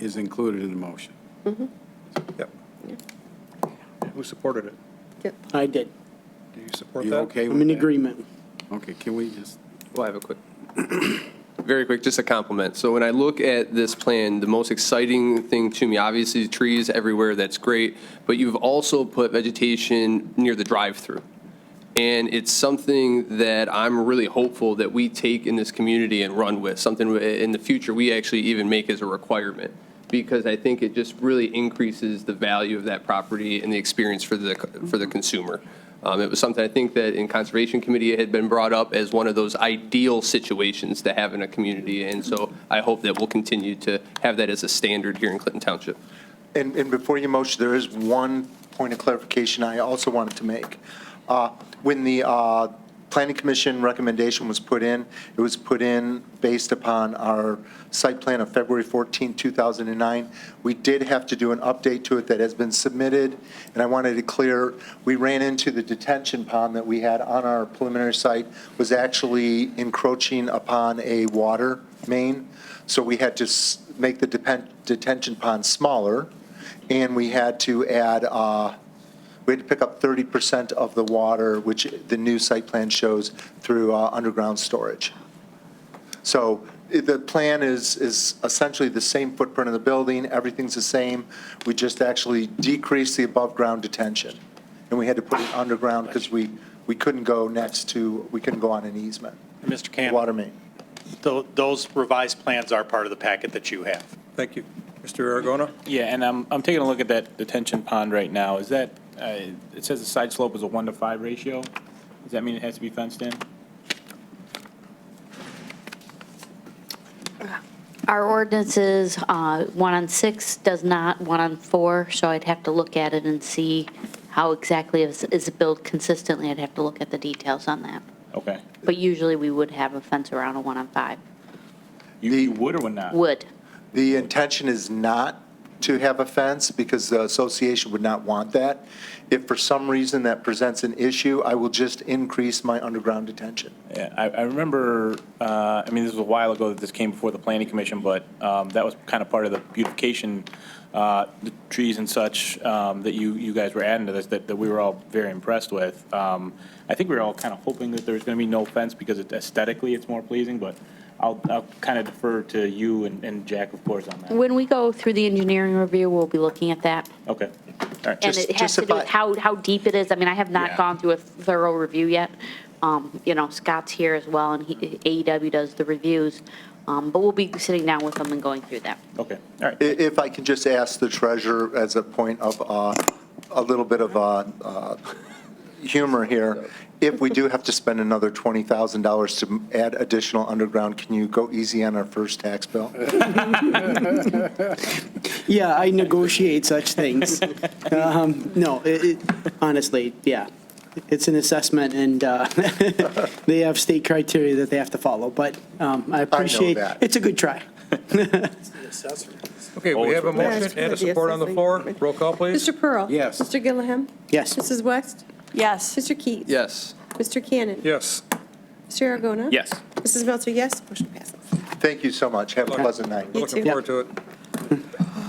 is included in the motion? Yep. Who supported it? I did. Do you support You that? okay with I'm in that? agreement. Okay, can we just, Well, I have a quick, very quick, just a compliment. So when I look at this plan, the most exciting thing to me, obviously trees everywhere, that's great, but you've also put vegetation near the drive-through. And it's something that I'm really hopeful that we take in this community and run with, something in the future we actually even make as a requirement, because I think it just really increases the value of that property and the experience for the consumer. It was something I think that in Conservation Committee it had been brought up as one of those ideal situations to have in a community, and so I hope that we'll continue to have that as a standard here in Clinton Township. And before you motion, there is one point of clarification I also wanted to make. When the Planning Commission recommendation was put in, it was put in based upon our site plan of February 14, 2009. We did have to do an update to it that has been submitted, and I wanted to clear, we ran into the detention pond that we had on our preliminary site was actually encroaching upon a water main, so we had to make the detention pond smaller, and we had to add we had to pick up 30% of the water, which the new site plan shows, through underground storage. So the plan is essentially the same footprint of the building, everything's the same. We just actually decreased the above-ground detention. And we had to put it underground because we couldn't go we couldn't go on an easement. Mr. Cannon, Water main. those revised plans are part of the packet that you have. Thank you. Mr. Aragona? Yeah, and I'm taking a look at that detention pond right now. Is that, it says the side slope is a 1-to-5 ratio? Does that mean it has to be fenced in? Our ordinance is 1 on 6, does not 1 on 4, so I'd have to look at it and see how exactly is it built consistently. I'd have to look at the details on that. Okay. But usually we would have a fence around a 1 on 5. You would or would not? Would. The intention is not to have a fence because the association would not want that. If for some reason that presents an issue, I will just increase my underground detention. Yeah, I remember, I mean, this was a while ago that this came before the planning commission, but that was kind of part of the beautification, the trees and such that you guys were adding to this, that we were all very impressed with. I think we were all kind of hoping that there was going to be no fence because aesthetically it's more pleasing, but I'll kind of defer to you and Jack, of course, on that. When we go through the engineering review, we'll be looking at that. Okay. All right. And it has to do with how deep it is. I mean, I have not gone through a thorough review yet. You know, Scott's here as well, and AEW does the reviews. But we'll be sitting down with them and going through that. Okay, all right. If I can just ask the treasurer as a point of a little bit of humor here, if we do have to spend another $20,000 to add additional underground, can you go easy on our first tax bill? Yeah, I negotiate such things. No, honestly, yeah. It's an assessment, and they have state criteria that they have to follow, but I appreciate, that. it's a good try. Okay, we have a Yeah, motion it's and a good idea, support on the floor. something. Roll call, please. Mr. Pearl? Yes. Mr. Gilliam? Yes. Mrs. West? Yes. Mr. Keys? Yes. Mr. Cannon? Yes. Mr. Aragona? Yes. Mrs. Melter, yes. Motion passes. Thank you so much. Have a pleasant night. You Looking too. forward to it.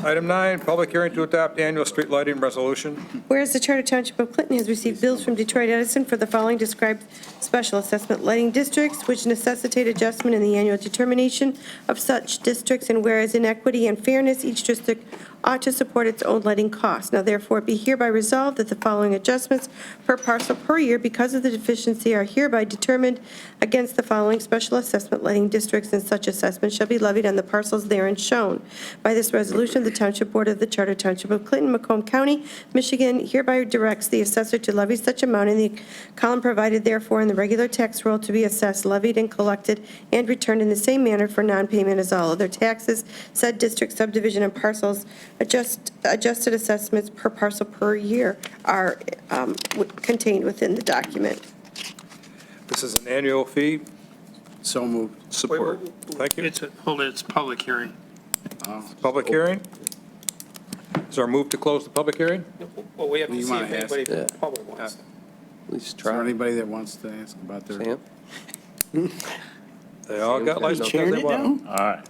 Item 9, public hearing to adopt annual street lighting resolution. Whereas the Charter Township of Clinton has received bills from Detroit Edison for the following described special assessment lighting districts, which necessitate adjustment in the annual determination of such districts, and whereas in equity and fairness, each district ought to support its own lighting costs. Now therefore be hereby resolved that the following adjustments per parcel per year because of the deficiency are hereby determined against the following special assessment lighting districts, and such assessment shall be levied on the parcels therein shown. By this resolution, the Township Board of the Charter Township of Clinton, Macomb County, Michigan hereby directs the assessor to levy such amount in the column provided therefore in the regular tax roll to be assessed, levied, and collected and returned in the same manner for non-payment as all other taxes. Said district subdivision and parcels adjusted assessments per parcel per year are contained within the document. This is an annual fee. So moved. Support. Thank you. Hold it, it's a public hearing. Public hearing. Is there a move to close the public hearing? Well, we have to You see wanna if ask? anybody from the public wants. At least Is there try. anybody that wants to ask about their? Sam? They all got license because Tearing they it want them. down? All right.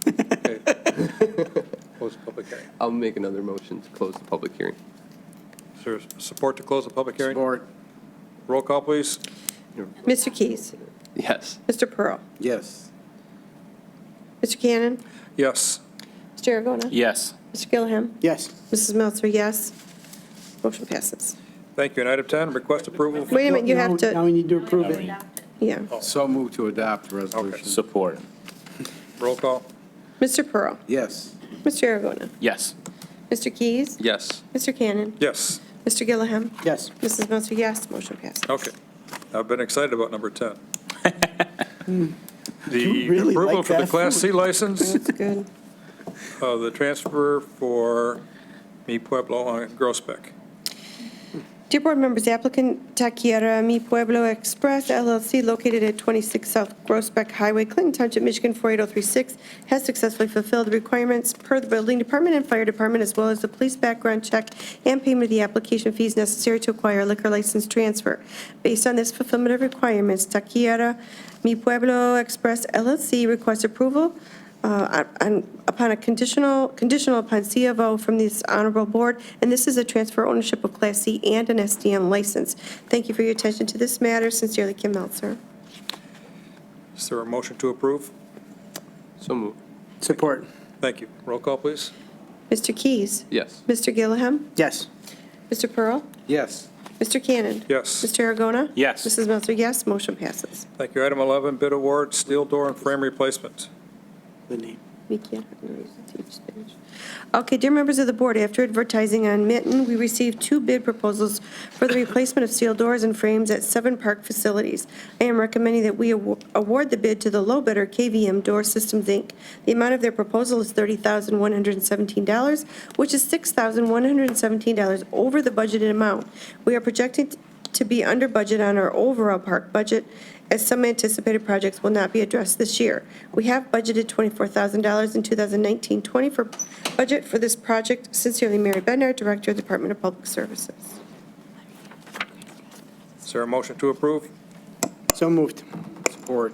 Okay. Close the public hearing. I'll make another motion to close the public hearing. Is there support to close the public hearing? Support. Roll call, please. Mr. Keys? Yes. Mr. Pearl? Yes. Mr. Cannon? Yes. Mr. Aragona? Yes. Mr. Gilliam? Yes. Mrs. Melter, yes. Motion passes. Thank you. And item 10, request approval. Wait a minute, you have Now to, we need to approve it. yeah. So moved to adopt the resolution. Support. Roll call. Mr. Pearl? Yes. Mr. Aragona? Yes. Mr. Keys? Yes. Mr. Cannon? Yes. Mr. Gilliam? Yes. Mrs. Melter, yes. Motion passes. Okay. I've been excited about number 10. You The really approval like for the that Class food. C license, That's good. the transfer for Mi Pueblo on Groesbeck. Dear Board members, applicant Taquiera Mi Pueblo Express LLC located at 26 South Groesbeck Highway, Clinton Township, Michigan 48036, has successfully fulfilled the requirements per the Building Department and Fire Department, as well as the police background check and payment of the application fees necessary to acquire a liquor license transfer. Based on this fulfillment of requirements, Taquiera Mi Pueblo Express LLC requests approval upon a conditional upon C of O from this honorable board, and this is a transfer ownership of Class C and an SDM license. Thank you for your attention to this matter. Sincerely, Kim Meltzer. Is there a motion to approve? So moved. Support. Thank you. Roll call, please. Mr. Keys? Yes. Mr. Gilliam? Yes. Mr. Pearl? Yes. Mr. Cannon? Yes. Mr. Aragona? Yes. Mrs. Meltzer, yes. Motion passes. Thank you. Item 11, bid award, steel door and frame replacement. The name. We can't teach Spanish. Okay, dear members of the board, after advertising on Mitten, we received 2 bid proposals for the replacement of steel doors and frames at 7 park facilities. I am recommending that we award the bid to the low bidder, KVM Door Systems, Inc. The amount of their proposal is $30,117, which is $6,117 over the budgeted amount. We are projecting to be under budget on our overall park budget, as some anticipated projects will not be addressed this year. We have budgeted $24,000 in 2019-20 for budget for this project. Sincerely, Mary Bednar, Director of the Department of Public Services. Is there a motion to approve? So moved. Support.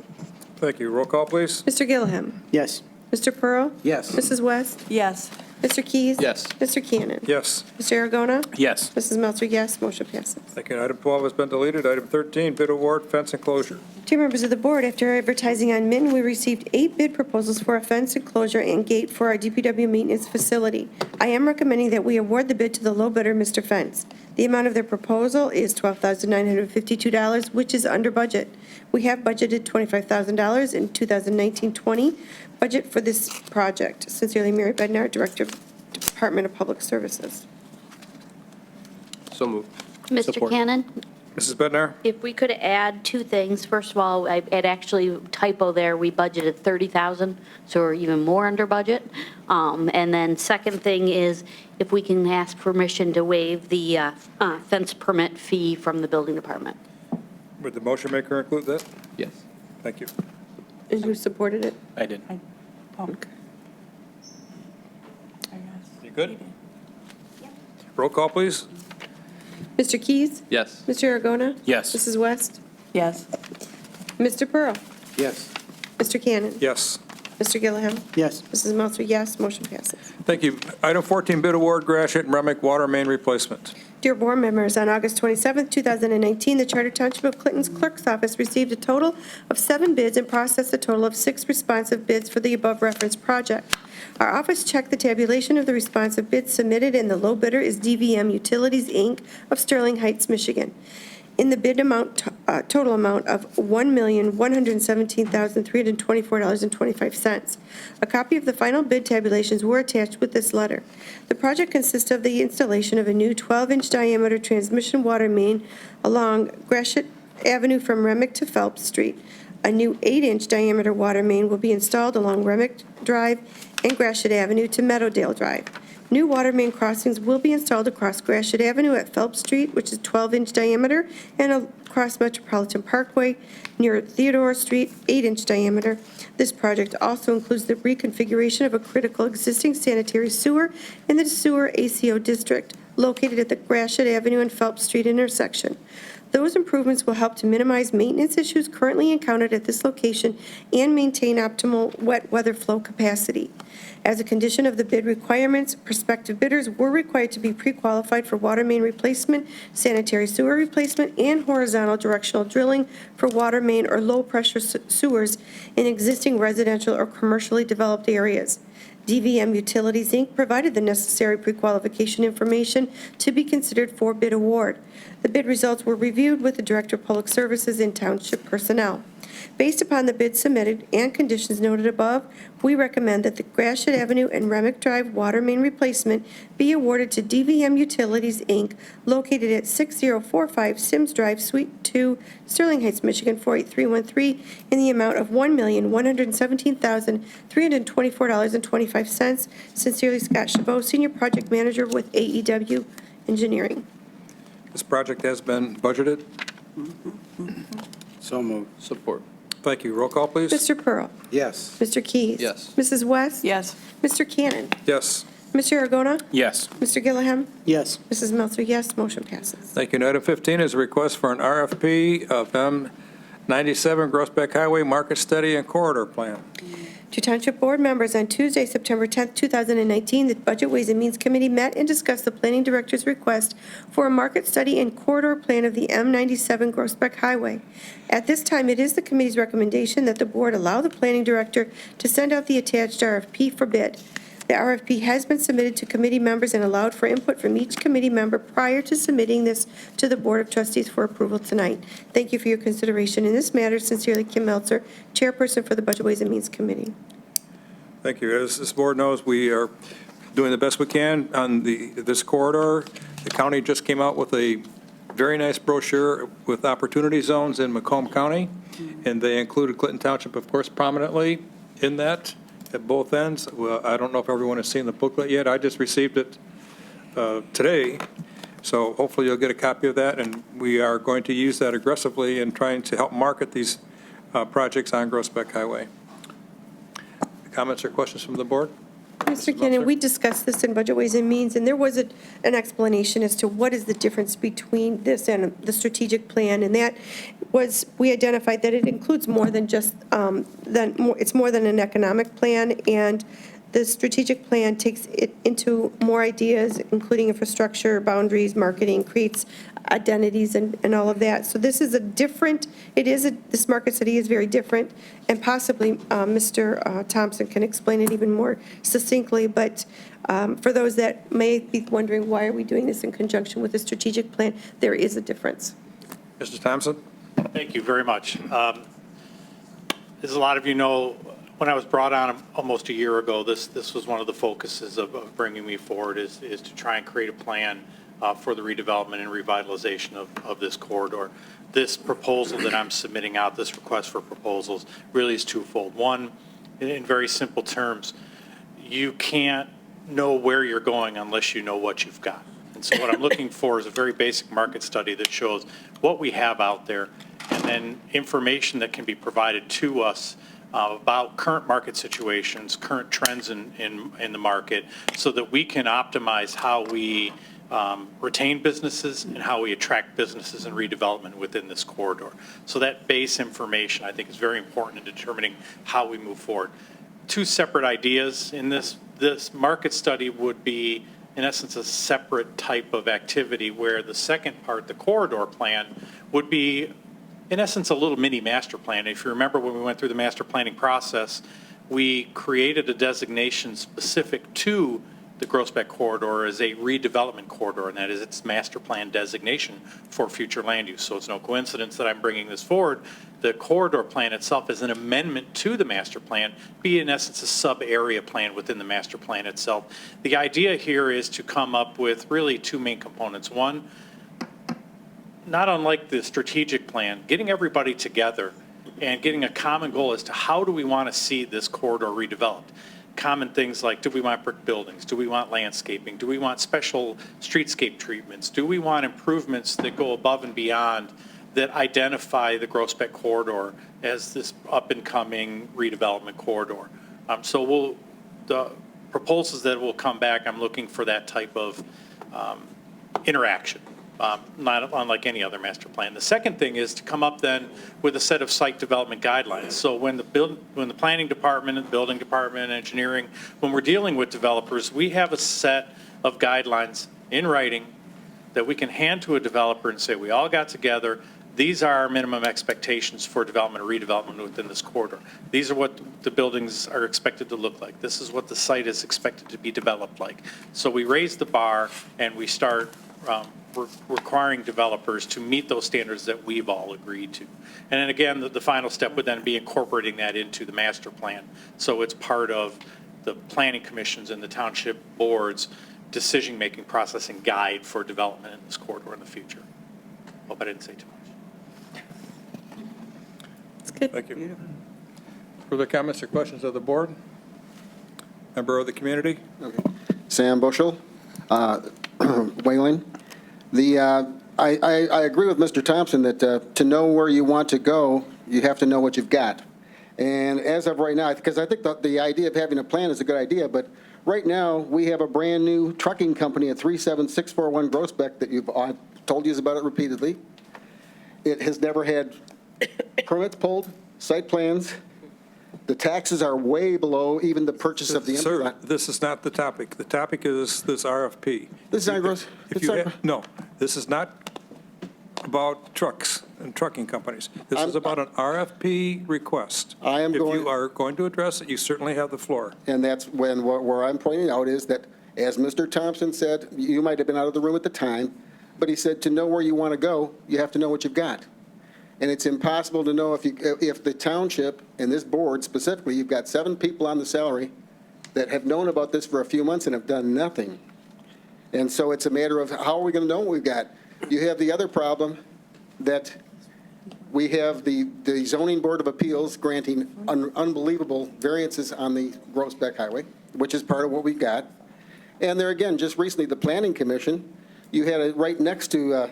Thank you. Roll call, please. Mr. Gilliam. Yes. Mr. Pearl. Yes. Mrs. West. Yes. Mr. Keys. Yes. Mr. Cannon. Yes. Mr. Aragona. Yes. Mrs. Melter, yes. Motion passes. Thank you. Item 12 has been deleted. Item 13, bid award, fence enclosure. Dear members of the board, after advertising on Mitten, we received 8 bid proposals for a fence enclosure and gate for our DPW maintenance facility. I am recommending that we award the bid to the low bidder, Mr. Fence. The amount of their proposal is $12,952, which is under budget. We have budgeted $25,000 in 2019-20 budget for this project. Sincerely, Mary Bednar, Director of Department of Public Services. So moved. Mr. Cannon? Mrs. Bednar? If we could add 2 things. First of all, I had actually typo there. We budgeted 30,000, so we're even more under budget. And then second thing is if we can ask permission to waive the fence permit fee from the building department. Would the motion maker include that? Yes. Thank you. And who supported it? I did. Okay. You good? Roll call, please. Mr. Keys? Yes. Mr. Aragona? Yes. Mrs. West? Yes. Mr. Pearl? Yes. Mr. Cannon? Yes. Mr. Gilliam? Yes. Mrs. Melter, yes. Motion passes. Thank you. Item 14, bid award, Gratiot and Remick water main replacement. Dear board members, on August 27, 2019, the Charter Township of Clinton's Clerk's Office received a total of 7 bids and processed a total of 6 responsive bids for the above referenced project. Our office checked the tabulation of the responsive bids submitted, and the low bidder is DVM Utilities, Inc. of Sterling Heights, Michigan. In the bid amount, total amount of $1,117,324.25. A copy of the final bid tabulations were attached with this letter. The project consists of the installation of a new 12-inch diameter transmission water main along Gratiot Avenue from Remick to Phelps Street. A new 8-inch diameter water main will be installed along Remick Drive and Gratiot Avenue to Meadowdale Drive. New water main crossings will be installed across Gratiot Avenue at Phelps Street, which is 12-inch diameter, and across Metropolitan Parkway near Theodore Street, 8-inch diameter. This project also includes the reconfiguration of a critical existing sanitary sewer in the sewer ACO district located at the Gratiot Avenue and Phelps Street intersection. Those improvements will help to minimize maintenance issues currently encountered at this location and maintain optimal wet weather flow capacity. As a condition of the bid requirements, prospective bidders were required to be pre-qualified for water main replacement, sanitary sewer replacement, and horizontal directional drilling for water main or low-pressure sewers in existing residential or commercially developed areas. DVM Utilities, Inc. provided the necessary pre-qualification information to be considered for bid award. The bid results were reviewed with the Director of Public Services and Township personnel. Based upon the bid submitted and conditions noted above, we recommend that the Gratiot Avenue and Remick Drive water main replacement be awarded to DVM Utilities, Inc., located at 6045 Sims Drive, Suite 2, Sterling Heights, Michigan, 48313, in the amount of $1,117,324.25. Sincerely, Scott Chabot, Senior Project Manager with AEW Engineering. This project has been budgeted. So moved. Support. Thank you. Roll call, please. Mr. Pearl. Yes. Mr. Keys. Yes. Mrs. West. Yes. Mr. Cannon. Yes. Mr. Aragona. Yes. Mr. Gilliam. Yes. Mrs. Melter, yes. Motion passes. Thank you. And item 15 is a request for an RFP of M97 Groesbeck Highway Market Study and Corridor Plan. To Township Board members, on Tuesday, September 10th, 2019, the Budget Ways and Means Committee met and discussed the Planning Director's request for a market study and corridor plan of the M97 Groesbeck Highway. At this time, it is the committee's recommendation that the board allow the Planning Director to send out the attached RFP for bid. The RFP has been submitted to committee members and allowed for input from each committee member prior to submitting this to the Board of Trustees for approval tonight. Thank you for your consideration in this matter. Sincerely, Kim Meltzer, Chairperson for the Budget Ways and Means Committee. Thank you. As this board knows, we are doing the best we can on this corridor. The county just came out with a very nice brochure with opportunity zones in Macomb County, and they included Clinton Township, of course, prominently in that at both ends. Well, I don't know if everyone has seen the booklet yet. I just received it today, so hopefully you'll get a copy of that, and we are going to use that aggressively in trying to help market these projects on Groesbeck Highway. Comments or questions from the board? Mr. Cannon, we discussed this in Budget Ways and Means, and there was an explanation as to what is the difference between this and the strategic plan, and that was, we identified that it includes more than just, it's more than an economic plan, and the strategic plan takes it into more ideas, including infrastructure, boundaries, marketing, creates identities and all of that. So this is a different, this Market Study is very different, and possibly Mr. Thompson can explain it even more succinctly, but for those that may be wondering why are we doing this in conjunction with the strategic plan, there is a difference. Mr. Thompson? Thank you very much. As a lot of you know, when I was brought on almost a year ago, this was one of the focuses of bringing me forward is to try and create a plan for the redevelopment and revitalization of this corridor. This proposal that I'm submitting out, this request for proposals, really is twofold. One, in very simple terms, you can't know where you're going unless you know what you've got. And so what I'm looking for is a very basic market study that shows what we have out there, and then information that can be provided to us about current market situations, current trends in the market, so that we can optimize how we retain businesses and how we attract businesses and redevelopment within this corridor. So that base information, I think, is very important in determining how we move forward. Two separate ideas in this. This market study would be, in essence, a separate type of activity, where the second part, the corridor plan, would be in essence, a little mini master plan. If you remember when we went through the master planning process, we created a designation specific to the Groesbeck corridor as a redevelopment corridor, and that is its master plan designation for future land use. So it's no coincidence that I'm bringing this forward. The corridor plan itself is an amendment to the master plan, be in essence a sub-area plan within the master plan itself. The idea here is to come up with really two main components. One, not unlike the strategic plan, getting everybody together and getting a common goal as to how do we want to see this corridor redeveloped. Common things like, do we want brick buildings? Do we want landscaping? Do we want special streetscape treatments? Do we want improvements that go above and beyond that identify the Groesbeck corridor as this up-and-coming redevelopment corridor? So the proposals that will come back, I'm looking for that type of interaction. Not unlike any other master plan. The second thing is to come up then with a set of site development guidelines. So when the planning department, and building department, engineering, when we're dealing with developers, we have a set of guidelines in writing that we can hand to a developer and say, we all got together, these are our minimum expectations for development or redevelopment within this corridor. These are what the buildings are expected to look like. This is what the site is expected to be developed like. So we raise the bar and we start requiring developers to meet those standards that we've all agreed to. And then again, the final step would then be incorporating that into the master plan. So it's part of the planning commissions and the township boards' decision-making process and guide for development in this corridor in the future. Hope I didn't say too much. That's good. Thank you. Further comments or questions of the board? Member of the community? Okay. Sam Bushel, Wayland. I agree with Mr. Thompson that to know where you want to go, you have to know what you've got. And as of right now, because I think the idea of having a plan is a good idea, but right now we have a brand-new trucking company at 37641 Groesbeck that I've told you about it repeatedly. It has never had permits pulled, site plans. The taxes are way below even the purchase of the empty Sir, lot. this is not the topic. The topic is this RFP. This is not gross. No, this is not about trucks and trucking companies. This is about an RFP request. If you are going to address it, you certainly have the floor. And that's where I'm pointing out is that, as Mr. Thompson said, you might have been out of the room at the time, but he said to know where you want to go, you have to know what you've got. And it's impossible to know if the township and this board specifically, you've got 7 people on the salary that have known about this for a few months and have done nothing. And so it's a matter of how are we going to know what we've got? You have the other problem that we have the zoning board of appeals granting unbelievable variances on the Groesbeck Highway, which is part of what we've got. And there again, just recently, the planning commission, you had it right next to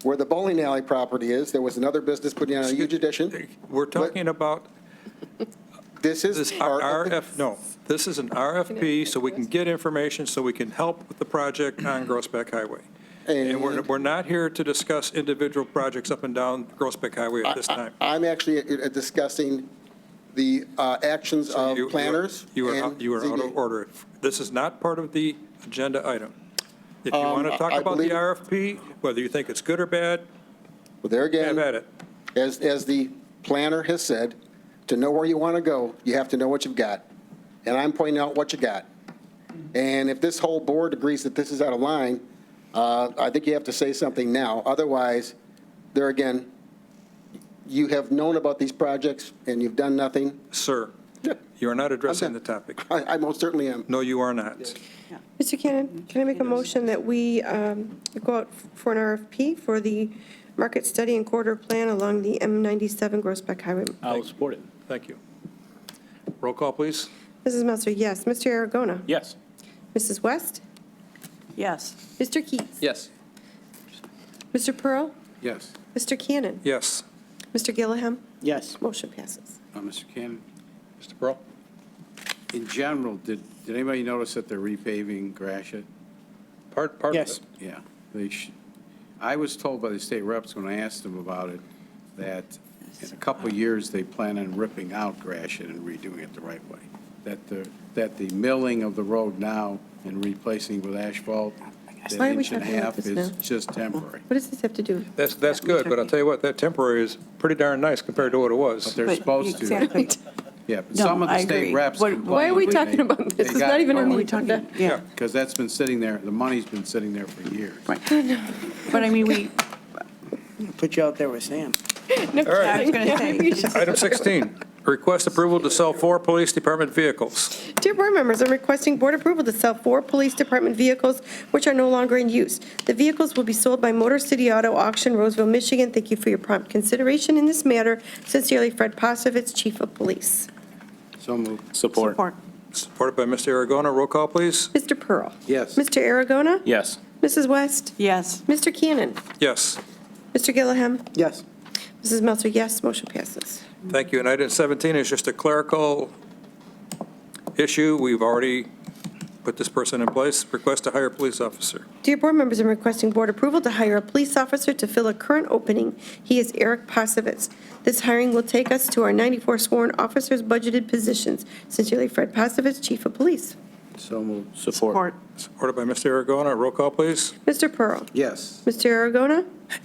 where the bowling alley property is. There was another business putting on a huge addition. We're talking about This is this no, this is an RFP, so we can get information, so we can help with the project on Groesbeck Highway. And we're not here to discuss individual projects up and down Groesbeck Highway at this time. I'm actually discussing the actions of planners. You are out ZBA. of order. This is not part of the agenda item. If you want to talk I about the believe- RFP, whether you think it's good or bad, Well, there again, have at it. as the planner has said, to know where you want to go, you have to know what you've got. And I'm pointing out what you got. And if this whole board agrees that this is out of line, I think you have to say something now. Otherwise, there again, you have known about these projects and you've done nothing. Sir, you are not addressing the topic. I most certainly am. No, you are not. Mr. Cannon, can I make a motion that we go out for an RFP for the market study and corridor plan along the M97 Groesbeck Highway? I'll support it. Thank you. Roll call, please. Mrs. Meltzer, yes. Mr. Aragona? Yes. Mrs. West? Yes. Mr. Keats? Yes. Mr. Pearl? Yes. Mr. Cannon? Yes. Mr. Gilliam? Yes. Motion passes. Mr. Cannon, Mr. Pearl? in general, did anybody notice that they're repaving Gratiot? Part of Yes. it. Yeah. I was told by the state reps when I asked them about it that in a couple of years, they plan on ripping out Gratiot and redoing it the right way. That the milling of the road now and replacing with asphalt, that Why are we inch and a talking about half this is now? just temporary. What does this have to do? That's good, but I'll tell you what, that temporary is pretty darn nice compared to what it was. But they're supposed to. Exactly. Yeah, but No, some of the I state agree. reps What- Why are we talking about this? They It's got not it even on the going. agenda. Yeah. Because that's been sitting there, the money's been sitting there for years. Right. But I mean, we. Put you out there with Sam. No All right. I was going to say. Item 16, request approval to sell 4 police department vehicles. Dear board members, I'm requesting board approval to sell 4 police department vehicles which are no longer in use. The vehicles will be sold by Motor City Auto Auction, Roseville, Michigan. Thank you for your prompt consideration in this matter. Sincerely, Fred Posovitz, Chief of Police. So moved. Support. Supported by Mr. Aragona. Roll call, please. Mr. Pearl. Yes. Mr. Aragona. Yes. Mrs. West. Yes. Mr. Cannon. Yes. Mr. Gilliam. Yes. Mrs. Meltzer, yes. Motion passes. Thank you. And item 17 is just a clerical issue. We've already put this person in place. Request to hire a police officer. Dear board members, I'm requesting board approval to hire a police officer to fill a current opening. He is Eric Posovitz. This hiring will take us to our 94 sworn officers budgeted positions. Sincerely, Fred Posovitz, Chief of Police. So moved. Support. Supported by Mr. Aragona. Roll call, please. Mr. Pearl. Yes. Mr. Aragona.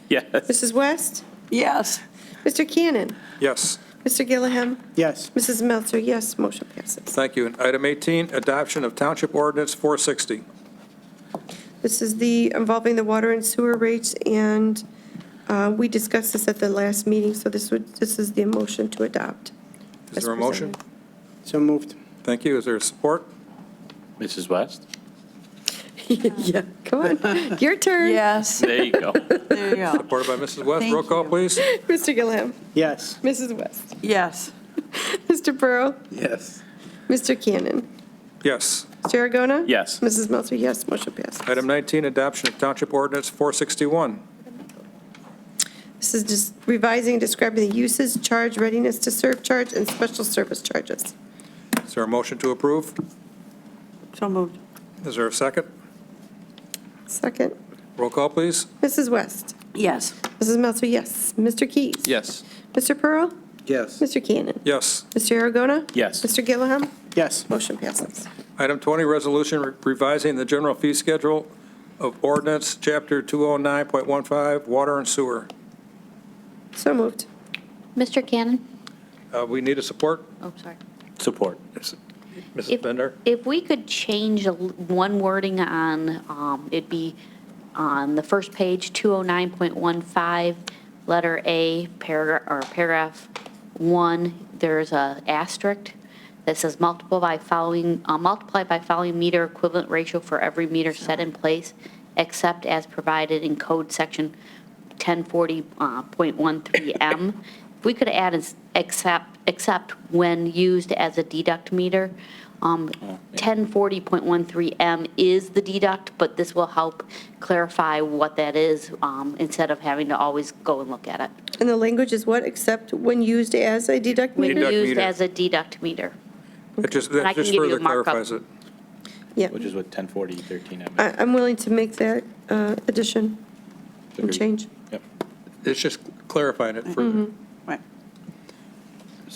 Yes. Mrs. West. Yes. Mr. Cannon. Yes. Mr. Gilliam. Yes. Mrs. Meltzer, yes. Motion passes. Thank you. And item 18, adoption of Township Ordinance 460. This is the involving the water and sewer rates, and we discussed this at the last meeting, so this is the motion to adopt. Is there a motion? So moved. Thank you. Is there support? Mrs. West? Yeah, come on. Your turn. Yes. There you go. There you go. Supported by Mrs. West. Thank Roll call, you. please. Mr. Gilliam. Yes. Mrs. West. Yes. Mr. Pearl. Yes. Mr. Cannon. Yes. Mr. Aragona. Yes. Mrs. Meltzer, yes. Motion passes. Item 19, adoption of Township Ordinance 461. This is just revising and describing the uses, charge, readiness to serve charge, and special service charges. Is there a motion to approve? So moved. Is there a second? Second. Roll call, please. Mrs. West. Yes. Mrs. Meltzer, yes. Mr. Keys. Yes. Mr. Pearl. Yes. Mr. Cannon. Yes. Mr. Aragona. Yes. Mr. Gilliam. Yes. Motion passes. Item 20, resolution revising the general fee schedule of ordinance, Chapter 209.15, water and sewer. So moved. Mr. Cannon? We need a support. Oh, sorry. Support. Mrs. Bender? If we could change one wording on, it'd be on the first page, 209.15, letter A, paragraph 1, there's a asterisk that says multiply by following meter equivalent ratio for every meter set in place, except as provided in code section 1040.13M. If we could add as except when used as a deduct meter. 1040.13M is the deduct, but this will help clarify what that is instead of having to always go and look at it. And the language is what, except when used as a deduct When meter? used meter. as a deduct meter. That just And I can give you further a markup. clarifies it. Yeah, Which is what 1040.13M. I'm willing to make that addition and change. Yep. It's just clarifying it further. Right.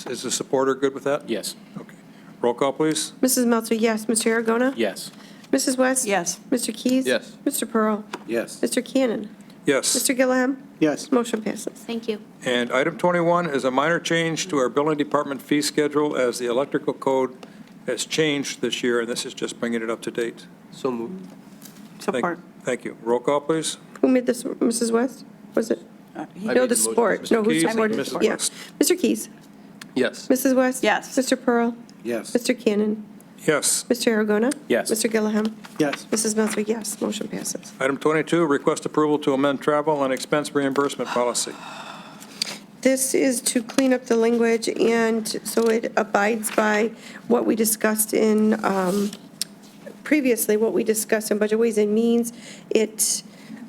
Is the supporter good with that? Yes. Okay. Roll call, please. Mrs. Meltzer, yes. Mr. Aragona? Yes. Mrs. West? Yes. Mr. Keys? Yes. Mr. Pearl? Yes. Mr. Cannon? Yes. Mr. Gilliam? Yes. Motion passes. Thank you. And item 21 is a minor change to our building department fee schedule as the electrical code has changed this year, and this is just bringing it up to date. So moved. Support. Thank you. Roll call, please. Who made this, Mrs. West? Was it? I No, made the the motion. support. No, who Keys and supported? Mrs. Yeah. West. Mr. Keys? Yes. Mrs. West? Yes. Mr. Pearl? Yes. Mr. Cannon? Yes. Mr. Aragona? Yes. Mr. Gilliam? Yes. Mrs. Meltzer, yes. Motion passes. Item 22, request approval to amend travel and expense reimbursement policy. This is to clean up the language, and so it abides by what we discussed in, previously, what we discussed in Budget Ways and Means. It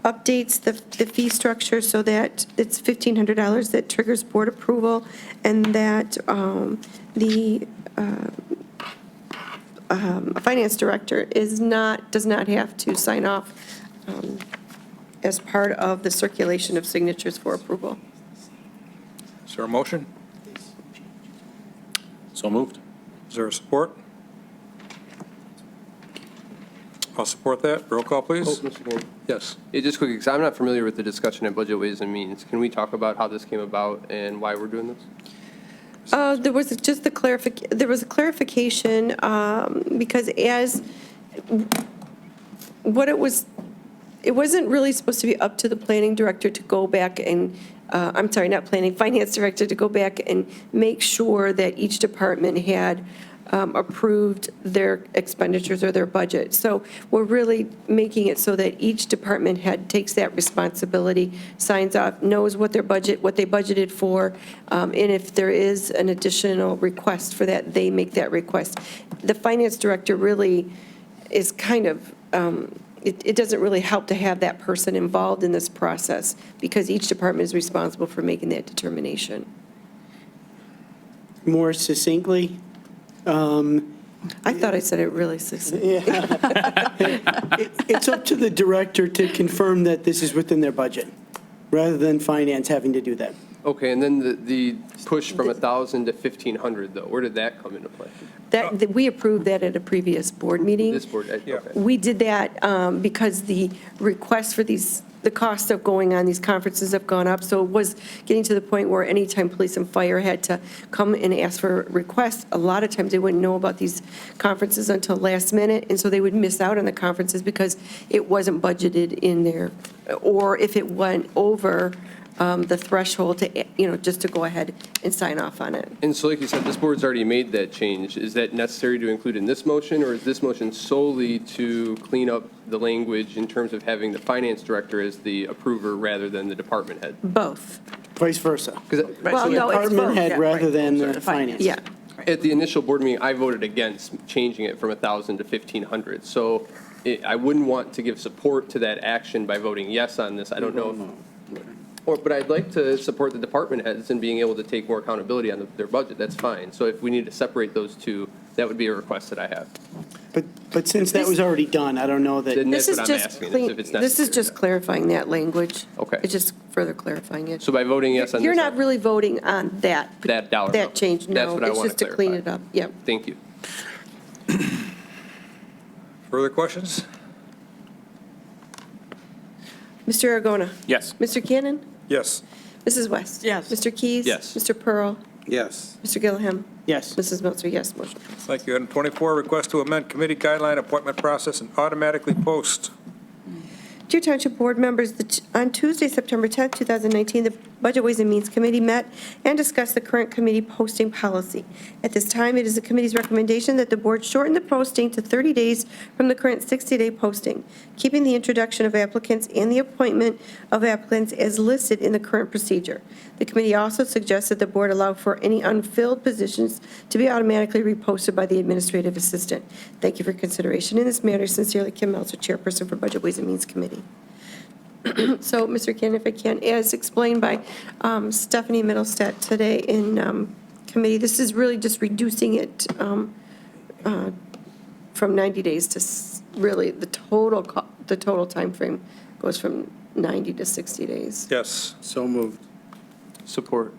updates the fee structure so that it's $1,500 that triggers board approval, and that the finance director does not have to sign off as part of the circulation of signatures for approval. Is there a motion? So moved. Is there a support? I'll support that. Roll call, please. Mr. Gordon. Yes. Yeah, just quickly, because I'm not familiar with the discussion in Budget Ways and Means. Can we talk about how this came about and why we're doing this? There was just there was a clarification, because it wasn't really supposed to be up to the planning director to go back and, I'm sorry, not planning, finance director to go back and make sure that each department had approved their expenditures or their budget. So we're really making it so that each department head takes that responsibility, signs off, knows what they budgeted for, and if there is an additional request for that, they make that request. The finance director really is kind of, it doesn't really help to have that person involved in this process because each department is responsible for making that determination. More succinctly, I thought I said it really succinctly. it's up to the director to confirm that this is within their budget, rather than finance having to do that. Okay, and then the push from 1,000 to 1,500, though, where did that come into play? We approved that at a previous board meeting. This board, okay. We did that because the request for the cost of going on these conferences have gone up. So it was getting to the point where anytime police and fire had to come and ask for requests, a lot of times they wouldn't know about these conferences until last minute. And so they would miss out on the conferences because it wasn't budgeted in there. Or if it went over the threshold to, just to go ahead and sign off on it. And so like you said, this board's already made that change. Is that necessary to include in this motion, or is this motion solely to clean up the language in terms of having the finance director as the approver rather than the department head? Both. Vice versa. Well, no, it's Department both. head rather than the finance. Yeah. At the initial board meeting, I voted against changing it from 1,000 to 1,500. So I wouldn't want to give support to that action by voting yes on this. I don't know but I'd like to support the department heads in being able to take more accountability on their budget. That's fine. So if we need to separate those two, that would be a request that I have. But since that was already done, I don't know that. Then This that's is what I'm just asking, clean, if it's this is necessary. just clarifying that language. Okay. It's just further clarifying it. So by voting yes on this. You're not really voting on that. That dollar That amount. change, That's no. what I It's want just to to clean clarify. it up, yep. Thank you. Further questions? Mr. Aragona? Yes. Mr. Cannon? Yes. Mrs. West? Yes. Mr. Keys? Yes. Mr. Pearl? Yes. Mr. Gilliam? Yes. Mrs. Meltzer, yes, motion passes. Thank you. Item 24, request to amend committee guideline appointment process and automatically post. Dear Township Board members, on Tuesday, September 10th, 2019, the Budget Ways and Means Committee met and discussed the current committee posting policy. At this time, it is the committee's recommendation that the board shorten the posting to 30 days from the current 60-day posting, keeping the introduction of applicants and the appointment of applicants as listed in the current procedure. The committee also suggests that the board allow for any unfilled positions to be automatically reposted by the administrative assistant. Thank you for consideration in this matter. Sincerely, Kim Meltzer, Chairperson for Budget Ways and Means Committee. So, Mr. Cannon, if I can, as explained by Stephanie Middlestat today in committee, this is really just reducing it from 90 days to really the total timeframe goes from 90 to 60 days. Yes. So moved. Support.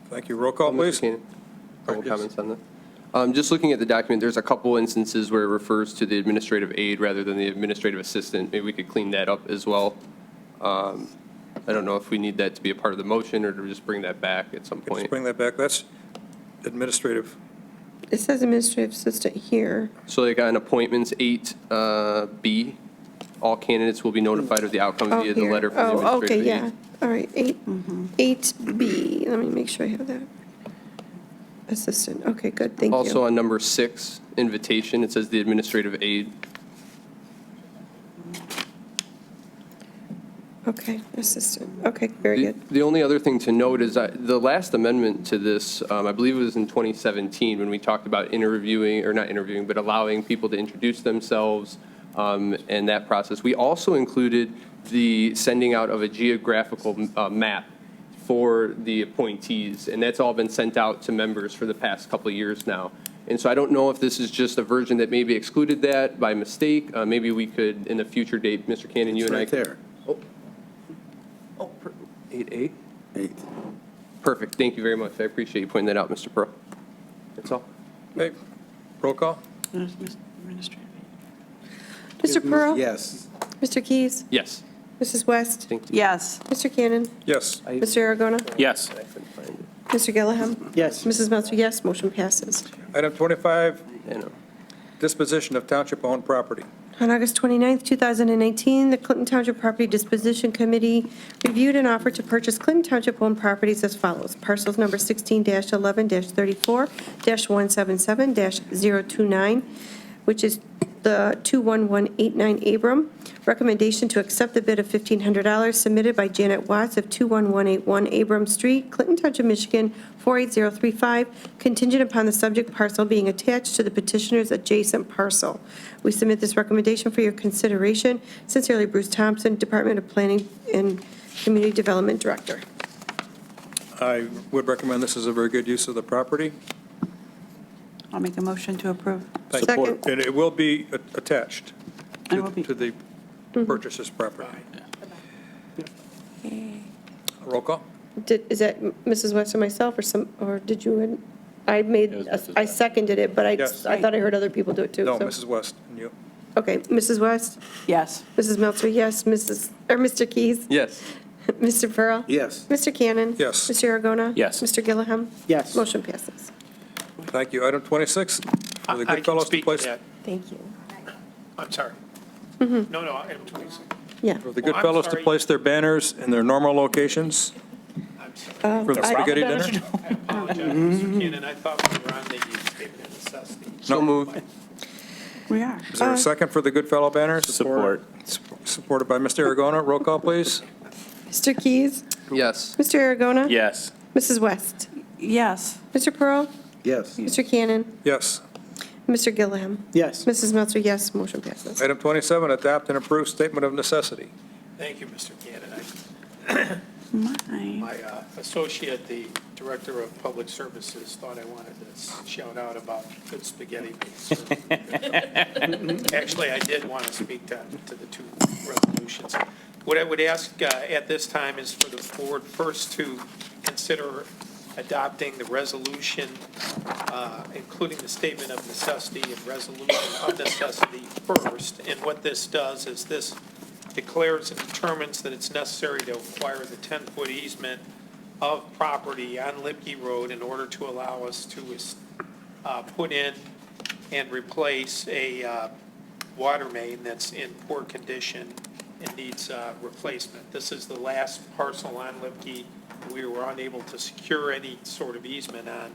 Thank you. Roll call, please. Mr. Keenan, couple comments on that. Just looking at the document, there's a couple instances where it refers to the administrative aide rather than the administrative assistant. Maybe we could clean that up as well. I don't know if we need that to be a part of the motion or to just bring that back at some Just point. bring that back. That's administrative. It says administrative assistant here. So like on appointments 8B, all candidates will be notified of the outcome Oh, via the here. letter from the Oh, okay, administrative yeah. aide. All right, 8B. Let me make sure I have that. Assistant. Okay, good. Thank you. Also on number 6, invitation, it says the administrative aide. Okay, assistant. Okay, very good. The only other thing to note is the last amendment to this, I believe it was in 2017, when we talked about interviewing, or not interviewing, but allowing people to introduce themselves and that process. We also included the sending out of a geographical map for the appointees, and that's all been sent out to members for the past couple of years now. And so I don't know if this is just a version that maybe excluded that by mistake. Maybe we could, in a future date, Mr. Cannon, you and I. Right there. 8A? 8. Perfect. Thank you very much. I appreciate you pointing that out, Mr. Pearl. That's all. Okay. Roll call. Mr. Pearl? Yes. Mr. Keys? Yes. Mrs. West? Thank you. Yes. Mr. Cannon? Yes. Mr. Aragona? Yes. I couldn't find it. Mr. Gillaham? Yes. Mrs. Meltzer, yes. Motion passes. Item 25, I know. disposition of township-owned property. On August 29th, 2019, the Clinton Township Property Disposition Committee reviewed and offered to purchase Clinton Township-owned properties as follows. Parcels number 16-11-34-177-029, which is the 21189 Abram. Recommendation to accept the bid of $1,500 submitted by Janet Watts of 21181 Abram Street, Clinton Township, Michigan, 48035, contingent upon the subject parcel being attached to the petitioner's adjacent parcel. We submit this recommendation for your consideration. Sincerely, Bruce Thompson, Department of Planning and Community Development Director. I would recommend this is a very good use of the property. I'll make a motion to approve. Thank you. Second. And it will be attached It will be. to the purchaser's property. Roll call? Is that Mrs. West or myself or did you, I seconded it, but Yes. I thought I heard other people do it too. No, so- Mrs. West, and you. Okay, Mrs. West? Yes. Mrs. Meltzer, yes. Mr. Keys? Yes. Mr. Pearl? Yes. Mr. Cannon? Yes. Mr. Aragona? Yes. Mr. Gillaham? Yes. Motion passes. Thank you. Item 26, for the I good can fellows to speak to place, that. Thank you. I'm sorry. Mm-hmm. No, item 26. Yeah. for the good Oh, I'm fellows to sorry. place their banners in their normal locations I'm sorry. for the spaghetti dinner. I apologize, Mr. Keenan. I thought we were on the statement of necessity. So moved. We are. Is there a second for the good fellow banners? Support. Supported by Mr. Aragona. Roll call, please. Mr. Keys? Yes. Mr. Aragona? Yes. Mrs. West? Yes. Mr. Pearl? Yes. Mr. Cannon? Yes. Mr. Gillaham? Yes. Mrs. Meltzer, yes. Motion passes. Item 27, adopt and approve statement of necessity. Thank you, Mr. Cannon. My associate, the Director of Public Services, thought I wanted to shout out about good spaghetti being served. Actually, I did want to speak to the two resolutions. What I would ask at this time is for the board first to consider adopting the resolution, including the statement of necessity and resolution of necessity first. And what this does is this declares and determines that it's necessary to acquire the 10-foot easement of property on Lipke Road in order to allow us to put in and replace a water main that's in poor condition and needs replacement. This is the last parcel on Lipke we were unable to secure any sort of easement on.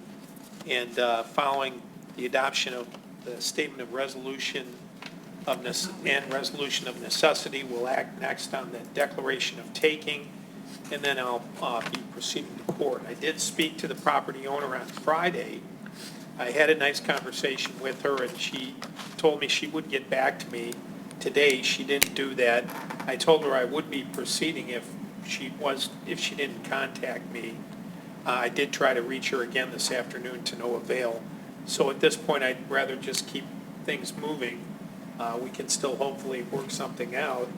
And following the adoption of the statement of resolution and resolution of necessity, we'll act next on the declaration of taking, and then I'll be proceeding to court. I did speak to the property owner on Friday. I had a nice conversation with her, and she told me she would get back to me today. She didn't do that. I told her I would be proceeding if she didn't contact me. I did try to reach her again this afternoon to no avail. So at this point, I'd rather just keep things moving. We can still hopefully work something out,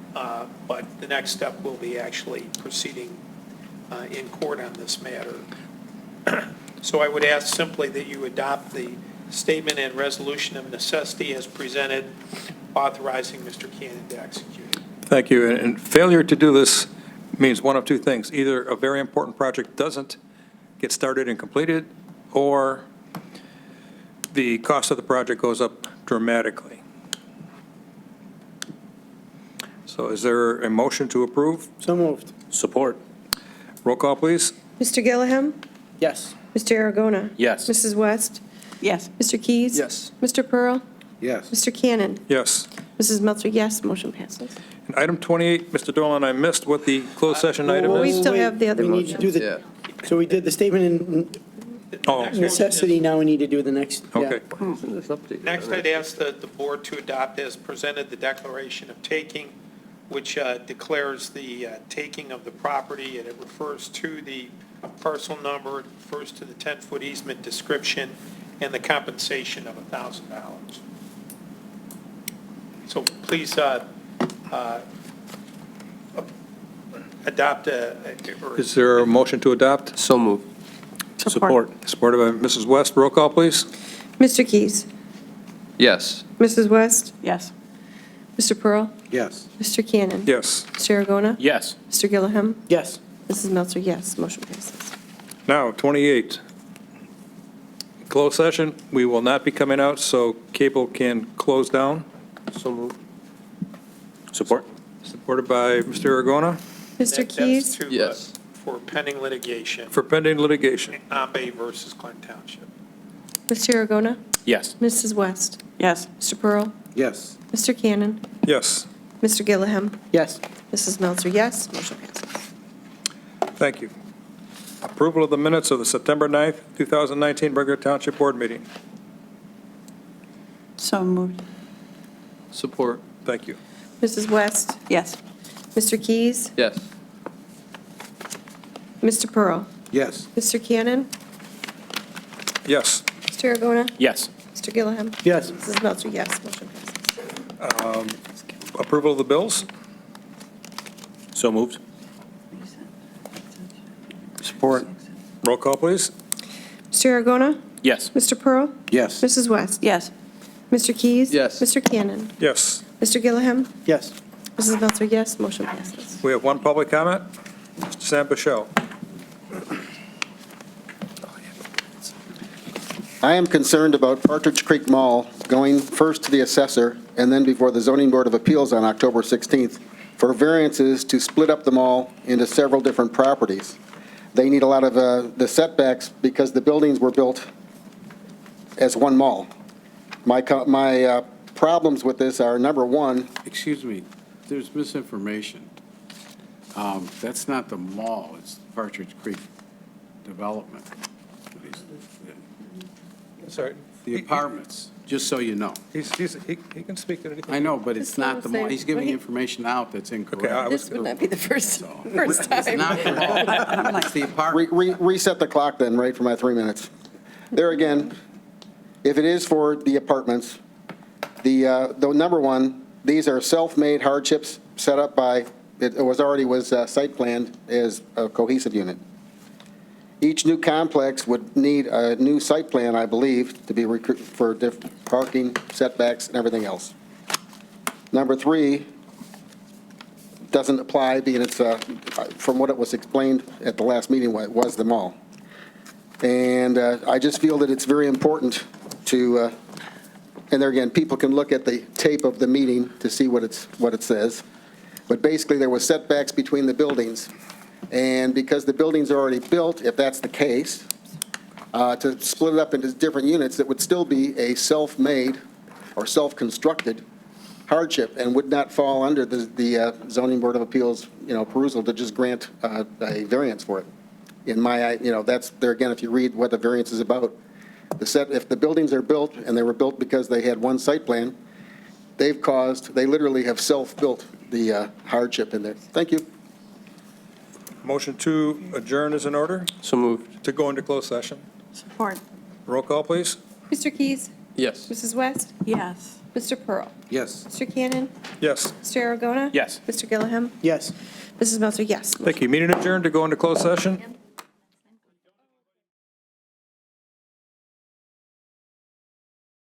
but the next step will be actually proceeding in court on this matter. So I would ask simply that you adopt the statement and resolution of necessity as presented, authorizing Mr. Cannon to execute. Thank you. And failure to do this means one of two things. Either a very important project doesn't get started and completed, or the cost of the project goes up dramatically. So is there a motion to approve? So moved. Support. Roll call, please. Mr. Gilliam? Yes. Mr. Aragona? Yes. Mrs. West? Yes. Mr. Keys? Yes. Mr. Pearl? Yes. Mr. Cannon? Yes. Mrs. Meltzer, yes, motion passes. And item 28, Mr. Dolan, I missed what the closed session item We is. still have the other We need to do motions. the, so we did the statement Oh, in necessity, now we need to do the next. yeah. okay. Next, I'd ask the board to adopt as presented the declaration of taking, which declares the taking of the property, and it refers to the parcel number, it refers to the 10-foot easement description, and the compensation of $1,000. So please adopt Is there a motion to adopt? So moved. Support. Supported by Mrs. West. Roll call, please. Mr. Keys? Yes. Mrs. West? Yes. Mr. Pearl? Yes. Mr. Cannon? Yes. Mr. Aragona? Yes. Mr. Gilliam? Yes. Mrs. Meltzer, yes, motion passes. Now, 28. Closed session, we will not be coming out, so cable can close down. So moved. Support. Supported by Mr. Aragona Mr. Keys? That's to, Yes. for pending litigation, for pending litigation. Ambe versus Clinton Township. Mr. Aragona? Yes. Mrs. West? Yes. Mr. Pearl? Yes. Mr. Cannon? Yes. Mr. Gilliam? Yes. Mrs. Meltzer, yes, motion passes. Thank you. Approval of the minutes of the September 9th, 2019 regular Township Board meeting. So moved. Support. Thank you. Mrs. West? Yes. Mr. Keys? Yes. Mr. Pearl? Yes. Mr. Cannon? Yes. Mr. Aragona? Yes. Mr. Gilliam? Yes. Mrs. Meltzer, yes, motion passes. Approval of the bills? So moved. Support. Roll call, please. Mr. Aragona? Yes. Mr. Pearl? Yes. Mrs. West? Yes. Mr. Keys? Yes. Mr. Cannon? Yes. Mr. Gilliam? Yes. Mrs. Meltzer, yes, motion passes. We have one public comment. Mr. Sam Bichelle. I am concerned about Partridge Creek Mall going first to the assessor and then before the Zoning Board of Appeals on October 16th for variances to split up the mall into several different properties. They need a lot of the setbacks because the buildings were built as one mall. My problems with this are, number one, Excuse me, there's misinformation. That's not the mall, it's Partridge Creek Development. Sorry. The apartments, just so you know. He can speak to anything. I know, but it's not the mall. Same. He's giving information out that's incorrect. Okay, I was- This would not be the first It's time. not the mall, it's the apartment. reset the clock then, right, for my 3 minutes. There again, if it is for the apartments, the number one, these are self-made hardships set up by, it was site planned as a cohesive unit. Each new complex would need a new site plan, I believe, to be for parking, setbacks, and everything else. Number three doesn't apply, being it's, from what it was explained at the last meeting, what it was the mall. And I just feel that it's very important to, and there again, people can look at the tape of the meeting to see what it says. but basically there was setbacks between the buildings. And because the buildings are already built, if that's the case, to split it up into different units, it would still be a self-made or self-constructed hardship and would not fall under the zoning board of appeals, perusal to just grant a variance for it. In my, that's there again, if you read what the variance is about, if the buildings are built and they were built because they had one site plan, they literally have self-built the hardship in there. Thank you. Motion to adjourn is in order. So moved. To go into closed session. Support. Roll call, please. Mr. Keys? Yes. Mrs. West? Yes. Mr. Pearl? Yes. Mr. Cannon? Yes. Mr. Aragona? Yes. Mr. Gilliam? Yes. Mrs. Melter, yes. Thank you. Meeting adjourned to go into closed session.